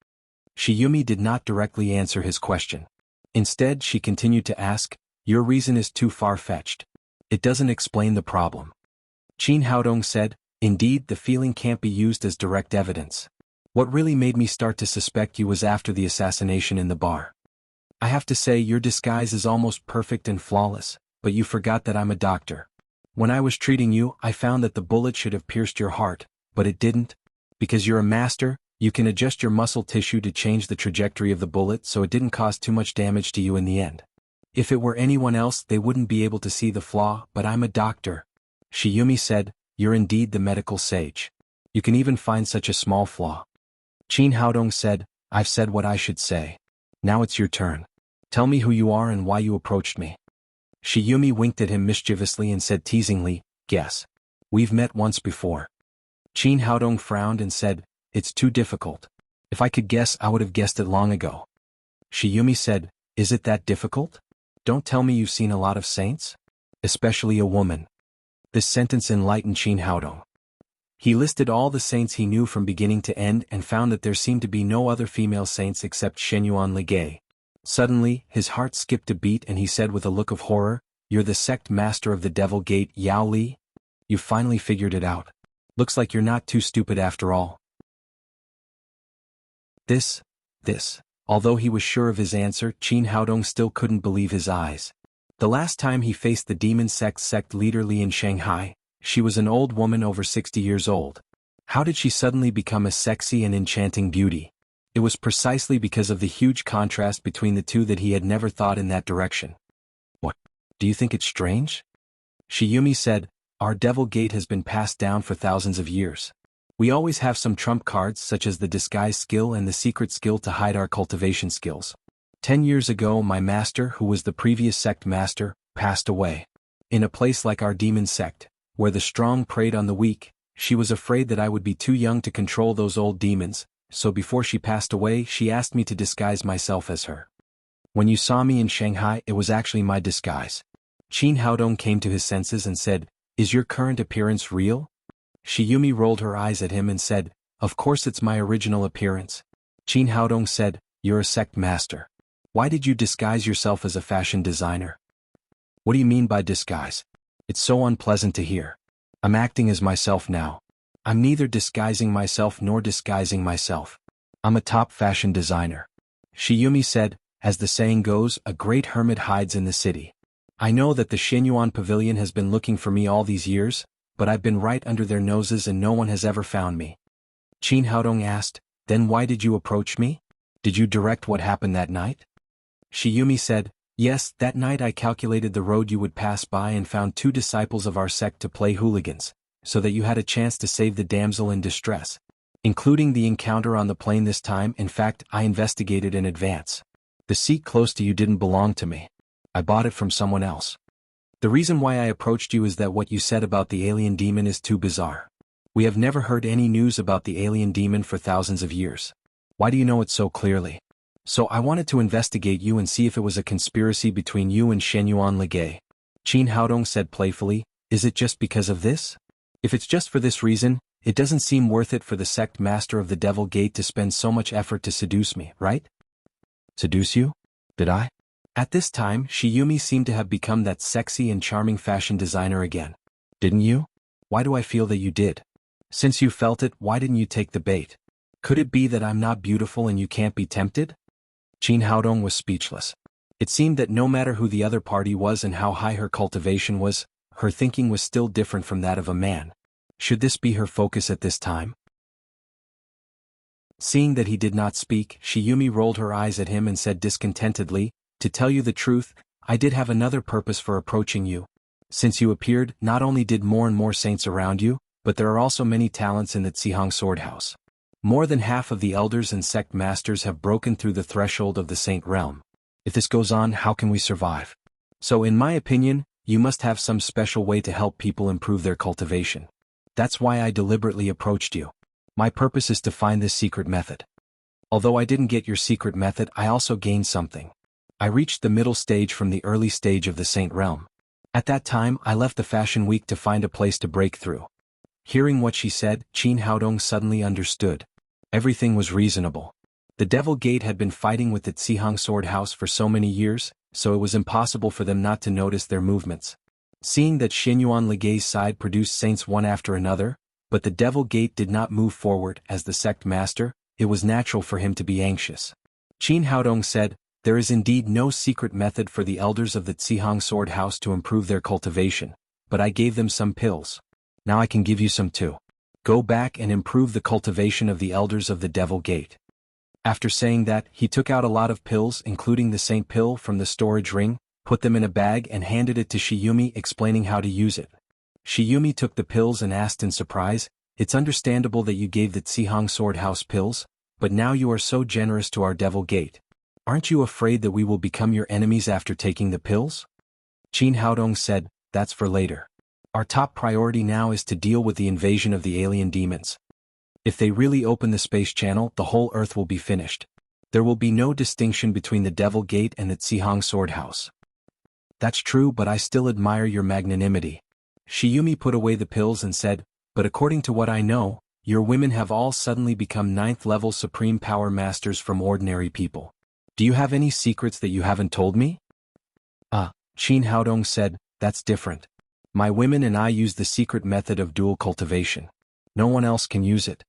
Shiyumi did not directly answer his question. Instead, she continued to ask, "Your reason is too far-fetched. It doesn't explain the problem." Qin Haodong said, "Indeed, the feeling can't be used as direct evidence. What really made me start to suspect you was after the assassination in the bar. I have to say your disguise is almost perfect and flawless, but you forgot that I'm a doctor. When I was treating you, I found that the bullet should have pierced your heart, but it didn't. Because you're a master, you can adjust your muscle tissue to change the trajectory of the bullet so it didn't cause too much damage to you in the end. If it were anyone else, they wouldn't be able to see the flaw, but I'm a doctor." Shiyumi said, "You're indeed the medical sage. You can even find such a small flaw." Qin Haodong said, "I've said what I should say. Now it's your turn. Tell me who you are and why you approached me." Shiyumi winked at him mischievously and said teasingly, "Guess. We've met once before." Qin Haodong frowned and said, "It's too difficult. If I could guess, I would have guessed it long ago." Shiyumi said, "Is it that difficult? Don't tell me you've seen a lot of saints? Especially a woman." This sentence enlightened Qin Haodong. He listed all the saints he knew from beginning to end and found that there seemed to be no other female saints except Shenyuan Ligay. Suddenly, his heart skipped a beat and he said with a look of horror, "You're the sect master of the Devil Gate, Yao Li? You've finally figured it out. Looks like you're not too stupid after all." This. Although he was sure of his answer, Qin Haodong still couldn't believe his eyes. The last time he faced the demon sect leader Li in Shanghai, she was an old woman over 60 years old. How did she suddenly become a sexy and enchanting beauty? It was precisely because of the huge contrast between the two that he had never thought in that direction. "What? Do you think it's strange?" Shiyumi said, "Our Devil Gate has been passed down for thousands of years. We always have some trump cards such as the disguise skill and the secret skill to hide our cultivation skills. 10 years ago my master, who was the previous sect master, passed away. In a place like our demon sect, where the strong preyed on the weak, she was afraid that I would be too young to control those old demons, so before she passed away she asked me to disguise myself as her. When you saw me in Shanghai, it was actually my disguise." Qin Haodong came to his senses and said, "Is your current appearance real?" Shiyumi rolled her eyes at him and said, "Of course it's my original appearance." Qin Haodong said, "You're a sect master. Why did you disguise yourself as a fashion designer?" "What do you mean by disguise? It's so unpleasant to hear. I'm acting as myself now. I'm neither disguising myself nor disguising myself. I'm a top fashion designer." Shiyumi said, "As the saying goes, a great hermit hides in the city. I know that the Shenyuan Pavilion has been looking for me all these years, but I've been right under their noses and no one has ever found me." Qin Haodong asked, "Then why did you approach me? Did you direct what happened that night?" Shiyumi said, "Yes, that night I calculated the road you would pass by and found 2 disciples of our sect to play hooligans, so that you had a chance to save the damsel in distress. Including the encounter on the plane this time, in fact, I investigated in advance. The seat close to you didn't belong to me. I bought it from someone else. The reason why I approached you is that what you said about the alien demon is too bizarre. We have never heard any news about the alien demon for thousands of years. Why do you know it so clearly? So I wanted to investigate you and see if it was a conspiracy between you and Shenyuan Ligay. Qin Haodong said playfully, is it just because of this? If it's just for this reason, it doesn't seem worth it for the sect master of the Devil Gate to spend so much effort to seduce me, right? Seduce you? Did I? At this time, Shiyumi seemed to have become that sexy and charming fashion designer again. Didn't you? Why do I feel that you did? Since you felt it, why didn't you take the bait? Could it be that I'm not beautiful and you can't be tempted? Qin Haodong was speechless. It seemed that no matter who the other party was and how high her cultivation was, her thinking was still different from that of a man. Should this be her focus at this time? Seeing that he did not speak, Shiyumi rolled her eyes at him and said discontentedly, to tell you the truth, I did have another purpose for approaching you. Since you appeared, not only did more and more saints around you, but there are also many talents in the Zihang Sword House. More than half of the elders and sect masters have broken through the threshold of the saint realm. If this goes on, how can we survive? So in my opinion, you must have some special way to help people improve their cultivation. That's why I deliberately approached you. My purpose is to find this secret method. Although I didn't get your secret method, I also gained something. I reached the middle stage from the early stage of the saint realm. At that time, I left the fashion week to find a place to break through. Hearing what she said, Qin Haodong suddenly understood. Everything was reasonable. The Devil Gate had been fighting with the Zihang Sword House for so many years, so it was impossible for them not to notice their movements. Seeing that Shenyuan Ligay's side produced saints one after another, but the Devil Gate did not move forward as the sect master, it was natural for him to be anxious. Qin Haodong said, there is indeed no secret method for the elders of the Zihang Sword House to improve their cultivation, but I gave them some pills. Now I can give you some too. Go back and improve the cultivation of the elders of the Devil Gate. After saying that, he took out a lot of pills including the saint pill from the storage ring, put them in a bag and handed it to Shiyumi explaining how to use it. Shiyumi took the pills and asked in surprise, it's understandable that you gave the Zihang Sword House pills, but now you are so generous to our Devil Gate. Aren't you afraid that we will become your enemies after taking the pills? Qin Haodong said, that's for later. Our top priority now is to deal with the invasion of the alien demons. If they really open the space channel, the whole Earth will be finished. There will be no distinction between the Devil Gate and the Zihang Sword House. That's true, but I still admire your magnanimity. Shiyumi put away the pills and said, but according to what I know, your women have all suddenly become 9th-level supreme power masters from ordinary people. Do you have any secrets that you haven't told me? Qin Haodong said, that's different. My women and I use the secret method of dual cultivation. No one else can use it.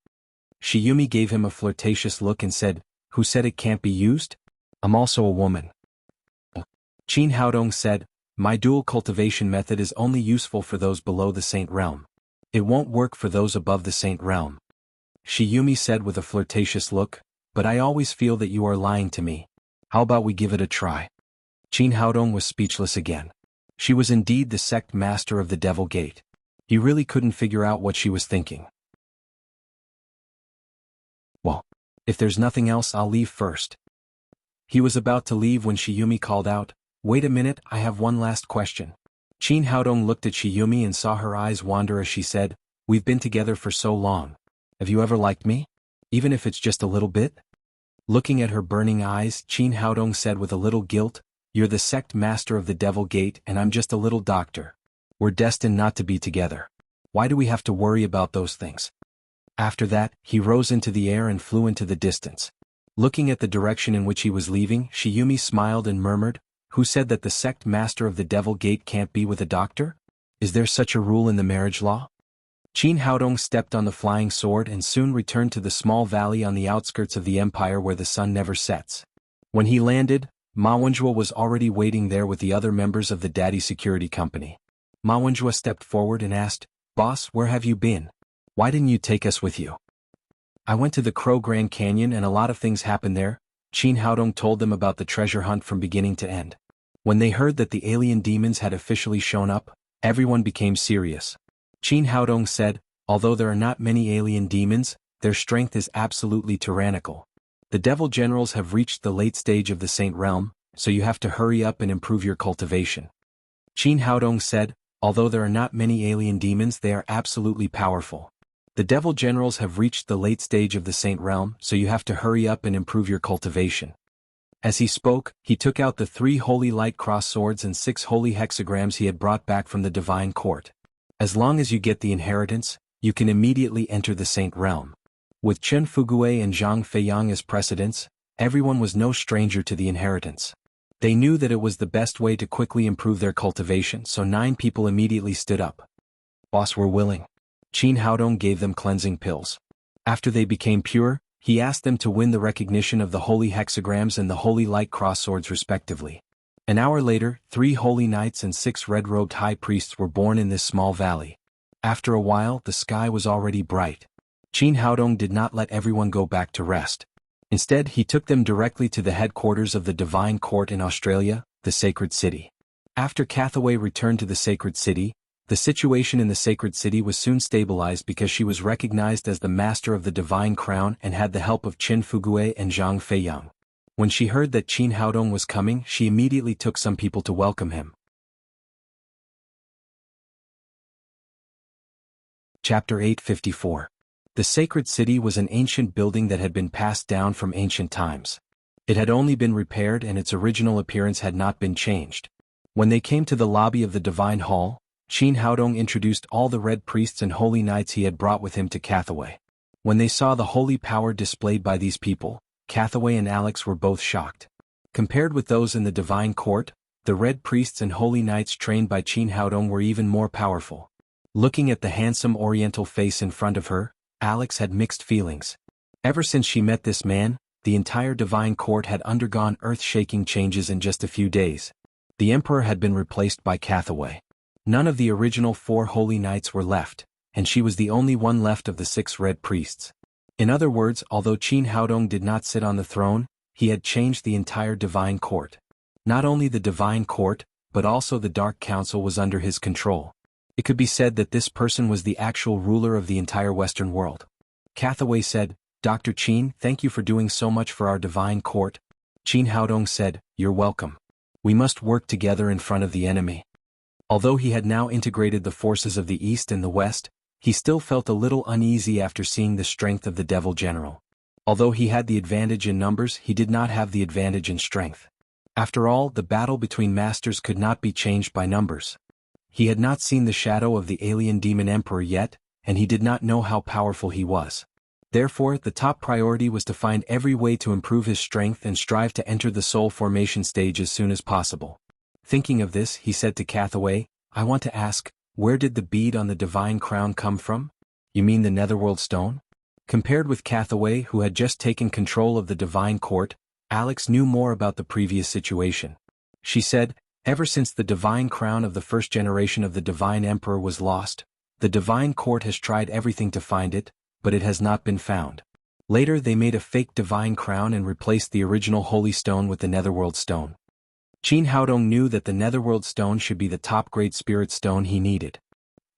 Shiyumi gave him a flirtatious look and said, who said it can't be used? I'm also a woman. Qin Haodong said, my dual cultivation method is only useful for those below the saint realm. It won't work for those above the saint realm. Shiyumi said with a flirtatious look, but I always feel that you are lying to me. How about we give it a try? Qin Haodong was speechless again. She was indeed the sect master of the Devil Gate. He really couldn't figure out what she was thinking. Well, if there's nothing else, I'll leave first. He was about to leave when Shiyumi called out, wait a minute, I have one last question. Qin Haodong looked at Shiyumi and saw her eyes wander as she said, we've been together for so long. Have you ever liked me? Even if it's just a little bit? Looking at her burning eyes, Qin Haodong said with a little guilt, you're the sect master of the Devil Gate and I'm just a little doctor. We're destined not to be together. Why do we have to worry about those things? After that, he rose into the air and flew into the distance. Looking at the direction in which he was leaving, Shiyumi smiled and murmured, who said that the sect master of the Devil Gate can't be with a doctor? Is there such a rule in the marriage law? Qin Haodong stepped on the flying sword and soon returned to the small valley on the outskirts of the empire where the sun never sets. When he landed, Ma Wenjue was already waiting there with the other members of the Daddy Security Company. Ma Wenjue stepped forward and asked, Boss, where have you been? Why didn't you take us with you? I went to the Crow Grand Canyon and a lot of things happened there. Qin Haodong told them about the treasure hunt from beginning to end. When they heard that the alien demons had officially shown up, everyone became serious. Qin Haodong said, although there are not many alien demons, their strength is absolutely tyrannical. The devil generals have reached the late stage of the saint realm, so you have to hurry up and improve your cultivation. Qin Haodong said, although there are not many alien demons, they are absolutely powerful. The devil generals have reached the late stage of the saint realm, so you have to hurry up and improve your cultivation. As he spoke, he took out the 3 holy light cross swords and 6 holy hexagrams he had brought back from the divine court. As long as you get the inheritance, you can immediately enter the Saint Realm. With Chen Fugui and Zhang Feiyang as precedents, everyone was no stranger to the inheritance. They knew that it was the best way to quickly improve their cultivation, so 9 people immediately stood up. Boss, were willing. Qin Haodong gave them cleansing pills. After they became pure, he asked them to win the recognition of the holy hexagrams and the holy light cross swords respectively. An hour later, 3 holy knights and 6 red-robed high priests were born in this small valley. After a while, the sky was already bright. Qin Haodong did not let everyone go back to rest. Instead, he took them directly to the headquarters of the Divine Court in Australia, the Sacred City. After Cathaway returned to the Sacred City, the situation in the Sacred City was soon stabilized because she was recognized as the master of the Divine Crown and had the help of Qin Fugui and Zhang Feiyang. When she heard that Qin Haodong was coming, she immediately took some people to welcome him. Chapter 854. The Sacred City was an ancient building that had been passed down from ancient times. It had only been repaired and its original appearance had not been changed. When they came to the lobby of the Divine Hall, Qin Haodong introduced all the red priests and holy knights he had brought with him to Cathaway. When they saw the holy power displayed by these people, Cathaway and Alex were both shocked. Compared with those in the Divine Court, the red priests and holy knights trained by Qin Haodong were even more powerful. Looking at the handsome oriental face in front of her, Alex had mixed feelings. Ever since she met this man, the entire Divine Court had undergone earth-shaking changes in just a few days. The Emperor had been replaced by Cathaway. None of the original 4 holy knights were left, and she was the only one left of the 6 red priests. In other words, although Qin Haodong did not sit on the throne, he had changed the entire Divine Court. Not only the Divine Court, but also the Dark Council was under his control. It could be said that this person was the actual ruler of the entire Western world. Cathaway said, "Dr. Qin, thank you for doing so much for our Divine Court." Qin Haodong said, "You're welcome. We must work together in front of the enemy." Although he had now integrated the forces of the East and the West, he still felt a little uneasy after seeing the strength of the Devil General. Although he had the advantage in numbers, he did not have the advantage in strength. After all, the battle between masters could not be changed by numbers. He had not seen the shadow of the alien demon emperor yet, and he did not know how powerful he was. Therefore, the top priority was to find every way to improve his strength and strive to enter the soul formation stage as soon as possible. Thinking of this, he said to Cathaway, "I want to ask, where did the bead on the Divine Crown come from? You mean the Netherworld Stone?" Compared with Cathaway, who had just taken control of the Divine Court, Alex knew more about the previous situation. She said, "Ever since the Divine Crown of the first generation of the Divine Emperor was lost, the Divine Court has tried everything to find it, but it has not been found. Later they made a fake Divine Crown and replaced the original Holy Stone with the Netherworld Stone." Qin Haodong knew that the Netherworld Stone should be the top-grade spirit stone he needed.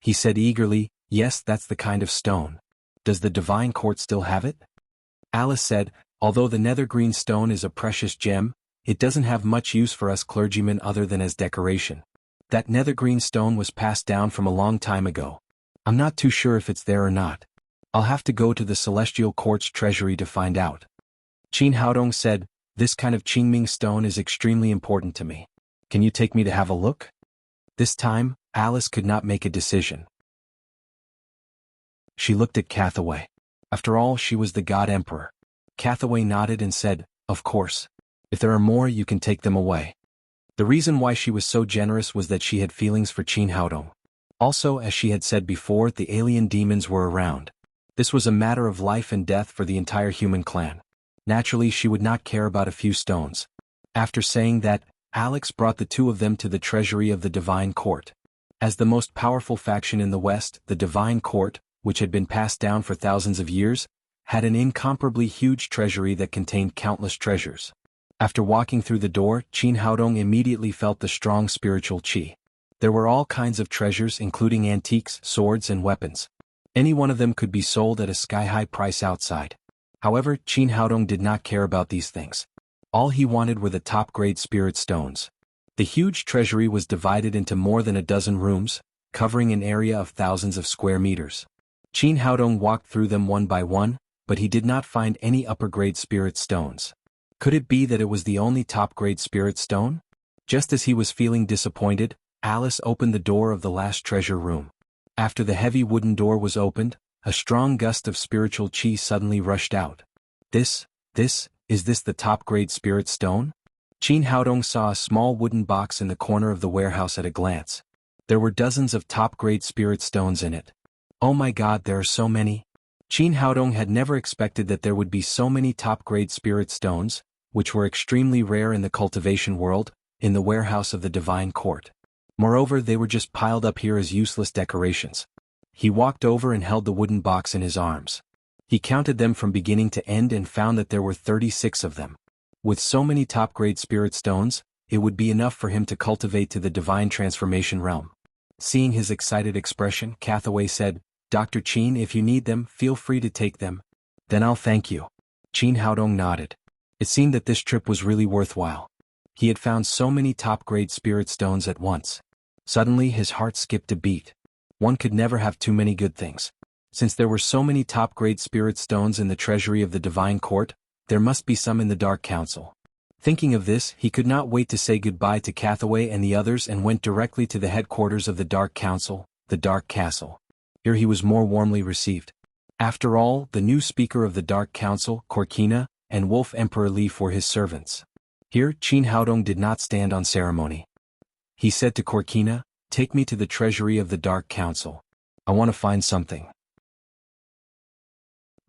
He said eagerly, "Yes, that's the kind of stone. Does the Divine Court still have it?" Alice said, "Although the nether-green stone is a precious gem, it doesn't have much use for us clergymen other than as decoration. That nether-green stone was passed down from a long time ago. I'm not too sure if it's there or not. I'll have to go to the Celestial Court's treasury to find out." Qin Haodong said, "This kind of Qingming stone is extremely important to me. Can you take me to have a look?" This time, Alice could not make a decision. She looked at Cathaway. After all, she was the God Emperor. Cathaway nodded and said, "Of course. If there are more, you can take them away." The reason why she was so generous was that she had feelings for Qin Haodong. Also, as she had said before, the alien demons were around. This was a matter of life and death for the entire human clan. Naturally, she would not care about a few stones. After saying that, Alex brought the 2 of them to the treasury of the Divine Court. As the most powerful faction in the West, the Divine Court, which had been passed down for thousands of years, had an incomparably huge treasury that contained countless treasures. After walking through the door, Qin Haodong immediately felt the strong spiritual qi. There were all kinds of treasures, including antiques, swords, and weapons. Any one of them could be sold at a sky-high price outside. However, Qin Haodong did not care about these things. All he wanted were the top-grade spirit stones. The huge treasury was divided into more than a dozen rooms, covering an area of thousands of square meters. Qin Haodong walked through them one by one, but he did not find any upper-grade spirit stones. Could it be that it was the only top-grade spirit stone? Just as he was feeling disappointed, Alice opened the door of the last treasure room. After the heavy wooden door was opened, a strong gust of spiritual chi suddenly rushed out. Is this the top-grade spirit stone? Qin Haodong saw a small wooden box in the corner of the warehouse at a glance. There were dozens of top-grade spirit stones in it. Oh my god, there are so many. Qin Haodong had never expected that there would be so many top-grade spirit stones, which were extremely rare in the cultivation world, in the warehouse of the divine court. Moreover, they were just piled up here as useless decorations. He walked over and held the wooden box in his arms. He counted them from beginning to end and found that there were 36 of them. With so many top-grade spirit stones, it would be enough for him to cultivate to the divine transformation realm. Seeing his excited expression, Cathaway said, "Dr. Qin, if you need them, feel free to take them. Then I'll thank you." Qin Haodong nodded. It seemed that this trip was really worthwhile. He had found so many top-grade spirit stones at once. Suddenly his heart skipped a beat. One could never have too many good things. Since there were so many top-grade spirit stones in the treasury of the divine court, there must be some in the Dark Council. Thinking of this, he could not wait to say goodbye to Cathaway and the others and went directly to the headquarters of the Dark Council, the Dark Castle. Here he was more warmly received. After all, the new speaker of the Dark Council, Corkina, and Wolf Emperor Li were his servants. Here, Qin Haodong did not stand on ceremony. He said to Corkina, "Take me to the treasury of the Dark Council. I want to find something."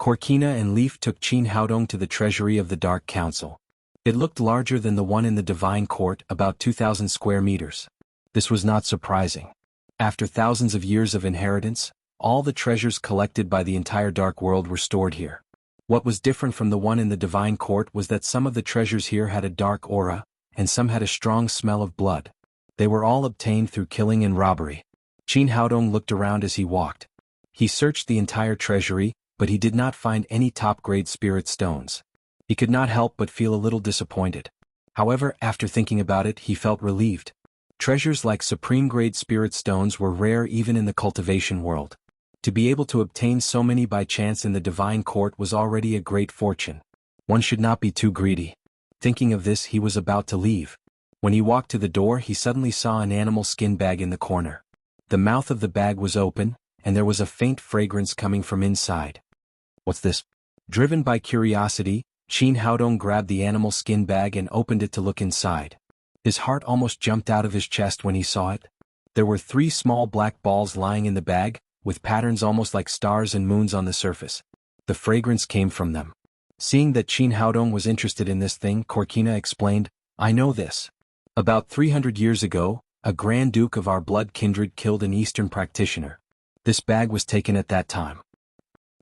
Corkina and Leaf took Qin Haodong to the treasury of the Dark Council. It looked larger than the one in the Divine Court, about 2,000 square meters. This was not surprising. After thousands of years of inheritance, all the treasures collected by the entire Dark World were stored here. What was different from the one in the Divine Court was that some of the treasures here had a dark aura, and some had a strong smell of blood. They were all obtained through killing and robbery. Qin Haodong looked around as he walked. He searched the entire treasury, but he did not find any top-grade spirit stones. He could not help but feel a little disappointed. However, after thinking about it, he felt relieved. Treasures like supreme-grade spirit stones were rare even in the cultivation world. To be able to obtain so many by chance in the divine court was already a great fortune. One should not be too greedy. Thinking of this, he was about to leave. When he walked to the door, he suddenly saw an animal skin bag in the corner. The mouth of the bag was open, and there was a faint fragrance coming from inside. What's this? Driven by curiosity, Qin Haodong grabbed the animal skin bag and opened it to look inside. His heart almost jumped out of his chest when he saw it. There were 3 small black balls lying in the bag, with patterns almost like stars and moons on the surface. The fragrance came from them. Seeing that Qin Haodong was interested in this thing, Corkina explained, "I know this. About 300 years ago, a Grand Duke of our blood kindred killed an Eastern practitioner. This bag was taken at that time.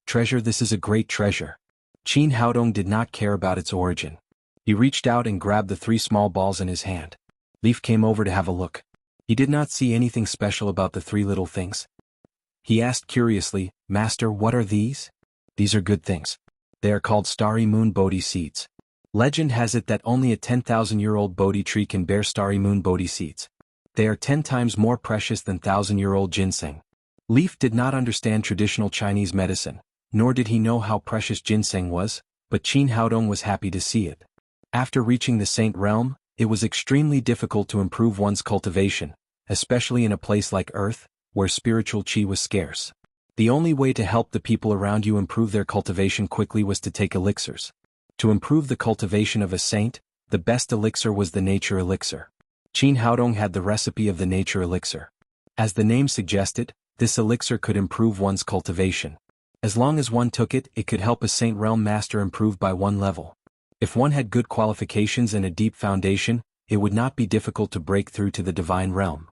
Treasure, this is a great treasure." Qin Haodong did not care about its origin. He reached out and grabbed the 3 small balls in his hand. Leaf came over to have a look. He did not see anything special about the 3 little things. He asked curiously, "Master, what are these?" "These are good things. They are called starry moon Bodhi seeds. Legend has it that only a 10,000-year-old Bodhi tree can bear starry moon Bodhi seeds. They are 10 times more precious than 1,000-year-old ginseng." Leaf did not understand traditional Chinese medicine, nor did he know how precious ginseng was, but Qin Haodong was happy to see it. After reaching the Saint Realm, it was extremely difficult to improve one's cultivation, especially in a place like Earth, where spiritual chi was scarce. The only way to help the people around you improve their cultivation quickly was to take elixirs. To improve the cultivation of a saint, the best elixir was the nature elixir. Qin Haodong had the recipe of the nature elixir. As the name suggested, this elixir could improve one's cultivation. As long as one took it, it could help a Saint Realm master improve by 1 level. If one had good qualifications and a deep foundation, it would not be difficult to break through to the divine realm.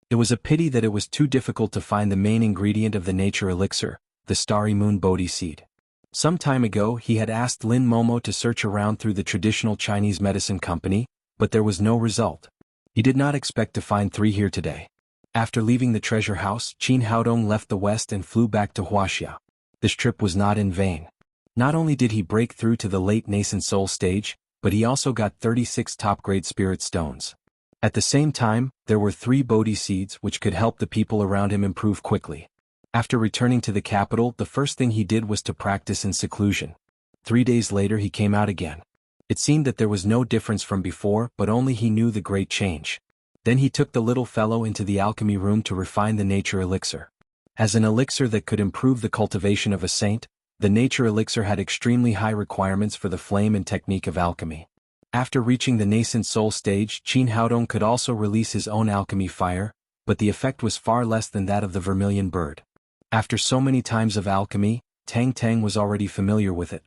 It was a pity that it was too difficult to find the main ingredient of the nature elixir, the starry moon Bodhi seed. Some time ago he had asked Lin Momo to search around through the traditional Chinese medicine company, but there was no result. He did not expect to find 3 here today. After leaving the treasure house, Qin Haodong left the west and flew back to Wuxia. This trip was not in vain. Not only did he break through to the late nascent soul stage, but he also got 36 top-grade spirit stones. At the same time, there were 3 Bodhi seeds which could help the people around him improve quickly. After returning to the capital, the first thing he did was to practice in seclusion. 3 days later he came out again. It seemed that there was no difference from before, but only he knew the great change. Then he took the little fellow into the alchemy room to refine the nature elixir. As an elixir that could improve the cultivation of a saint, the nature elixir had extremely high requirements for the flame and technique of alchemy. After reaching the nascent soul stage, Qin Haodong could also release his own alchemy fire, but the effect was far less than that of the vermilion bird. After so many times of alchemy, Tang Tang was already familiar with it.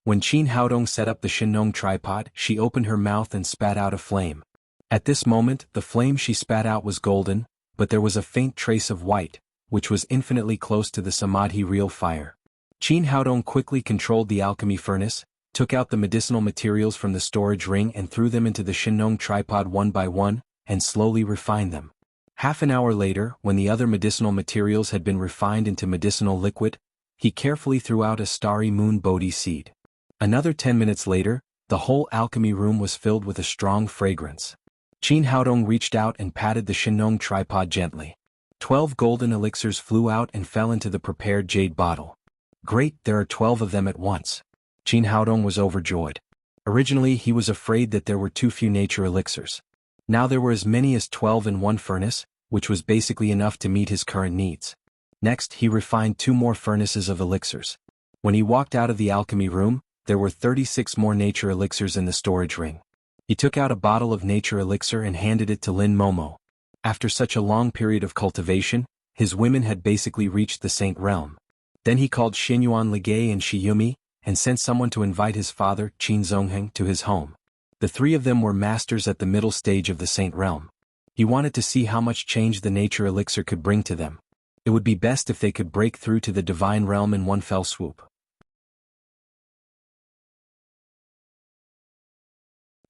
When Qin Haodong set up the Shinong tripod, she opened her mouth and spat out a flame. At this moment, the flame she spat out was golden, but there was a faint trace of white, which was infinitely close to the Samadhi real fire. Qin Haodong quickly controlled the alchemy furnace, took out the medicinal materials from the storage ring and threw them into the Shinong tripod one by one, and slowly refined them. Half an hour later, when the other medicinal materials had been refined into medicinal liquid, he carefully threw out a starry moon Bodhi seed. Another 10 minutes later, the whole alchemy room was filled with a strong fragrance. Qin Haodong reached out and patted the Shinong tripod gently. 12 golden elixirs flew out and fell into the prepared jade bottle. Great, there are 12 of them at once. Qin Haodong was overjoyed. Originally he was afraid that there were too few nature elixirs. Now there were as many as 12 in one furnace, which was basically enough to meet his current needs. Next he refined 2 more furnaces of elixirs. When he walked out of the alchemy room, there were 36 more nature elixirs in the storage ring. He took out a bottle of nature elixir and handed it to Lin Momo. After such a long period of cultivation, his women had basically reached the saint realm. Then he called Xinyuan Ligay and Shiyumi, and sent someone to invite his father, Qin Zongheng, to his home. The 3 of them were masters at the middle stage of the saint realm. He wanted to see how much change the nature elixir could bring to them. It would be best if they could break through to the divine realm in one fell swoop.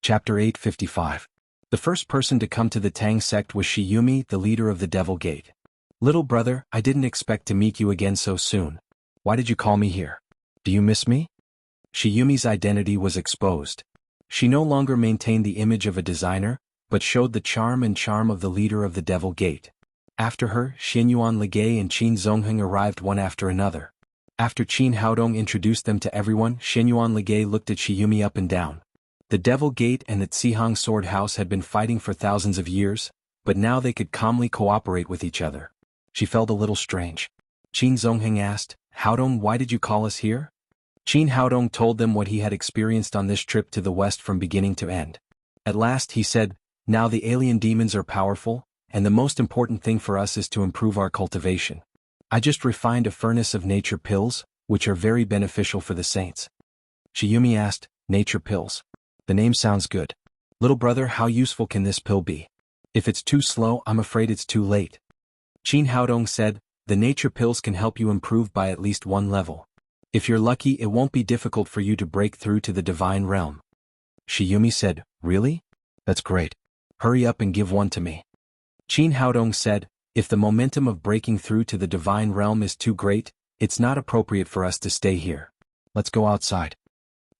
Chapter 855. The first person to come to the Tang sect was Shiyumi, the leader of the Devil Gate. Little brother, I didn't expect to meet you again so soon. Why did you call me here? Do you miss me? Shiyumi's identity was exposed. She no longer maintained the image of a designer, but showed the charm of the leader of the Devil Gate. After her, Xinyuan Ligay and Qin Zongheng arrived one after another. After Qin Haodong introduced them to everyone, Xinyuan Ligay looked at Shiyumi up and down. The Devil Gate and the Tsihang Sword House had been fighting for thousands of years, but now they could calmly cooperate with each other. She felt a little strange. Qin Zongheng asked, Haodong, why did you call us here? Qin Haodong told them what he had experienced on this trip to the west from beginning to end. At last he said, now the alien demons are powerful, and the most important thing for us is to improve our cultivation. I just refined a furnace of nature pills, which are very beneficial for the saints. Shiyumi asked, nature pills. The name sounds good. Little brother, how useful can this pill be? If it's too slow, I'm afraid it's too late. Qin Haodong said, the nature pills can help you improve by at least 1 level. If you're lucky, it won't be difficult for you to break through to the divine realm. Shiyumi said, really? That's great. Hurry up and give one to me. Qin Haodong said, if the momentum of breaking through to the divine realm is too great, it's not appropriate for us to stay here. Let's go outside.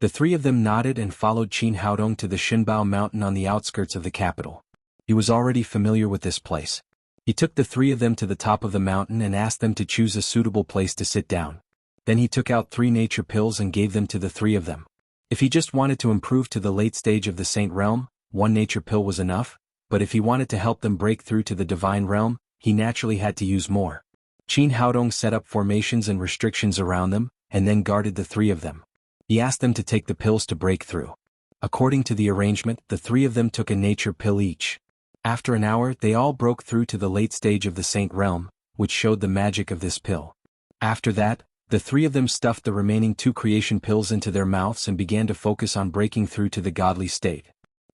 The 3 of them nodded and followed Qin Haodong to the Shinbao mountain on the outskirts of the capital. He was already familiar with this place. He took the 3 of them to the top of the mountain and asked them to choose a suitable place to sit down. Then he took out 3 nature pills and gave them to the 3 of them. If he just wanted to improve to the late stage of the saint realm, 1 nature pill was enough, but if he wanted to help them break through to the divine realm, he naturally had to use more. Qin Haodong set up formations and restrictions around them, and then guarded the 3 of them. He asked them to take the pills to break through. According to the arrangement, the 3 of them took a nature pill each. After an hour, they all broke through to the late stage of the saint realm, which showed the magic of this pill. After that, the 3 of them stuffed the remaining 2 creation pills into their mouths and began to focus on breaking through to the godly state.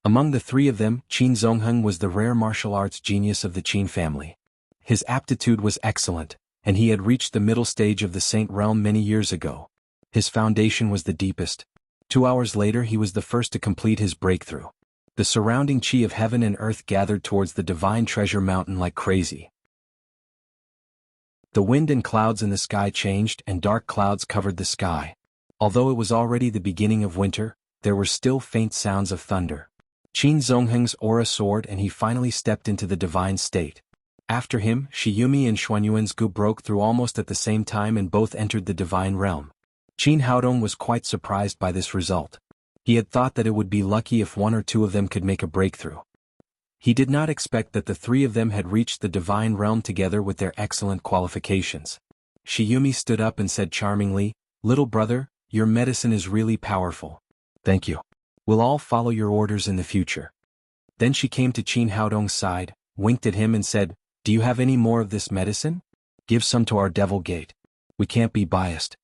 Among the 3 of them, Qin Zongheng was the rare martial arts genius of the Qin family. His aptitude was excellent, and he had reached the middle stage of the saint realm many years ago. His foundation was the deepest. 2 hours later he was the first to complete his breakthrough. The surrounding chi of heaven and earth gathered towards the divine treasure mountain like crazy. The wind and clouds in the sky changed and dark clouds covered the sky. Although it was already the beginning of winter, there were still faint sounds of thunder. Qin Zongheng's aura soared and he finally stepped into the divine state. After him, Shiyumi and Xuanyuan's gu broke through almost at the same time and both entered the divine realm. Qin Haodong was quite surprised by this result. He had thought that it would be lucky if one or two of them could make a breakthrough. He did not expect that the three of them had reached the divine realm together with their excellent qualifications. Shiyumi stood up and said charmingly, "Little brother, your medicine is really powerful. Thank you. We'll all follow your orders in the future." Then she came to Qin Haodong's side, winked at him and said, "Do you have any more of this medicine? Give some to our devil gate. We can't be biased."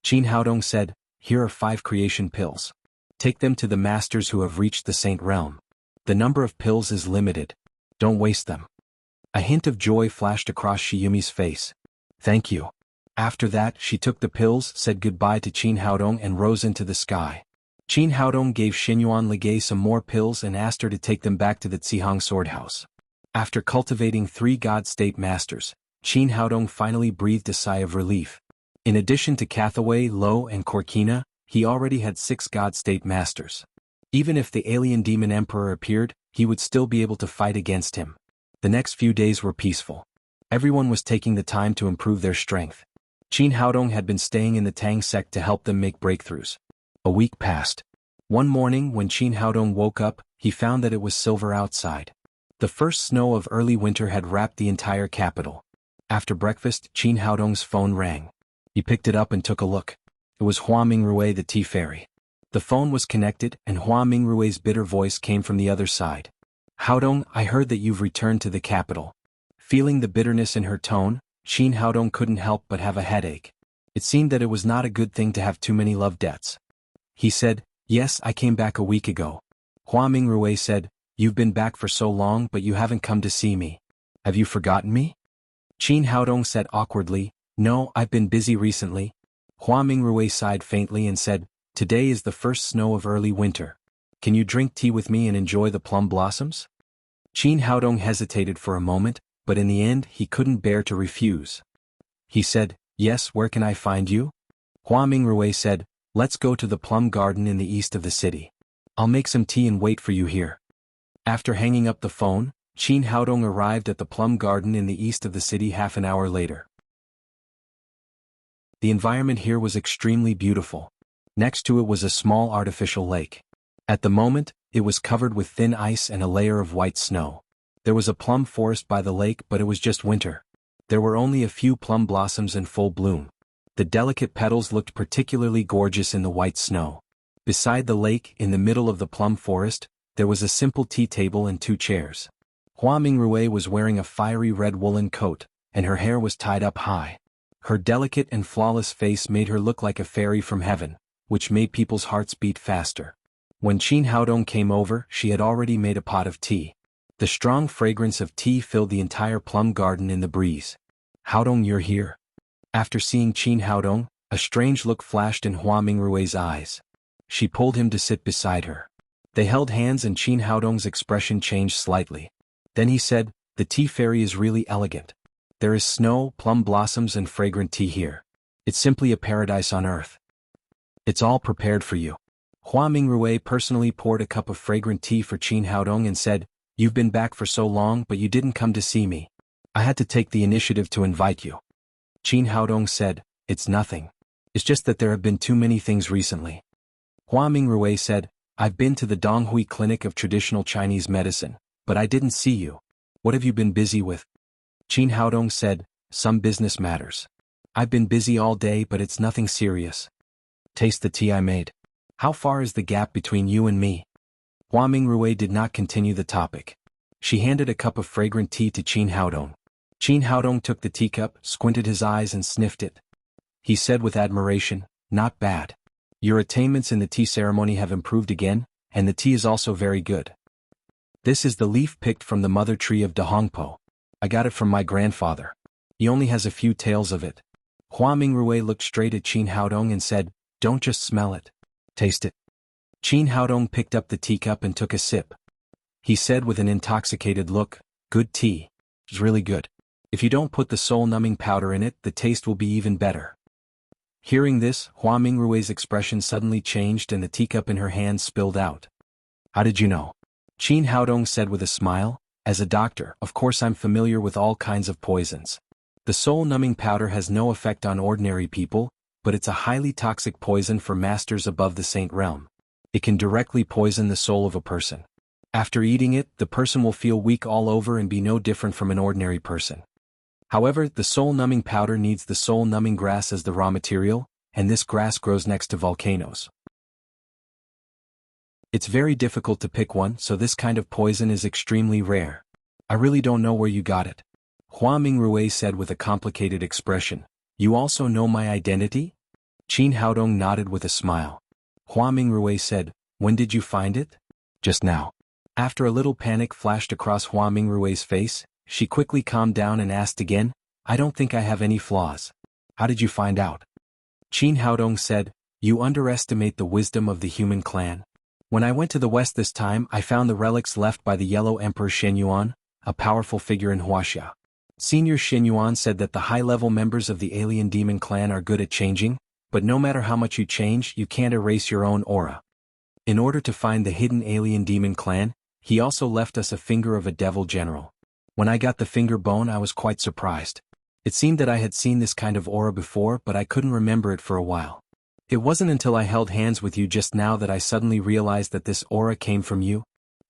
Qin Haodong said, "Here are 5 creation pills. Take them to the masters who have reached the saint realm. The number of pills is limited. Don't waste them." A hint of joy flashed across Shiyumi's face. "Thank you." After that, she took the pills, said goodbye to Qin Haodong and rose into the sky. Qin Haodong gave Xinyuan Ligay some more pills and asked her to take them back to the Zihang sword house. After cultivating 3 God State Masters, Qin Haodong finally breathed a sigh of relief. In addition to Cathaway, Lo and Corkina, he already had 6 God State Masters. Even if the alien demon emperor appeared, he would still be able to fight against him. The next few days were peaceful. Everyone was taking the time to improve their strength. Qin Haodong had been staying in the Tang sect to help them make breakthroughs. A week passed. One morning when Qin Haodong woke up, he found that it was silver outside. The first snow of early winter had wrapped the entire capital. After breakfast, Qin Haodong's phone rang. He picked it up and took a look. It was Hua Mingrui, the tea fairy. The phone was connected, and Hua Mingrui's bitter voice came from the other side. "Haodong, I heard that you've returned to the capital." Feeling the bitterness in her tone, Qin Haodong couldn't help but have a headache. It seemed that it was not a good thing to have too many love debts. He said, "Yes, I came back a week ago." Hua Mingrui said, "You've been back for so long but you haven't come to see me. Have you forgotten me?" Qin Haodong said awkwardly, "No, I've been busy recently." Hua Mingrui sighed faintly and said, "Today is the first snow of early winter. Can you drink tea with me and enjoy the plum blossoms?" Qin Haodong hesitated for a moment, but in the end he couldn't bear to refuse. He said, "Yes, where can I find you?" Hua Mingrui said, "Let's go to the plum garden in the east of the city. I'll make some tea and wait for you here." After hanging up the phone, Qin Haodong arrived at the plum garden in the east of the city half an hour later. The environment here was extremely beautiful. Next to it was a small artificial lake. At the moment, it was covered with thin ice and a layer of white snow. There was a plum forest by the lake, but it was just winter. There were only a few plum blossoms in full bloom. The delicate petals looked particularly gorgeous in the white snow. Beside the lake, in the middle of the plum forest, there was a simple tea table and 2 chairs. Hua Mingrui was wearing a fiery red woolen coat, and her hair was tied up high. Her delicate and flawless face made her look like a fairy from heaven, which made people's hearts beat faster. When Qin Haodong came over, she had already made a pot of tea. The strong fragrance of tea filled the entire plum garden in the breeze. "Haodong, you're here." After seeing Qin Haodong, a strange look flashed in Hua Mingrui's eyes. She pulled him to sit beside her. They held hands and Qin Haodong's expression changed slightly. Then he said, "The tea fairy is really elegant. There is snow, plum blossoms and fragrant tea here. It's simply a paradise on earth. It's all prepared for you." Hua Mingrui personally poured a cup of fragrant tea for Qin Haodong and said, "You've been back for so long but you didn't come to see me. I had to take the initiative to invite you." Qin Haodong said, "It's nothing. It's just that there have been too many things recently." Hua Mingrui said, "I've been to the Donghui Clinic of Traditional Chinese Medicine, but I didn't see you. What have you been busy with?" Qin Haodong said, "Some business matters. I've been busy all day but it's nothing serious. Taste the tea I made. How far is the gap between you and me?" Hua Mingrui did not continue the topic. She handed a cup of fragrant tea to Qin Haodong. Qin Haodong took the teacup, squinted his eyes and sniffed it. He said with admiration, "Not bad. Your attainments in the tea ceremony have improved again, and the tea is also very good. This is the leaf picked from the mother tree of Dahongpo. I got it from my grandfather. He only has a few taels of it." Hua Mingrui looked straight at Qin Haodong and said, "Don't just smell it. Taste it." Qin Haodong picked up the teacup and took a sip. He said with an intoxicated look, "Good tea. It's really good. If you don't put the soul-numbing powder in it, the taste will be even better." Hearing this, Hua Mingrui's expression suddenly changed and the teacup in her hand spilled out. "How did you know?" Qin Haodong said with a smile, "As a doctor, of course I'm familiar with all kinds of poisons. The soul-numbing powder has no effect on ordinary people, but it's a highly toxic poison for masters above the Saint Realm. It can directly poison the soul of a person. After eating it, the person will feel weak all over and be no different from an ordinary person. However, the soul-numbing powder needs the soul-numbing grass as the raw material, and this grass grows next to volcanoes. It's very difficult to pick one, so this kind of poison is extremely rare. I really don't know where you got it. Hua Mingrui said with a complicated expression. You also know my identity? Qin Haodong nodded with a smile. Hua Mingrui said, when did you find it? Just now. After a little panic flashed across Hua Mingrui's face, she quickly calmed down and asked again, I don't think I have any flaws. How did you find out? Qin Haodong said, you underestimate the wisdom of the human clan. When I went to the west this time, I found the relics left by the Yellow Emperor Shenyuan, a powerful figure in Wuxia. Senior Shenyuan said that the high-level members of the alien demon clan are good at changing, but no matter how much you change, you can't erase your own aura. In order to find the hidden alien demon clan, he also left us a finger of a devil general. When I got the finger bone, I was quite surprised. It seemed that I had seen this kind of aura before, but I couldn't remember it for a while. It wasn't until I held hands with you just now that I suddenly realized that this aura came from you.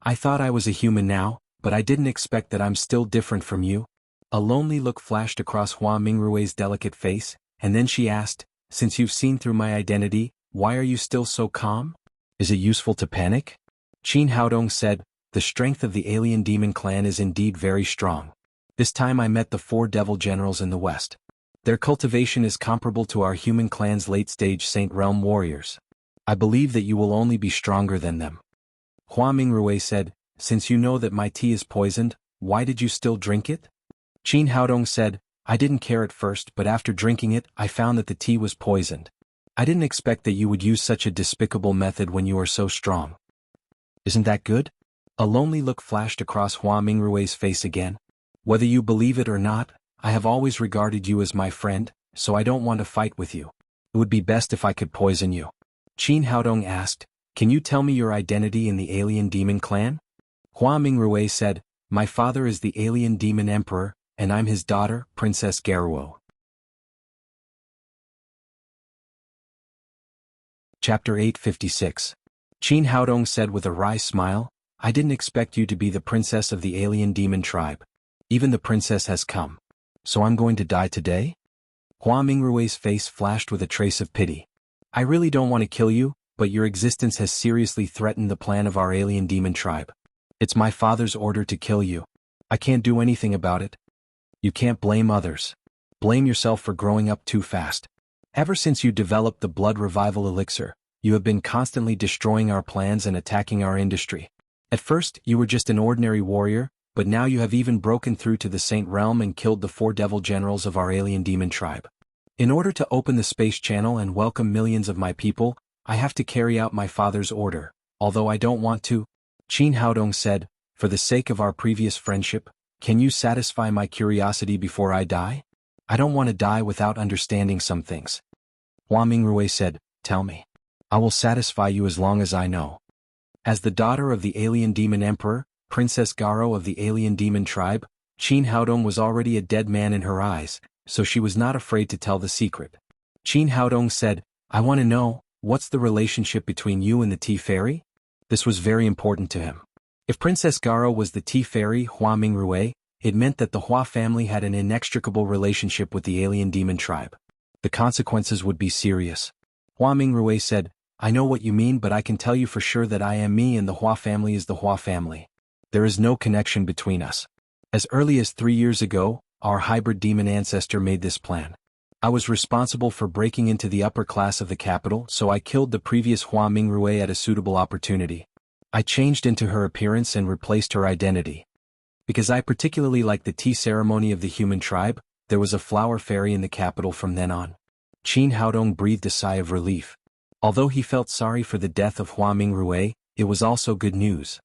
I thought I was a human now, but I didn't expect that I'm still different from you. A lonely look flashed across Hua Mingrui's delicate face, and then she asked, since you've seen through my identity, why are you still so calm? Is it useful to panic? Qin Haodong said, the strength of the alien demon clan is indeed very strong. This time I met the 4 devil generals in the west. Their cultivation is comparable to our human clan's late-stage Saint Realm warriors. I believe that you will only be stronger than them. Hua Mingrui said, since you know that my tea is poisoned, why did you still drink it? Qin Haodong said, I didn't care at first, but after drinking it, I found that the tea was poisoned. I didn't expect that you would use such a despicable method when you are so strong. Isn't that good? A lonely look flashed across Hua Mingrui's face again. Whether you believe it or not, I have always regarded you as my friend, so I don't want to fight with you. It would be best if I could poison you. Qin Haodong asked, can you tell me your identity in the alien demon clan? Hua Mingrui said, my father is the alien demon emperor, and I'm his daughter, Princess Garuo. Chapter 856. Qin Haodong said with a wry smile, I didn't expect you to be the princess of the alien demon tribe. Even the princess has come. So I'm going to die today? Hua Mingrui's face flashed with a trace of pity. I really don't want to kill you, but your existence has seriously threatened the plan of our alien demon tribe. It's my father's order to kill you. I can't do anything about it. You can't blame others. Blame yourself for growing up too fast. Ever since you developed the blood revival elixir, you have been constantly destroying our plans and attacking our industry. At first, you were just an ordinary warrior, but now you have even broken through to the Saint Realm and killed the 4 devil generals of our alien demon tribe. In order to open the space channel and welcome millions of my people, I have to carry out my father's order, although I don't want to. Qin Haodong said, for the sake of our previous friendship, can you satisfy my curiosity before I die? I don't want to die without understanding some things. Hua Mingrui said, tell me. I will satisfy you as long as I know. As the daughter of the alien demon emperor, Princess Garo of the alien demon tribe, Qin Haodong was already a dead man in her eyes, so she was not afraid to tell the secret. Qin Haodong said, I want to know, what's the relationship between you and the Tea Fairy? This was very important to him. If Princess Garo was the Tea Fairy Hua Mingrui, it meant that the Hua family had an inextricable relationship with the alien demon tribe. The consequences would be serious. Hua Mingrui said, I know what you mean, but I can tell you for sure that I am me and the Hua family is the Hua family. There is no connection between us. As early as 3 years ago, our hybrid demon ancestor made this plan. I was responsible for breaking into the upper class of the capital, so I killed the previous Hua Mingrui at a suitable opportunity. I changed into her appearance and replaced her identity. Because I particularly like the tea ceremony of the human tribe, there was a flower fairy in the capital from then on. Qin Haodong breathed a sigh of relief. Although he felt sorry for the death of Hua Mingrui, it was also good news.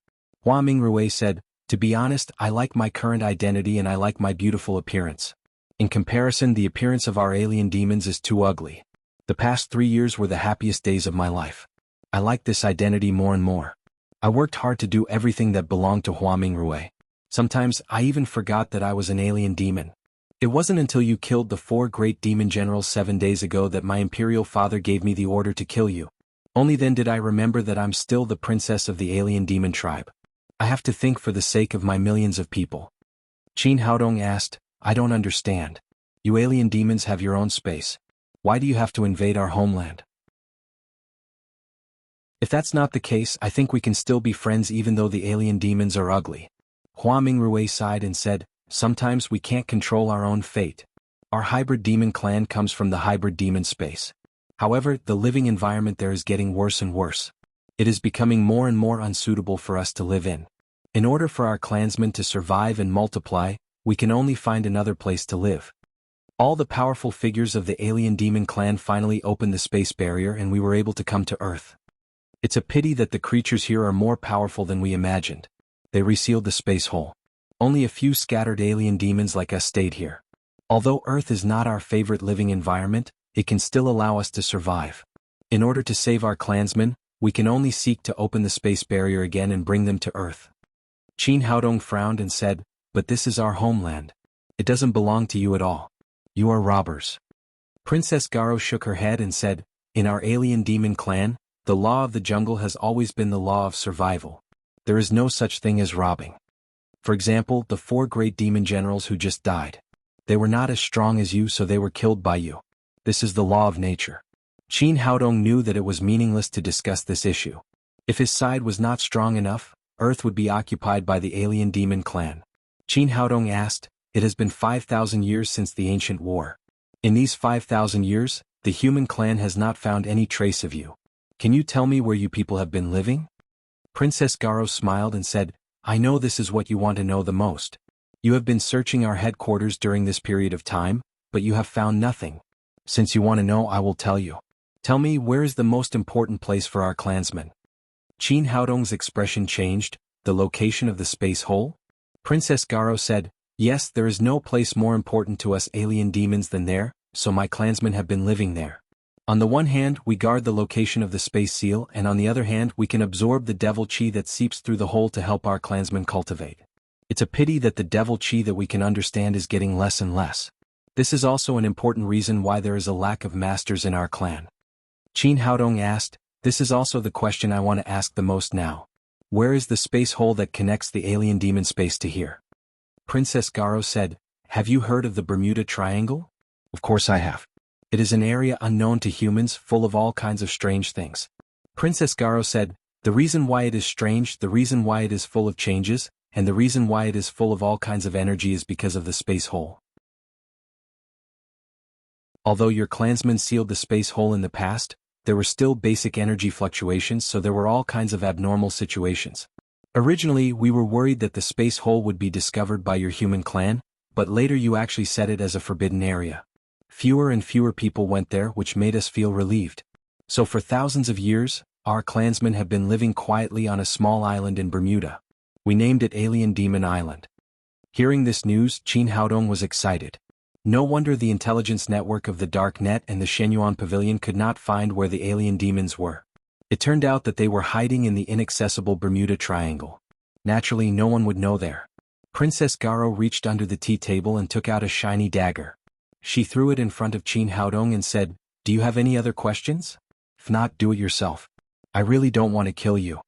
Hua Mingrui said, to be honest, I like my current identity and I like my beautiful appearance. In comparison, the appearance of our alien demons is too ugly. The past 3 years were the happiest days of my life. I like this identity more and more. I worked hard to do everything that belonged to Hua Mingrui. Sometimes, I even forgot that I was an alien demon. It wasn't until you killed the 4 great demon generals 7 days ago that my imperial father gave me the order to kill you. Only then did I remember that I'm still the princess of the alien demon tribe. I have to think for the sake of my millions of people. Qin Haodong asked, I don't understand. You alien demons have your own space. Why do you have to invade our homeland? If that's not the case, I think we can still be friends even though the alien demons are ugly. Hua Mingrui sighed and said, sometimes we can't control our own fate. Our hybrid demon clan comes from the hybrid demon space. However, the living environment there is getting worse and worse. It is becoming more and more unsuitable for us to live in. In order for our clansmen to survive and multiply, we can only find another place to live. All the powerful figures of the alien demon clan finally opened the space barrier and we were able to come to Earth. It's a pity that the creatures here are more powerful than we imagined. They resealed the space hole. Only a few scattered alien demons like us stayed here. Although Earth is not our favorite living environment, it can still allow us to survive. In order to save our clansmen, we can only seek to open the space barrier again and bring them to Earth. Qin Haodong frowned and said, but this is our homeland. It doesn't belong to you at all. You are robbers. Princess Garo shook her head and said, in our alien demon clan, the law of the jungle has always been the law of survival. There is no such thing as robbing. For example, the 4 great demon generals who just died. They were not as strong as you, so they were killed by you. This is the law of nature. Qin Haodong knew that it was meaningless to discuss this issue. If his side was not strong enough, Earth would be occupied by the alien demon clan. Qin Haodong asked, it has been 5,000 years since the ancient war. In these 5,000 years, the human clan has not found any trace of you. Can you tell me where you people have been living? Princess Garo smiled and said, I know this is what you want to know the most. You have been searching our headquarters during this period of time, but you have found nothing. Since you want to know, I will tell you. Tell me, where is the most important place for our clansmen? Qin Haodong's expression changed. The location of the space hole? Princess Garo said, yes, there is no place more important to us alien demons than there, so my clansmen have been living there. On the one hand, we guard the location of the space seal, and on the other hand, we can absorb the devil chi that seeps through the hole to help our clansmen cultivate. It's a pity that the devil chi that we can understand is getting less and less. This is also an important reason why there is a lack of masters in our clan. Qin Haodong asked, this is also the question I want to ask the most now. Where is the space hole that connects the alien demon space to here? Princess Garo said, have you heard of the Bermuda Triangle? Of course I have. It is an area unknown to humans, full of all kinds of strange things. Princess Garo said, the reason why it is strange, the reason why it is full of changes, and the reason why it is full of all kinds of energy is because of the space hole. Although your clansmen sealed the space hole in the past, there were still basic energy fluctuations, so there were all kinds of abnormal situations. Originally, we were worried that the space hole would be discovered by your human clan, but later you actually set it as a forbidden area. Fewer and fewer people went there, which made us feel relieved. So for thousands of years, our clansmen have been living quietly on a small island in Bermuda. We named it Alien Demon Island. Hearing this news, Qin Haodong was excited. No wonder the intelligence network of the Dark Net and the Shenyuan Pavilion could not find where the alien demons were. It turned out that they were hiding in the inaccessible Bermuda Triangle. Naturally, no one would know there. Princess Garo reached under the tea table and took out a shiny dagger. She threw it in front of Qin Haodong and said, do you have any other questions? If not, do it yourself. I really don't want to kill you.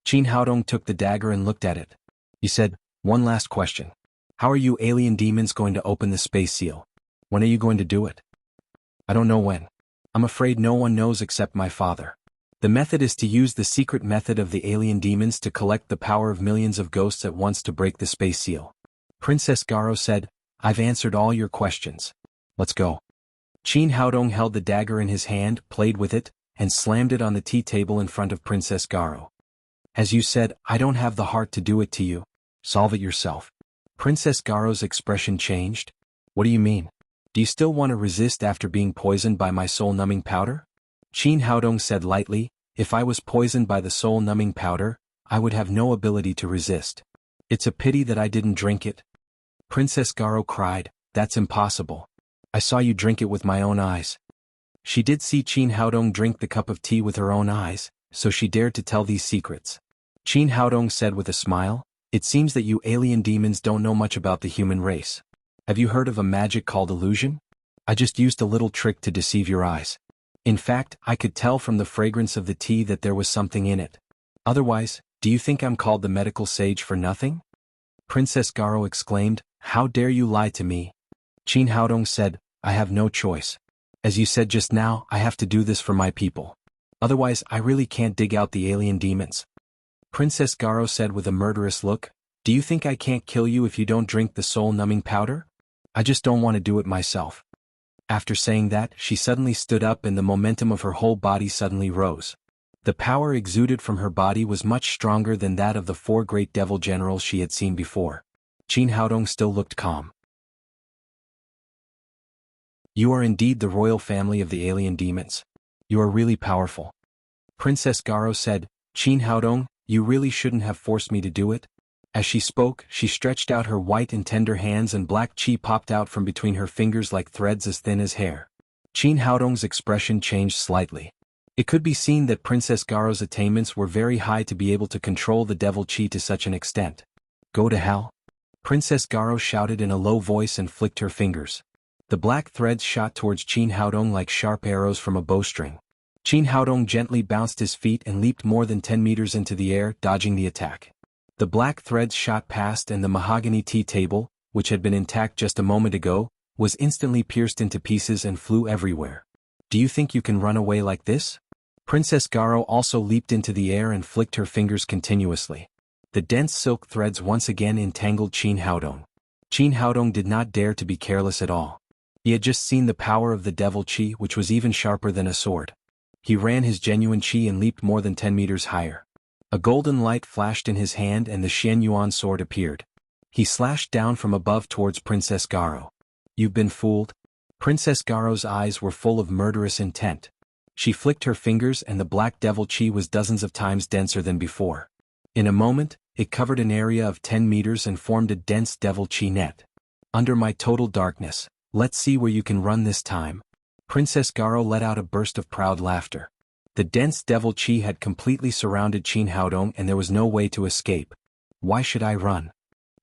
Qin Haodong took the dagger and looked at it. He said, one last question. How are you alien demons going to open the space seal? When are you going to do it? I don't know when. I'm afraid no one knows except my father. The method is to use the secret method of the alien demons to collect the power of millions of ghosts at once to break the space seal. Princess Garo said, I've answered all your questions. Let's go. Qin Haodong held the dagger in his hand, played with it, and slammed it on the tea table in front of Princess Garo. As you said, I don't have the heart to do it to you. Solve it yourself. Princess Garo's expression changed. What do you mean? Do you still want to resist after being poisoned by my soul-numbing powder? Qin Haodong said lightly, if I was poisoned by the soul-numbing powder, I would have no ability to resist. It's a pity that I didn't drink it. Princess Garo cried, that's impossible. I saw you drink it with my own eyes. She did see Qin Haodong drink the cup of tea with her own eyes, so she dared to tell these secrets. Qin Haodong said with a smile, it seems that you alien demons don't know much about the human race. Have you heard of a magic called illusion? I just used a little trick to deceive your eyes. In fact, I could tell from the fragrance of the tea that there was something in it. Otherwise, do you think I'm called the medical sage for nothing? Princess Garo exclaimed, "How dare you lie to me?" Qin Haodong said, "I have no choice. As you said just now, I have to do this for my people. Otherwise, I really can't dig out the alien demons." Princess Garo said with a murderous look, "Do you think I can't kill you if you don't drink the soul-numbing powder? I just don't want to do it myself." After saying that, she suddenly stood up and the momentum of her whole body suddenly rose. The power exuded from her body was much stronger than that of the 4 great devil generals she had seen before. Qin Haodong still looked calm. "You are indeed the royal family of the alien demons. You are really powerful." Princess Garo said, "Qin Haodong, you really shouldn't have forced me to do it." As she spoke, she stretched out her white and tender hands and black qi popped out from between her fingers like threads as thin as hair. Qin Haodong's expression changed slightly. It could be seen that Princess Garo's attainments were very high to be able to control the devil qi to such an extent. "Go to hell!" Princess Garo shouted in a low voice and flicked her fingers. The black threads shot towards Qin Haodong like sharp arrows from a bowstring. Qin Haodong gently bounced his feet and leaped more than 10 meters into the air, dodging the attack. The black threads shot past and the mahogany tea table, which had been intact just a moment ago, was instantly pierced into pieces and flew everywhere. "Do you think you can run away like this?" Princess Garo also leaped into the air and flicked her fingers continuously. The dense silk threads once again entangled Qin Haodong. Qin Haodong did not dare to be careless at all. He had just seen the power of the devil qi, which was even sharper than a sword. He ran his genuine qi and leaped more than 10 meters higher. A golden light flashed in his hand and the Xian Yuan sword appeared. He slashed down from above towards Princess Garo. "You've been fooled?" Princess Garo's eyes were full of murderous intent. She flicked her fingers and the black devil qi was dozens of times denser than before. In a moment, it covered an area of 10 meters and formed a dense devil qi net. "Under my total darkness, let's see where you can run this time." Princess Garo let out a burst of proud laughter. The dense devil qi had completely surrounded Qin Haodong and there was no way to escape. "Why should I run?"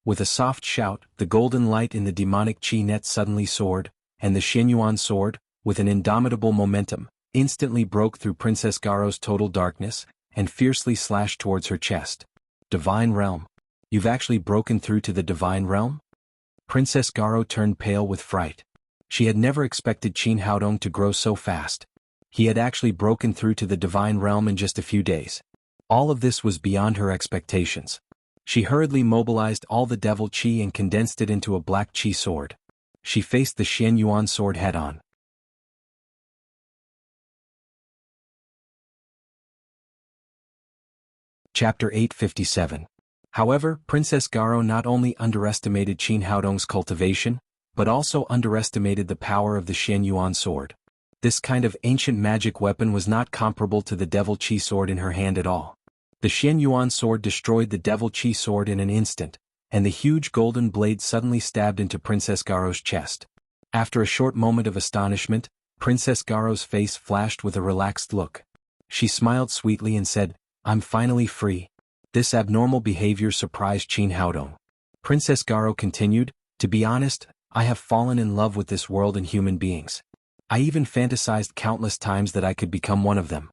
With a soft shout, the golden light in the demonic qi net suddenly soared, and the Xianyuan sword, with an indomitable momentum, instantly broke through Princess Garo's total darkness, and fiercely slashed towards her chest. "Divine Realm. You've actually broken through to the Divine Realm?" Princess Garo turned pale with fright. She had never expected Qin Haodong to grow so fast. He had actually broken through to the Divine Realm in just a few days. All of this was beyond her expectations. She hurriedly mobilized all the devil qi and condensed it into a black qi sword. She faced the Xian Yuan sword head-on. Chapter 857. However, Princess Garo not only underestimated Qin Haodong's cultivation, but also underestimated the power of the Xian Yuan sword. This kind of ancient magic weapon was not comparable to the devil qi sword in her hand at all. The Xian Yuan sword destroyed the devil qi sword in an instant, and the huge golden blade suddenly stabbed into Princess Garo's chest. After a short moment of astonishment, Princess Garo's face flashed with a relaxed look. She smiled sweetly and said, "I'm finally free." This abnormal behavior surprised Qin Haodong. Princess Garo continued, "To be honest, I have fallen in love with this world and human beings. I even fantasized countless times that I could become one of them.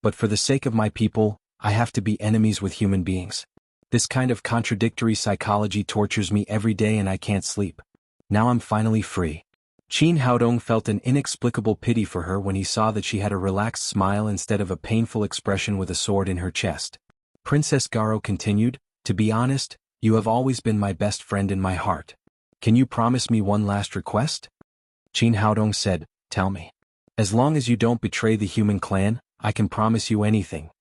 But for the sake of my people, I have to be enemies with human beings. This kind of contradictory psychology tortures me every day and I can't sleep. Now I'm finally free." Qin Haodong felt an inexplicable pity for her when he saw that she had a relaxed smile instead of a painful expression with a sword in her chest. Princess Garo continued, "To be honest, you have always been my best friend in my heart. Can you promise me one last request?" Qin Haodong said, "Tell me. As long as you don't betray the human clan, I can promise you anything."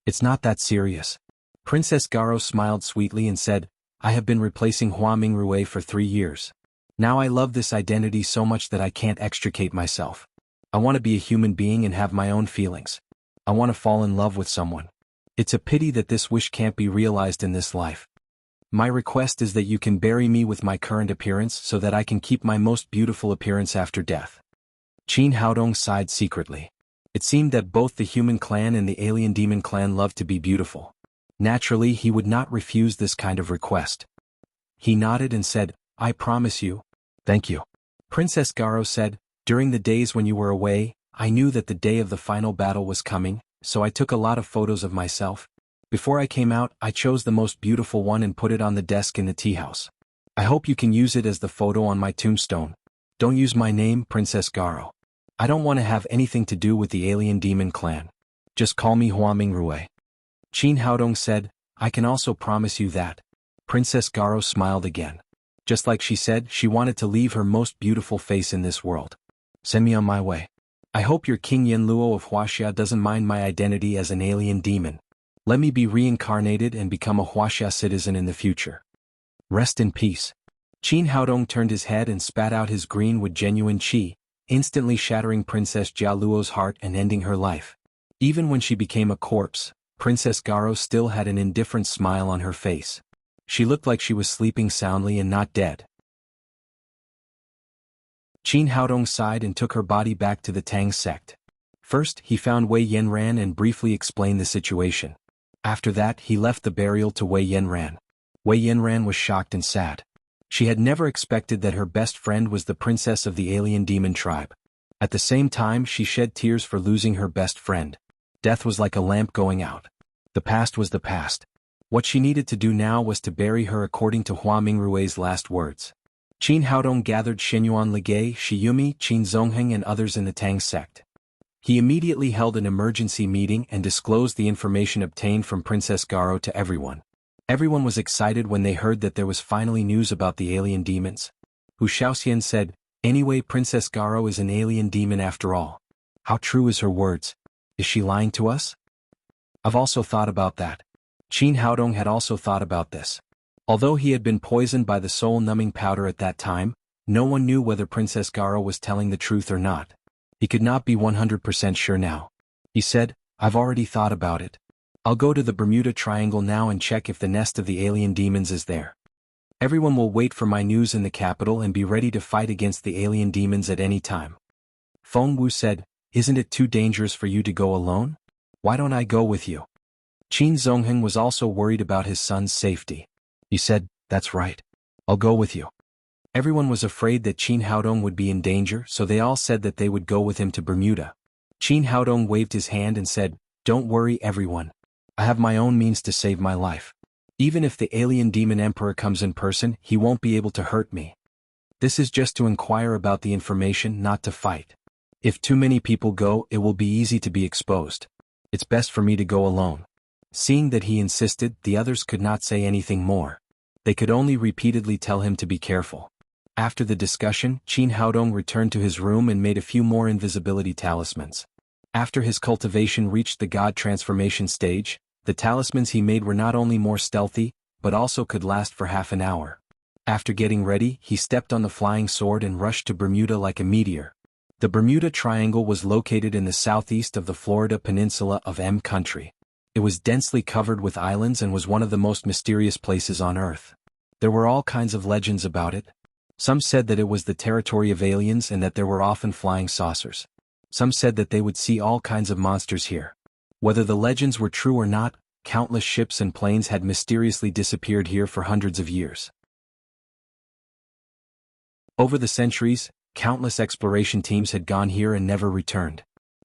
"It's not that serious." Princess Garo smiled sweetly and said, "I have been replacing Hua Mingrue for 3 years. Now I love this identity so much that I can't extricate myself. I want to be a human being and have my own feelings. I want to fall in love with someone. It's a pity that this wish can't be realized in this life. My request is that you can bury me with my current appearance so that I can keep my most beautiful appearance after death." Qin Haodong sighed secretly. It seemed that both the human clan and the alien demon clan loved to be beautiful. Naturally, he would not refuse this kind of request. He nodded and said, "I promise you, Thank you. Princess Garo said, during the days when you were away, I knew that the day of the final battle was coming, so I took a lot of photos of myself. Before I came out, I chose the most beautiful one and put it on the desk in the tea house. I hope you can use it as the photo on my tombstone. Don't use my name, Princess Garo. I don't want to have anything to do with the alien demon clan. Just call me Hua Mingrui. Qin Haodong said, I can also promise you that. Princess Garo smiled again. Just like she said, she wanted to leave her most beautiful face in this world. Send me on my way. I hope your King Yenluo of Wuxia doesn't mind my identity as an alien demon. Let me be reincarnated and become a Wuxia citizen in the future. Rest in peace. Qin Haodong turned his head and spat out his green with genuine qi, instantly shattering Princess Jialuo's heart and ending her life. Even when she became a corpse, Princess Garo still had an indifferent smile on her face. She looked like she was sleeping soundly and not dead. Qin Haodong sighed and took her body back to the Tang sect. First, he found Wei Yanran and briefly explained the situation. After that, he left the burial to Wei Yanran. Wei Yanran was shocked and sad. She had never expected that her best friend was the princess of the alien demon tribe. At the same time, she shed tears for losing her best friend. Death was like a lamp going out. The past was the past. What she needed to do now was to bury her according to Hua Mingrui's last words. Qin Haodong gathered Xinyuan Ligay, Shiyumi, Qin Zongheng and others in the Tang sect. He immediately held an emergency meeting and disclosed the information obtained from Princess Garo to everyone. Everyone was excited when they heard that there was finally news about the alien demons. Hu Shaoxian said, anyway, Princess Garo is an alien demon after all. How true is her words? Is she lying to us? I've also thought about that. Qin Haodong had also thought about this. Although he had been poisoned by the soul-numbing powder at that time, no one knew whether Princess Garo was telling the truth or not. He could not be 100% sure now. He said, I've already thought about it. I'll go to the Bermuda Triangle now and check if the nest of the alien demons is there. Everyone will wait for my news in the capital and be ready to fight against the alien demons at any time. Feng Wu said, isn't it too dangerous for you to go alone? Why don't I go with you? Qin Zongheng was also worried about his son's safety. He said, that's right. I'll go with you. Everyone was afraid that Qin Haodong would be in danger, so they all said that they would go with him to Bermuda. Qin Haodong waved his hand and said, don't worry everyone. I have my own means to save my life. Even if the alien demon emperor comes in person, he won't be able to hurt me. This is just to inquire about the information, not to fight. If too many people go, it will be easy to be exposed. It's best for me to go alone. Seeing that he insisted, the others could not say anything more. They could only repeatedly tell him to be careful. After the discussion, Qin Haodong returned to his room and made a few more invisibility talismans. After his cultivation reached the god transformation stage, the talismans he made were not only more stealthy, but also could last for half an hour. After getting ready, he stepped on the flying sword and rushed to Bermuda like a meteor. The Bermuda Triangle was located in the southeast of the Florida peninsula of M country. It was densely covered with islands and was one of the most mysterious places on Earth. There were all kinds of legends about it. Some said that it was the territory of aliens and that there were often flying saucers. Some said that they would see all kinds of monsters here. Whether the legends were true or not, countless ships and planes had mysteriously disappeared here for hundreds of years. Over the centuries, countless exploration teams had gone here and never returned.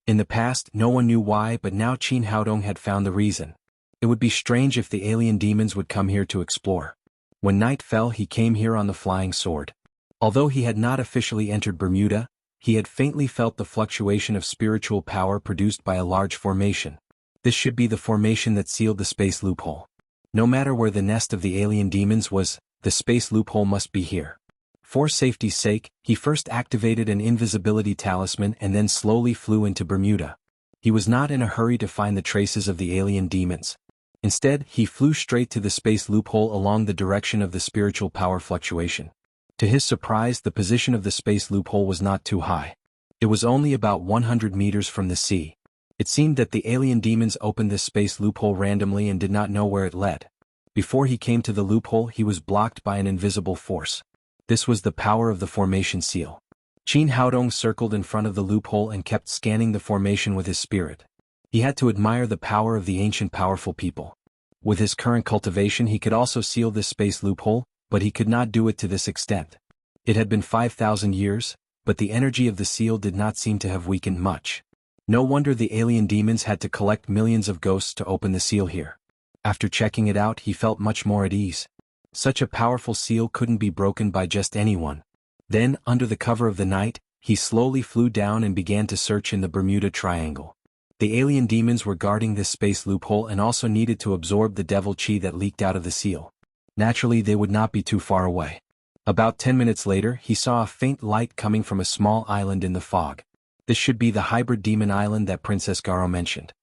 In the past, no one knew why, but now Qin Haodong had found the reason. It would be strange if the alien demons would come here to explore. When night fell, he came here on the flying sword. Although he had not officially entered Bermuda, he had faintly felt the fluctuation of spiritual power produced by a large formation. This should be the formation that sealed the space loophole. No matter where the nest of the alien demons was, the space loophole must be here. For safety's sake, he first activated an invisibility talisman and then slowly flew into Bermuda. He was not in a hurry to find the traces of the alien demons. Instead, he flew straight to the space loophole along the direction of the spiritual power fluctuation. To his surprise, the position of the space loophole was not too high. It was only about 100 meters from the sea. It seemed that the alien demons opened this space loophole randomly and did not know where it led. Before he came to the loophole, he was blocked by an invisible force. This was the power of the formation seal. Qin Haodong circled in front of the loophole and kept scanning the formation with his spirit. He had to admire the power of the ancient powerful people. With his current cultivation, he could also seal this space loophole, but he could not do it to this extent. It had been 5,000 years, but the energy of the seal did not seem to have weakened much. No wonder the alien demons had to collect millions of ghosts to open the seal here. After checking it out, he felt much more at ease. Such a powerful seal couldn't be broken by just anyone. Then, under the cover of the night, he slowly flew down and began to search in the Bermuda Triangle. The alien demons were guarding this space loophole and also needed to absorb the devil chi that leaked out of the seal. Naturally, they would not be too far away. About 10 minutes later, he saw a faint light coming from a small island in the fog. This should be the hybrid demon island that Princess Garo mentioned.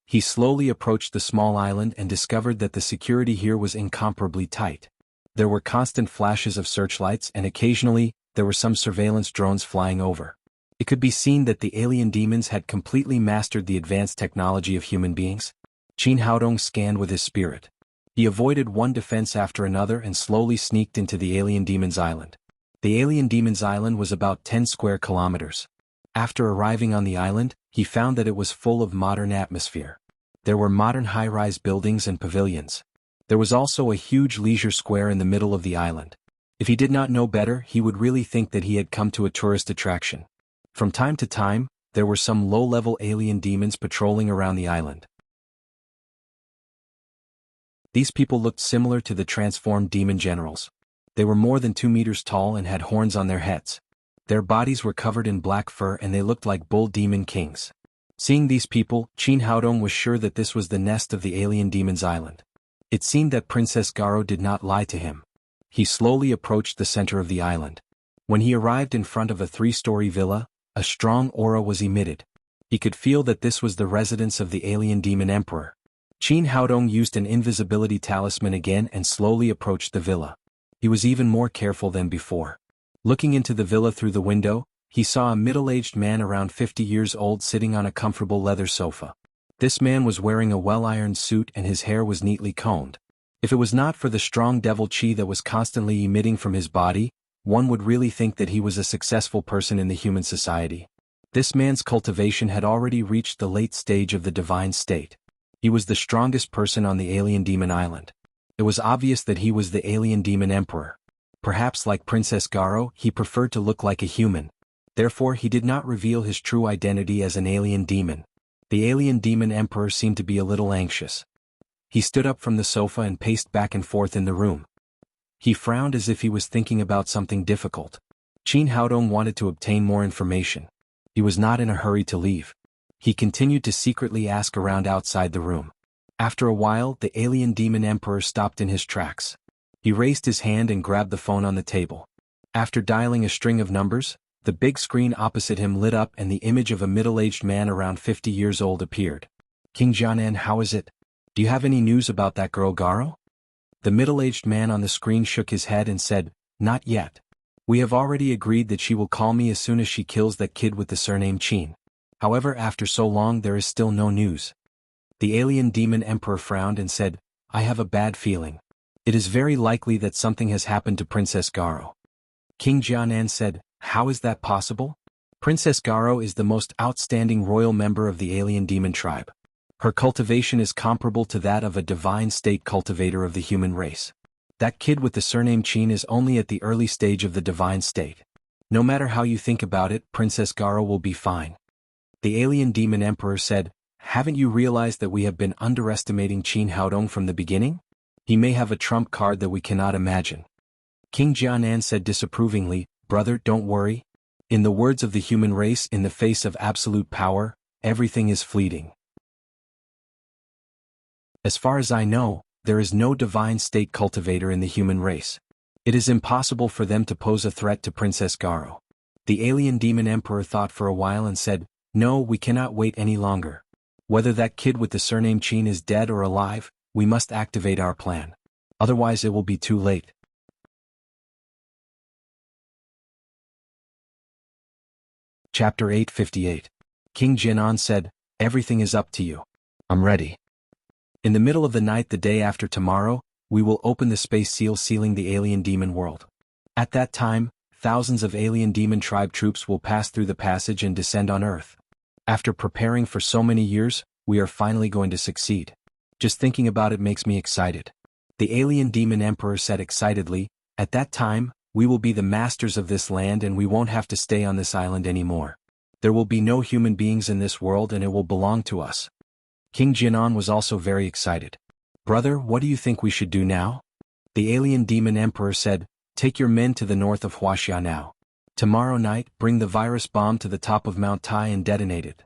He slowly approached the small island and discovered that the security here was incomparably tight. There were constant flashes of searchlights and occasionally, there were some surveillance drones flying over. It could be seen that the alien demons had completely mastered the advanced technology of human beings. Qin Haodong scanned with his spirit. He avoided one defense after another and slowly sneaked into the alien demons island. The alien demons island was about 10 square kilometers. After arriving on the island, he found that it was full of modern atmosphere. There were modern high-rise buildings and pavilions. There was also a huge leisure square in the middle of the island. If he did not know better, he would really think that he had come to a tourist attraction. From time to time, there were some low-level alien demons patrolling around the island. These people looked similar to the transformed demon generals. They were more than 2 meters tall and had horns on their heads. Their bodies were covered in black fur and they looked like bull demon kings. Seeing these people, Qin Haodong was sure that this was the nest of the alien demons island. It seemed that Princess Garo did not lie to him. He slowly approached the center of the island. When he arrived in front of a 3-story villa, a strong aura was emitted. He could feel that this was the residence of the alien demon emperor. Qin Haodong used an invisibility talisman again and slowly approached the villa. He was even more careful than before. Looking into the villa through the window, he saw a middle-aged man around 50 years old sitting on a comfortable leather sofa. This man was wearing a well-ironed suit and his hair was neatly combed. If it was not for the strong devil chi that was constantly emitting from his body, one would really think that he was a successful person in the human society. This man's cultivation had already reached the late stage of the divine state. He was the strongest person on the alien demon island. It was obvious that he was the alien demon emperor. Perhaps like Princess Garo, he preferred to look like a human. Therefore he did not reveal his true identity as an alien demon. The alien demon emperor seemed to be a little anxious. He stood up from the sofa and paced back and forth in the room. He frowned as if he was thinking about something difficult. Qin Haodong wanted to obtain more information. He was not in a hurry to leave. He continued to secretly ask around outside the room. After a while, the alien demon emperor stopped in his tracks. He raised his hand and grabbed the phone on the table. After dialing a string of numbers, the big screen opposite him lit up and the image of a middle-aged man around 50 years old appeared. "King Jianan, how is it? Do you have any news about that girl Garo?" The middle-aged man on the screen shook his head and said, "Not yet. We have already agreed that she will call me as soon as she kills that kid with the surname Qin. However, after so long there is still no news." The alien demon emperor frowned and said, "I have a bad feeling. It is very likely that something has happened to Princess Garo." King Jianan said, "How is that possible? Princess Garo is the most outstanding royal member of the alien demon tribe. Her cultivation is comparable to that of a divine state cultivator of the human race. That kid with the surname Qin is only at the early stage of the divine state. No matter how you think about it, Princess Garo will be fine." The alien demon emperor said, "Haven't you realized that we have been underestimating Qin Haodong from the beginning? He may have a trump card that we cannot imagine." King Jianan said disapprovingly, "Brother, don't worry. In the words of the human race, in the face of absolute power, everything is fleeting. As far as I know, there is no divine state cultivator in the human race. It is impossible for them to pose a threat to Princess Garo." The alien demon emperor thought for a while and said, "No, we cannot wait any longer. Whether that kid with the surname Qin is dead or alive, we must activate our plan. Otherwise it will be too late." Chapter 858. King Jinan said, "Everything is up to you. I'm ready. In the middle of the night the day after tomorrow, we will open the space seal sealing the alien demon world. At that time, thousands of alien demon tribe troops will pass through the passage and descend on Earth. After preparing for so many years, we are finally going to succeed. Just thinking about it makes me excited." The alien demon emperor said excitedly, "At that time, We will be the masters of this land and we won't have to stay on this island anymore. There will be no human beings in this world and it will belong to us. King Jinan was also very excited. Brother, what do you think we should do now? The alien demon emperor said, take your men to the north of Wuxia now. Tomorrow night, bring the virus bomb to the top of Mount Tai and detonate it.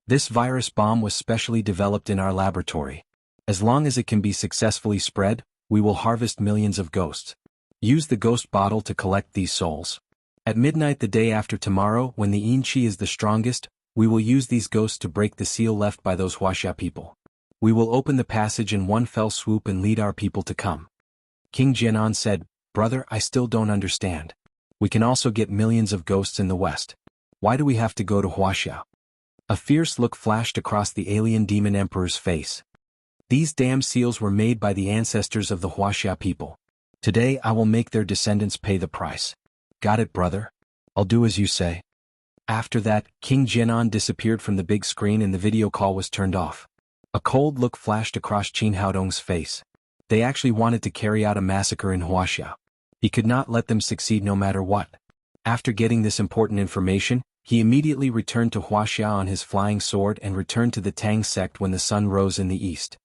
This virus bomb was specially developed in our laboratory. As long as it can be successfully spread, we will harvest millions of ghosts. Use the ghost bottle to collect these souls. At midnight the day after tomorrow, when the yin qi is the strongest, we will use these ghosts to break the seal left by those Wuxia people. We will open the passage in one fell swoop and lead our people to come. King Jinan said, Brother, I still don't understand. We can also get millions of ghosts in the west. Why do we have to go to Wuxia? A fierce look flashed across the alien demon emperor's face. These damn seals were made by the ancestors of the Wuxia people. Today I will make their descendants pay the price. Got it, brother? I'll do as you say. After that, King Jinan disappeared from the big screen and the video call was turned off. A cold look flashed across Qin Haodong's face. They actually wanted to carry out a massacre in Wuxia. He could not let them succeed no matter what. After getting this important information, he immediately returned to Wuxia on his flying sword and returned to the Tang sect when the sun rose in the east.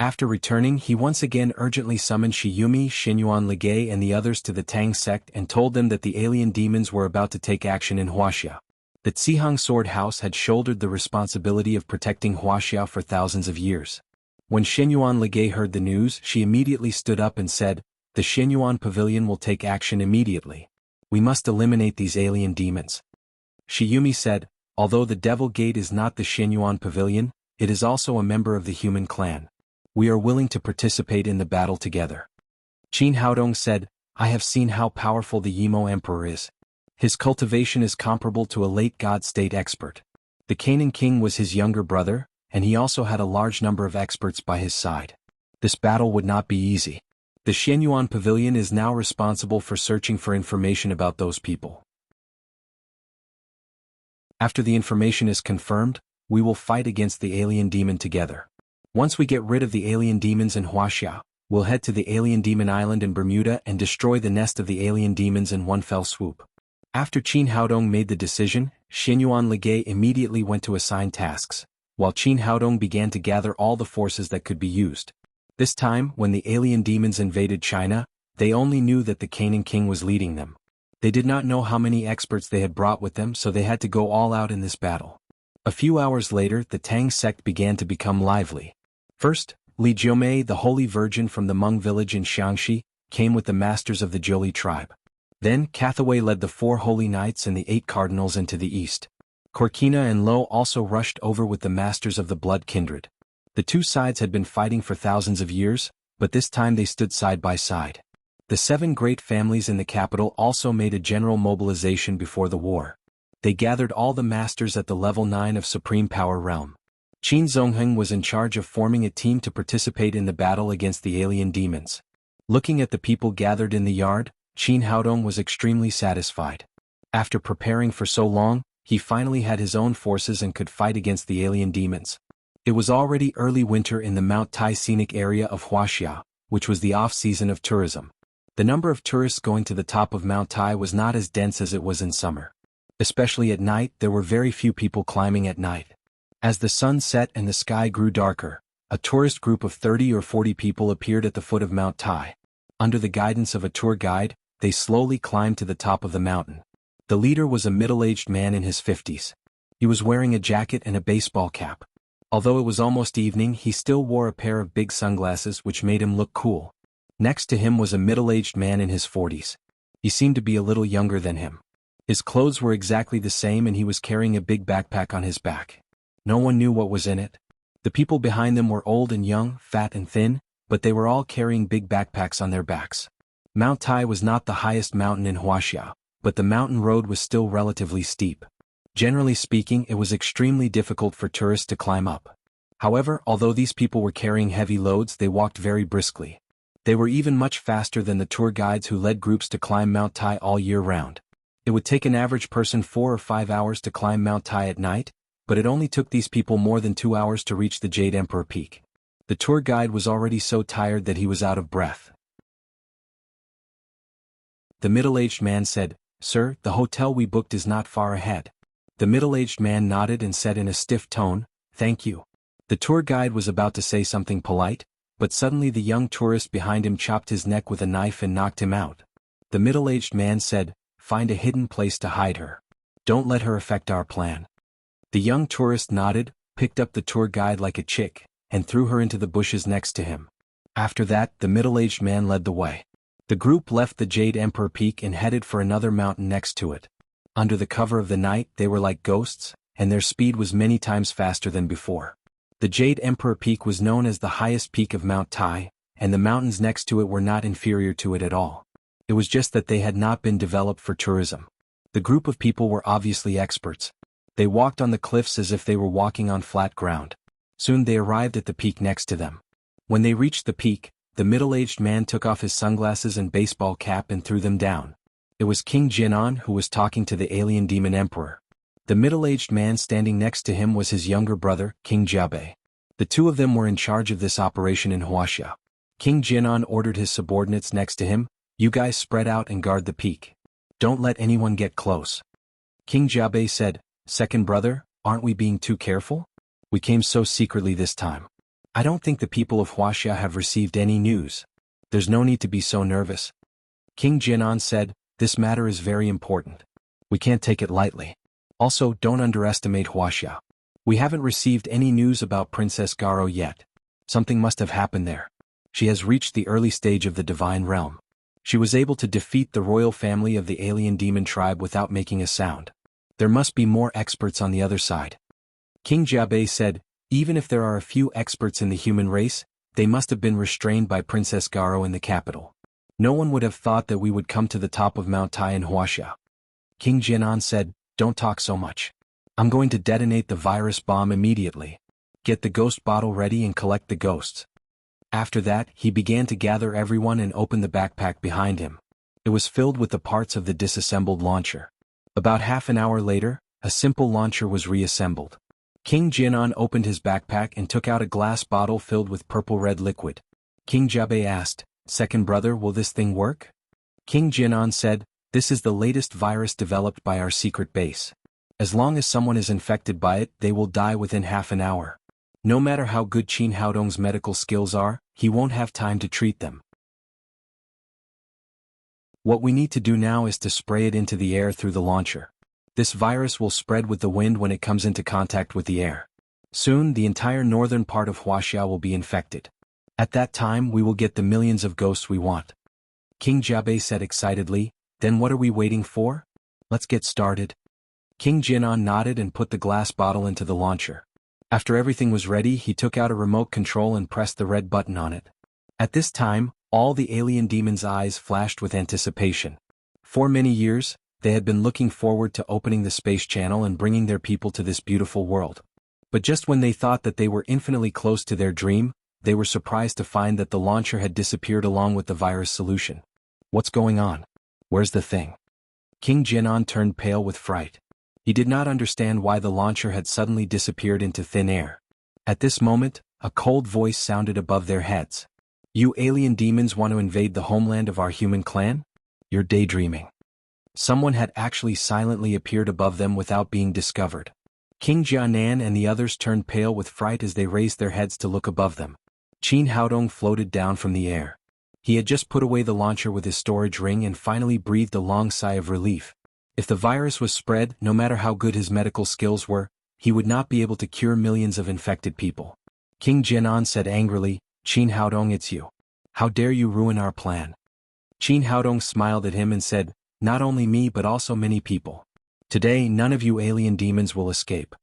After returning, he once again urgently summoned Shiyumi, Xinyuan Ligay and the others to the Tang sect and told them that the alien demons were about to take action in Wuxia. The Zihang Sword House had shouldered the responsibility of protecting Wuxia for thousands of years. When Xinyuan Ligay heard the news, she immediately stood up and said, the Xinyuan Pavilion will take action immediately. We must eliminate these alien demons. Shiyumi said, although the Devil Gate is not the Xinyuan Pavilion, it is also a member of the human clan. We are willing to participate in the battle together. Qin Haodong said, I have seen how powerful the Yimo Emperor is. His cultivation is comparable to a late God state expert. The Canaan king was his younger brother, and he also had a large number of experts by his side. This battle would not be easy. The Xianyuan Pavilion is now responsible for searching for information about those people. After the information is confirmed, we will fight against the alien demon together. Once we get rid of the alien demons in Wuxia, we'll head to the alien demon island in Bermuda and destroy the nest of the alien demons in one fell swoop. After Qin Haodong made the decision, Xinyuan Ligay immediately went to assign tasks, while Qin Haodong began to gather all the forces that could be used. This time, when the alien demons invaded China, they only knew that the Canaan king was leading them. They did not know how many experts they had brought with them, so they had to go all out in this battle. A few hours later, the Tang sect began to become lively. First, Li Jiumei, the holy virgin from the Hmong village in Xiangxi, came with the masters of the Zhili tribe. Then, Cathaway led the 4 holy knights and the 8 cardinals into the east. Korkina and Lo also rushed over with the masters of the blood kindred. The two sides had been fighting for thousands of years, but this time they stood side by side. The 7 great families in the capital also made a general mobilization before the war. They gathered all the masters at the level 9 of Supreme Power Realm. Qin Zongheng was in charge of forming a team to participate in the battle against the alien demons. Looking at the people gathered in the yard, Qin Haodong was extremely satisfied. After preparing for so long, he finally had his own forces and could fight against the alien demons. It was already early winter in the Mount Tai scenic area of Wuxia, which was the off-season of tourism. The number of tourists going to the top of Mount Tai was not as dense as it was in summer. Especially at night, there were very few people climbing at night. As the sun set and the sky grew darker, a tourist group of 30 or 40 people appeared at the foot of Mount Tai. Under the guidance of a tour guide, they slowly climbed to the top of the mountain. The leader was a middle-aged man in his 50s. He was wearing a jacket and a baseball cap. Although it was almost evening, he still wore a pair of big sunglasses which made him look cool. Next to him was a middle-aged man in his 40s. He seemed to be a little younger than him. His clothes were exactly the same and he was carrying a big backpack on his back. No one knew what was in it. The people behind them were old and young, fat and thin, but they were all carrying big backpacks on their backs. Mount Tai was not the highest mountain in Wuxia, but the mountain road was still relatively steep. Generally speaking, it was extremely difficult for tourists to climb up. However, although these people were carrying heavy loads, they walked very briskly. They were even much faster than the tour guides who led groups to climb Mount Tai all year round. It would take an average person 4 or 5 hours to climb Mount Tai at night, but it only took these people more than 2 hours to reach the Jade Emperor Peak. The tour guide was already so tired that he was out of breath. the middle-aged man said, "Sir, the hotel we booked is not far ahead." The middle-aged man nodded and said in a stiff tone, "Thank you." The tour guide was about to say something polite, but suddenly the young tourist behind him chopped his neck with a knife and knocked him out. The middle-aged man said, "Find a hidden place to hide her. Don't let her affect our plan." The young tourist nodded, picked up the tour guide like a chick, and threw her into the bushes next to him. After that, the middle-aged man led the way. The group left the Jade Emperor Peak and headed for another mountain next to it. Under the cover of the night, they were like ghosts, and their speed was many times faster than before. The Jade Emperor Peak was known as the highest peak of Mount Tai, and the mountains next to it were not inferior to it at all. It was just that they had not been developed for tourism. The group of people were obviously experts. They walked on the cliffs as if they were walking on flat ground. Soon they arrived at the peak next to them. When they reached the peak, the middle-aged man took off his sunglasses and baseball cap and threw them down. It was King Jinan who was talking to the alien demon emperor. The middle-aged man standing next to him was his younger brother, King Jiabei. The two of them were in charge of this operation in Wuxia. King Jinan ordered his subordinates next to him, "You guys spread out and guard the peak. Don't let anyone get close." King Jiabei said, "Second brother, aren't we being too careful? We came so secretly this time. I don't think the people of Wuxia have received any news. There's no need to be so nervous." King Jinan said, "This matter is very important. We can't take it lightly. Also, don't underestimate Wuxia. We haven't received any news about Princess Garo yet. Something must have happened there. She has reached the early stage of the divine realm. She was able to defeat the royal family of the alien demon tribe without making a sound. There must be more experts on the other side." King Jiabei said, "Even if there are a few experts in the human race, they must have been restrained by Princess Garo in the capital. No one would have thought that we would come to the top of Mount Tai in Wuxia." King Jinan said, "Don't talk so much. I'm going to detonate the virus bomb immediately. Get the ghost bottle ready and collect the ghosts." After that, he began to gather everyone and open the backpack behind him. It was filled with the parts of the disassembled launcher. About half an hour later, a simple launcher was reassembled. King Jinan opened his backpack and took out a glass bottle filled with purple-red liquid. King Jiabei asked, "Second brother, will this thing work?" King Jinan said, "This is the latest virus developed by our secret base. As long as someone is infected by it, they will die within half an hour. No matter how good Qin Haodong's medical skills are, he won't have time to treat them. What we need to do now is to spray it into the air through the launcher. This virus will spread with the wind when it comes into contact with the air. Soon, the entire northern part of Wuxia will be infected. At that time, we will get the millions of ghosts we want." King Jiabei said excitedly, "Then what are we waiting for? Let's get started." King Jinan nodded and put the glass bottle into the launcher. After everything was ready, he took out a remote control and pressed the red button on it. At this time, all the alien demons' eyes flashed with anticipation. For many years, they had been looking forward to opening the space channel and bringing their people to this beautiful world. But just when they thought that they were infinitely close to their dream, they were surprised to find that the launcher had disappeared along with the virus solution. "What's going on? Where's the thing?" King Jinan turned pale with fright. He did not understand why the launcher had suddenly disappeared into thin air. At this moment, a cold voice sounded above their heads. "You alien demons want to invade the homeland of our human clan? You're daydreaming." Someone had actually silently appeared above them without being discovered. King Jianan and the others turned pale with fright as they raised their heads to look above them. Qin Haodong floated down from the air. He had just put away the launcher with his storage ring and finally breathed a long sigh of relief. If the virus was spread, no matter how good his medical skills were, he would not be able to cure millions of infected people. King Jinan said angrily, "Qin Haodong, it's you. How dare you ruin our plan?" Qin Haodong smiled at him and said, "Not only me but also many people. Today none of you alien demons will escape."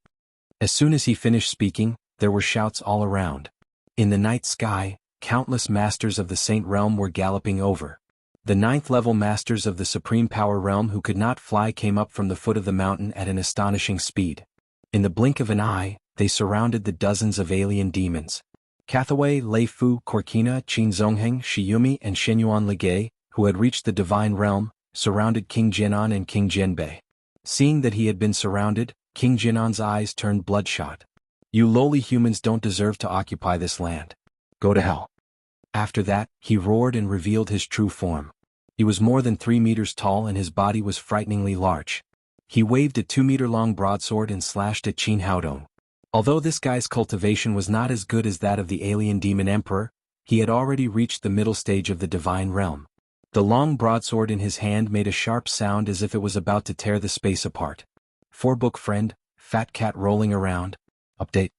As soon as he finished speaking, there were shouts all around. In the night sky, countless masters of the Saint Realm were galloping over. The 9th-level masters of the Supreme Power Realm who could not fly came up from the foot of the mountain at an astonishing speed. In the blink of an eye, they surrounded the dozens of alien demons. Cathaway, Lei Fu, Korkina, Qin Zongheng, Shiyumi and Shenyuan Ligay, who had reached the Divine Realm, surrounded King Jinan and King Jinbei. Seeing that he had been surrounded, King Jinan's eyes turned bloodshot. "You lowly humans don't deserve to occupy this land. Go to hell." After that, he roared and revealed his true form. He was more than 3 meters tall and his body was frighteningly large. He waved a 2-meter-long broadsword and slashed at Qin Haodong. Although this guy's cultivation was not as good as that of the alien demon emperor, he had already reached the middle stage of the divine realm. The long broadsword in his hand made a sharp sound as if it was about to tear the space apart. 4-book friend, Fat Cat rolling around. Update.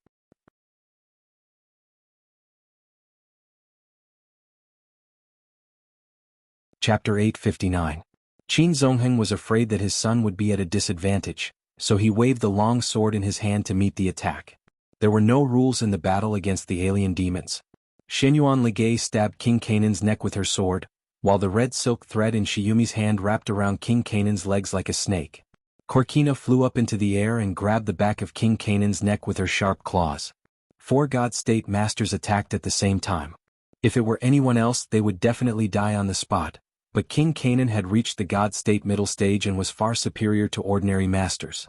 Chapter 859. Qin Zongheng was afraid that his son would be at a disadvantage, so he waved the long sword in his hand to meet the attack. There were no rules in the battle against the alien demons. Shenyuan Ligay stabbed King Canaan's neck with her sword, while the red silk thread in Shiyumi's hand wrapped around King Canaan's legs like a snake. Korkina flew up into the air and grabbed the back of King Canaan's neck with her sharp claws. 4 God State Masters attacked at the same time. If it were anyone else they would definitely die on the spot, but King Canaan had reached the God State middle stage and was far superior to ordinary masters.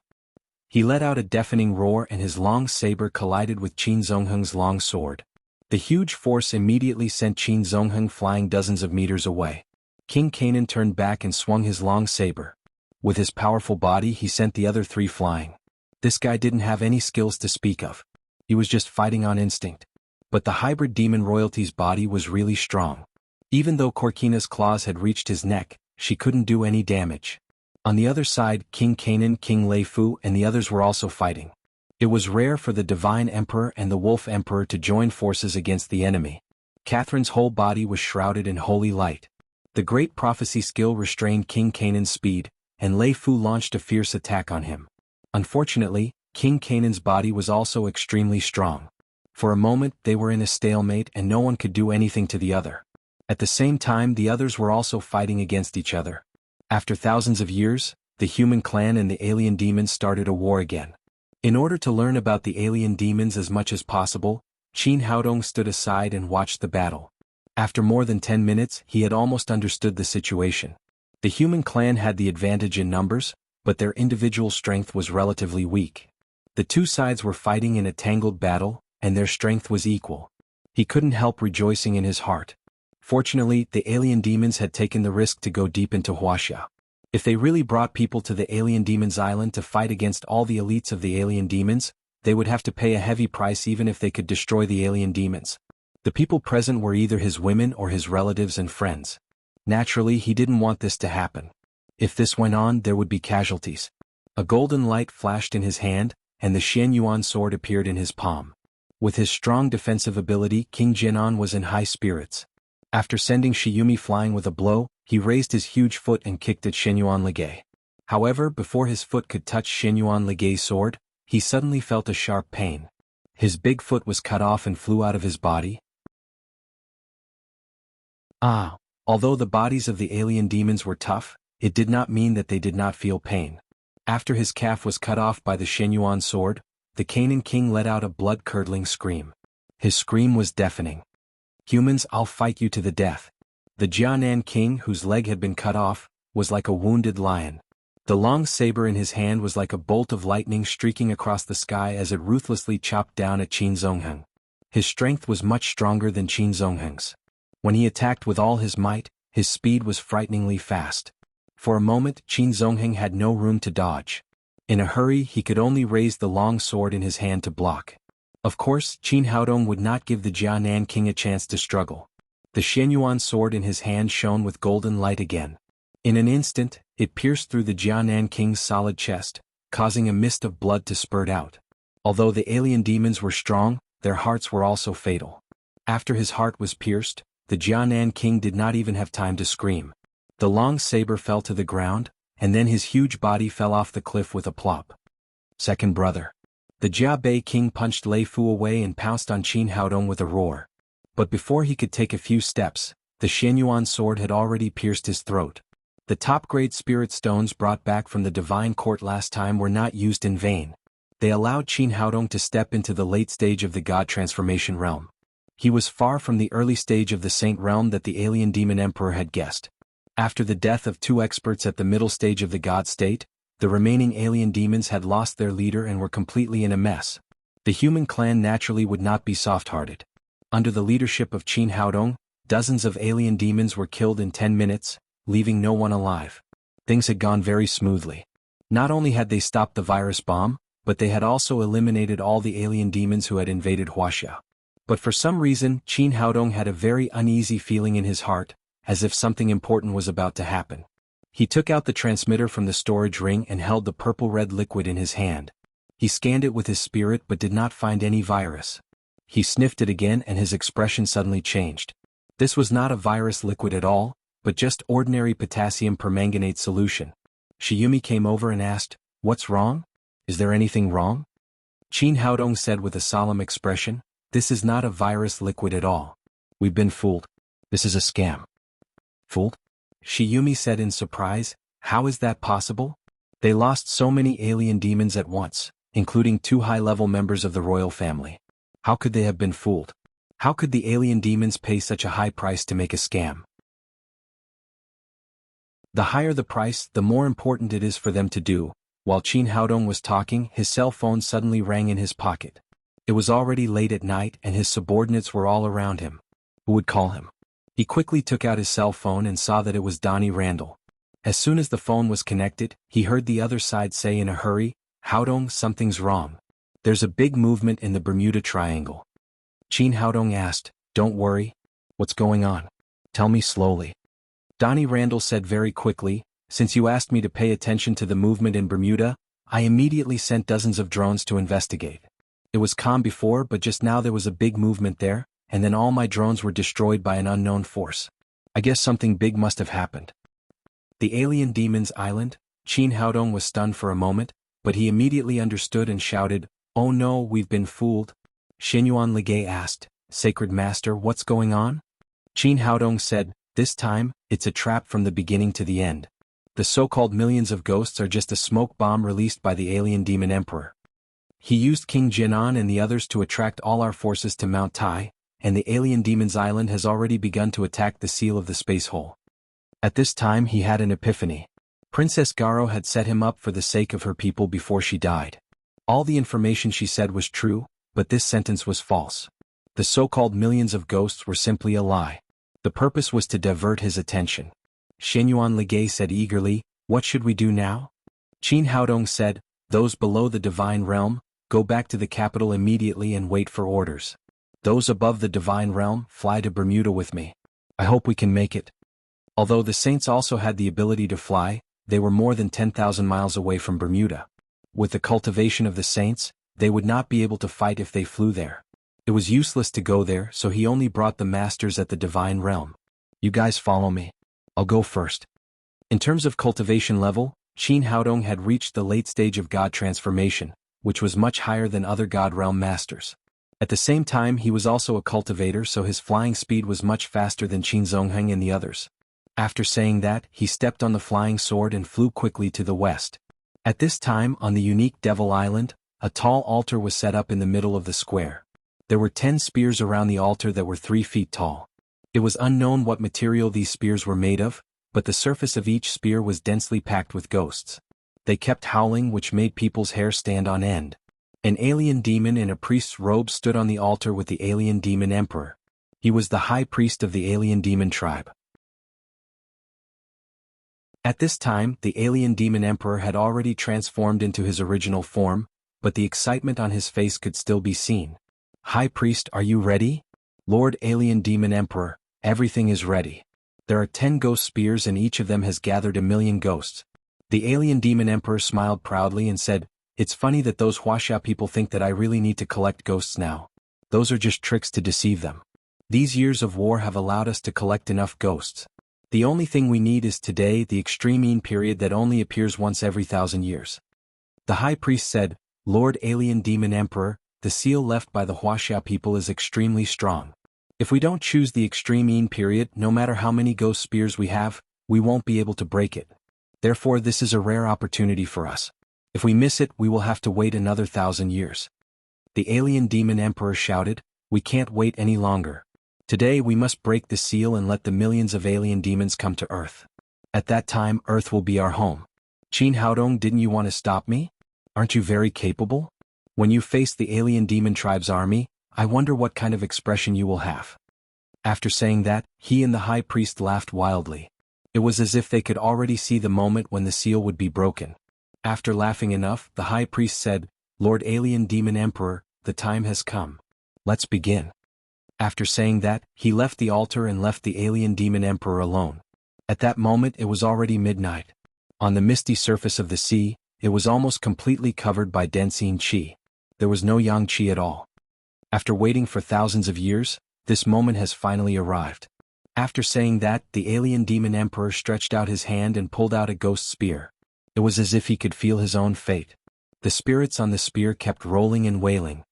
He let out a deafening roar and his long saber collided with Qin Zongheng's long sword. The huge force immediately sent Qin Zongheng flying dozens of meters away. King Canaan turned back and swung his long saber. With his powerful body he sent the other 3 flying. This guy didn't have any skills to speak of. He was just fighting on instinct. But the hybrid demon royalty's body was really strong. Even though Korkina's claws had reached his neck, she couldn't do any damage. On the other side, King Canaan, King Lei Fu and the others were also fighting. It was rare for the Divine Emperor and the Wolf Emperor to join forces against the enemy. Catherine's whole body was shrouded in holy light. The great prophecy skill restrained King Canaan's speed, and Lei Fu launched a fierce attack on him. Unfortunately, King Canaan's body was also extremely strong. For a moment they were in a stalemate and no one could do anything to the other. At the same time the others were also fighting against each other. After thousands of years, the human clan and the alien demons started a war again. In order to learn about the alien demons as much as possible, Qin Haodong stood aside and watched the battle. After more than 10 minutes he had almost understood the situation. The human clan had the advantage in numbers, but their individual strength was relatively weak. The 2 sides were fighting in a tangled battle, and their strength was equal. He couldn't help rejoicing in his heart. Fortunately, the alien demons had taken the risk to go deep into Wuxia. If they really brought people to the alien demons island to fight against all the elites of the alien demons, they would have to pay a heavy price even if they could destroy the alien demons. The people present were either his women or his relatives and friends. Naturally, he didn't want this to happen. If this went on, there would be casualties. A golden light flashed in his hand, and the Xianyuan sword appeared in his palm. With his strong defensive ability, King Jinan was in high spirits. After sending Shiyumi flying with a blow, he raised his huge foot and kicked at Shenyuan Ligay. However, before his foot could touch Shenyuan Ligay's sword, he suddenly felt a sharp pain. His big foot was cut off and flew out of his body. Although the bodies of the alien demons were tough, it did not mean that they did not feel pain. After his calf was cut off by the Shenyuan sword, the Canaan king let out a blood-curdling scream. His scream was deafening. "Humans, I'll fight you to the death." The Jianan king, whose leg had been cut off, was like a wounded lion. The long saber in his hand was like a bolt of lightning streaking across the sky as it ruthlessly chopped down at Qin Zongheng. His strength was much stronger than Qin Zongheng's. When he attacked with all his might, his speed was frighteningly fast. For a moment, Qin Zongheng had no room to dodge. In a hurry, he could only raise the long sword in his hand to block. Of course, Qin Haodong would not give the Jianan king a chance to struggle. The Shenyuan sword in his hand shone with golden light again. In an instant, it pierced through the Jianan king's solid chest, causing a mist of blood to spurt out. Although the alien demons were strong, their hearts were also fatal. After his heart was pierced, the Jianan king did not even have time to scream. The long saber fell to the ground, and then his huge body fell off the cliff with a plop. Second brother. The Jiabei king punched Lei Fu away and pounced on Qin Haodong with a roar. But before he could take a few steps, the Shenyuan sword had already pierced his throat. The top-grade spirit stones brought back from the divine court last time were not used in vain. They allowed Qin Haodong to step into the late stage of the god transformation realm. He was far from the early stage of the saint realm that the alien demon emperor had guessed. After the death of 2 experts at the middle stage of the god state, the remaining alien demons had lost their leader and were completely in a mess. The human clan naturally would not be soft-hearted. Under the leadership of Qin Haodong, dozens of alien demons were killed in 10 minutes, leaving no one alive. Things had gone very smoothly. Not only had they stopped the virus bomb, but they had also eliminated all the alien demons who had invaded Wuxia. But for some reason, Qin Haodong had a very uneasy feeling in his heart, as if something important was about to happen. He took out the transmitter from the storage ring and held the purple-red liquid in his hand. He scanned it with his spirit but did not find any virus. He sniffed it again and his expression suddenly changed. This was not a virus liquid at all, but just ordinary potassium permanganate solution. Shiyumi came over and asked, "What's wrong? Is there anything wrong?" Qin Haodong said with a solemn expression, "This is not a virus liquid at all. We've been fooled. This is a scam." "Fooled?" Shiyumi said in surprise, "How is that possible? They lost so many alien demons at once, including 2 high-level members of the royal family. How could they have been fooled? How could the alien demons pay such a high price to make a scam?" The higher the price, the more important it is for them to do. While Qin Haodong was talking, his cell phone suddenly rang in his pocket. It was already late at night and his subordinates were all around him. Who would call him? He quickly took out his cell phone and saw that it was Donnie Randall. As soon as the phone was connected, he heard the other side say in a hurry, "Haodong, something's wrong. There's a big movement in the Bermuda Triangle." Qin Haodong asked, "Don't worry. What's going on? Tell me slowly." Donnie Randall said very quickly, "Since you asked me to pay attention to the movement in Bermuda, I immediately sent dozens of drones to investigate. It was calm before but just now there was a big movement there, and then all my drones were destroyed by an unknown force. I guess something big must have happened." The alien demons island? Qin Haodong was stunned for a moment, but he immediately understood and shouted, "Oh no, we've been fooled." Shenyuan Ligay asked, "Sacred Master, what's going on?" Qin Haodong said, "This time, it's a trap from the beginning to the end. The so-called millions of ghosts are just a smoke bomb released by the alien demon emperor. He used King Jinan and the others to attract all our forces to Mount Tai, and the alien demon's island has already begun to attack the seal of the space hole." At this time he had an epiphany. Princess Garo had set him up for the sake of her people before she died. All the information she said was true, but this sentence was false. The so-called millions of ghosts were simply a lie. The purpose was to divert his attention. Shenyuan Ligay said eagerly, "What should we do now?" Qin Haodong said, "Those below the divine realm, go back to the capital immediately and wait for orders. Those above the divine realm, fly to Bermuda with me. I hope we can make it." Although the saints also had the ability to fly, they were more than 10,000 miles away from Bermuda. With the cultivation of the saints, they would not be able to fight if they flew there. It was useless to go there, so he only brought the masters at the divine realm. "You guys follow me. I'll go first." In terms of cultivation level, Qin Haodong had reached the late stage of God transformation, which was much higher than other God realm masters. At the same time he was also a cultivator, so his flying speed was much faster than Qin Zongheng and the others. After saying that, he stepped on the flying sword and flew quickly to the west. At this time, on the unique Devil Island, a tall altar was set up in the middle of the square. There were 10 spears around the altar that were 3 feet tall. It was unknown what material these spears were made of, but the surface of each spear was densely packed with ghosts. They kept howling, which made people's hair stand on end. An alien demon in a priest's robe stood on the altar with the alien demon emperor. He was the high priest of the alien demon tribe. At this time, the alien demon emperor had already transformed into his original form, but the excitement on his face could still be seen. "High priest, are you ready?" "Lord Alien Demon Emperor, everything is ready. There are 10 ghost spears and each of them has gathered 1,000,000 ghosts." The alien demon emperor smiled proudly and said, "It's funny that those Huaxia people think that I really need to collect ghosts now. Those are just tricks to deceive them. These years of war have allowed us to collect enough ghosts. The only thing we need is today, the extreme Yin period that only appears once every 1,000 years." The high priest said, "Lord Alien Demon Emperor, the seal left by the Huaxia people is extremely strong. If we don't choose the extreme Yin period, no matter how many ghost spears we have, we won't be able to break it. Therefore this is a rare opportunity for us. If we miss it, we will have to wait another 1,000 years." The alien demon emperor shouted, "We can't wait any longer. Today we must break the seal and let the millions of alien demons come to Earth. At that time Earth will be our home." "Qin Haodong, didn't you want to stop me? Aren't you very capable? When you face the alien demon tribe's army, I wonder what kind of expression you will have." After saying that, he and the high priest laughed wildly. It was as if they could already see the moment when the seal would be broken. After laughing enough, the high priest said, "Lord Alien Demon Emperor, the time has come. Let's begin." After saying that, he left the altar and left the alien demon emperor alone. At that moment it was already midnight. On the misty surface of the sea, it was almost completely covered by Densine Qi. There was no Yang Qi at all. After waiting for thousands of years, this moment has finally arrived. After saying that, the alien demon emperor stretched out his hand and pulled out a ghost spear. It was as if he could feel his own fate. The spirits on the spear kept rolling and wailing.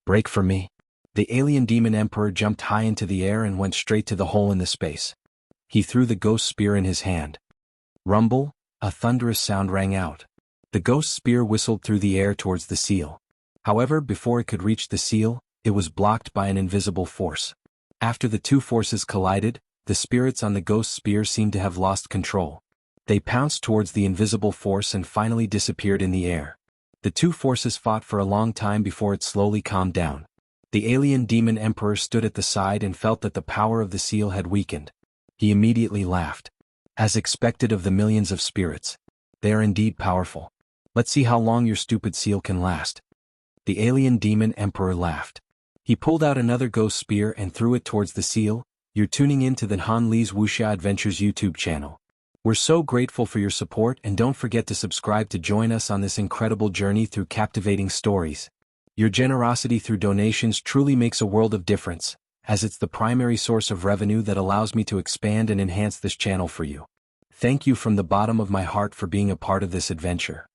"Break for me." The alien demon emperor jumped high into the air and went straight to the hole in the space. He threw the ghost spear in his hand. Rumble, a thunderous sound rang out. The ghost spear whistled through the air towards the seal. However, before it could reach the seal, it was blocked by an invisible force. After the two forces collided, the spirits on the ghost spear seemed to have lost control. They pounced towards the invisible force and finally disappeared in the air. The two forces fought for a long time before it slowly calmed down. The alien demon emperor stood at the side and felt that the power of the seal had weakened. He immediately laughed. As expected of the millions of spirits. They are indeed powerful. Let's see how long your stupid seal can last. The alien demon emperor laughed. He pulled out another ghost spear and threw it towards the seal. You're tuning in to the Han Li's Wuxia Adventures YouTube channel. We're so grateful for your support, and don't forget to subscribe to join us on this incredible journey through captivating stories. Your generosity through donations truly makes a world of difference, as it's the primary source of revenue that allows me to expand and enhance this channel for you. Thank you from the bottom of my heart for being a part of this adventure.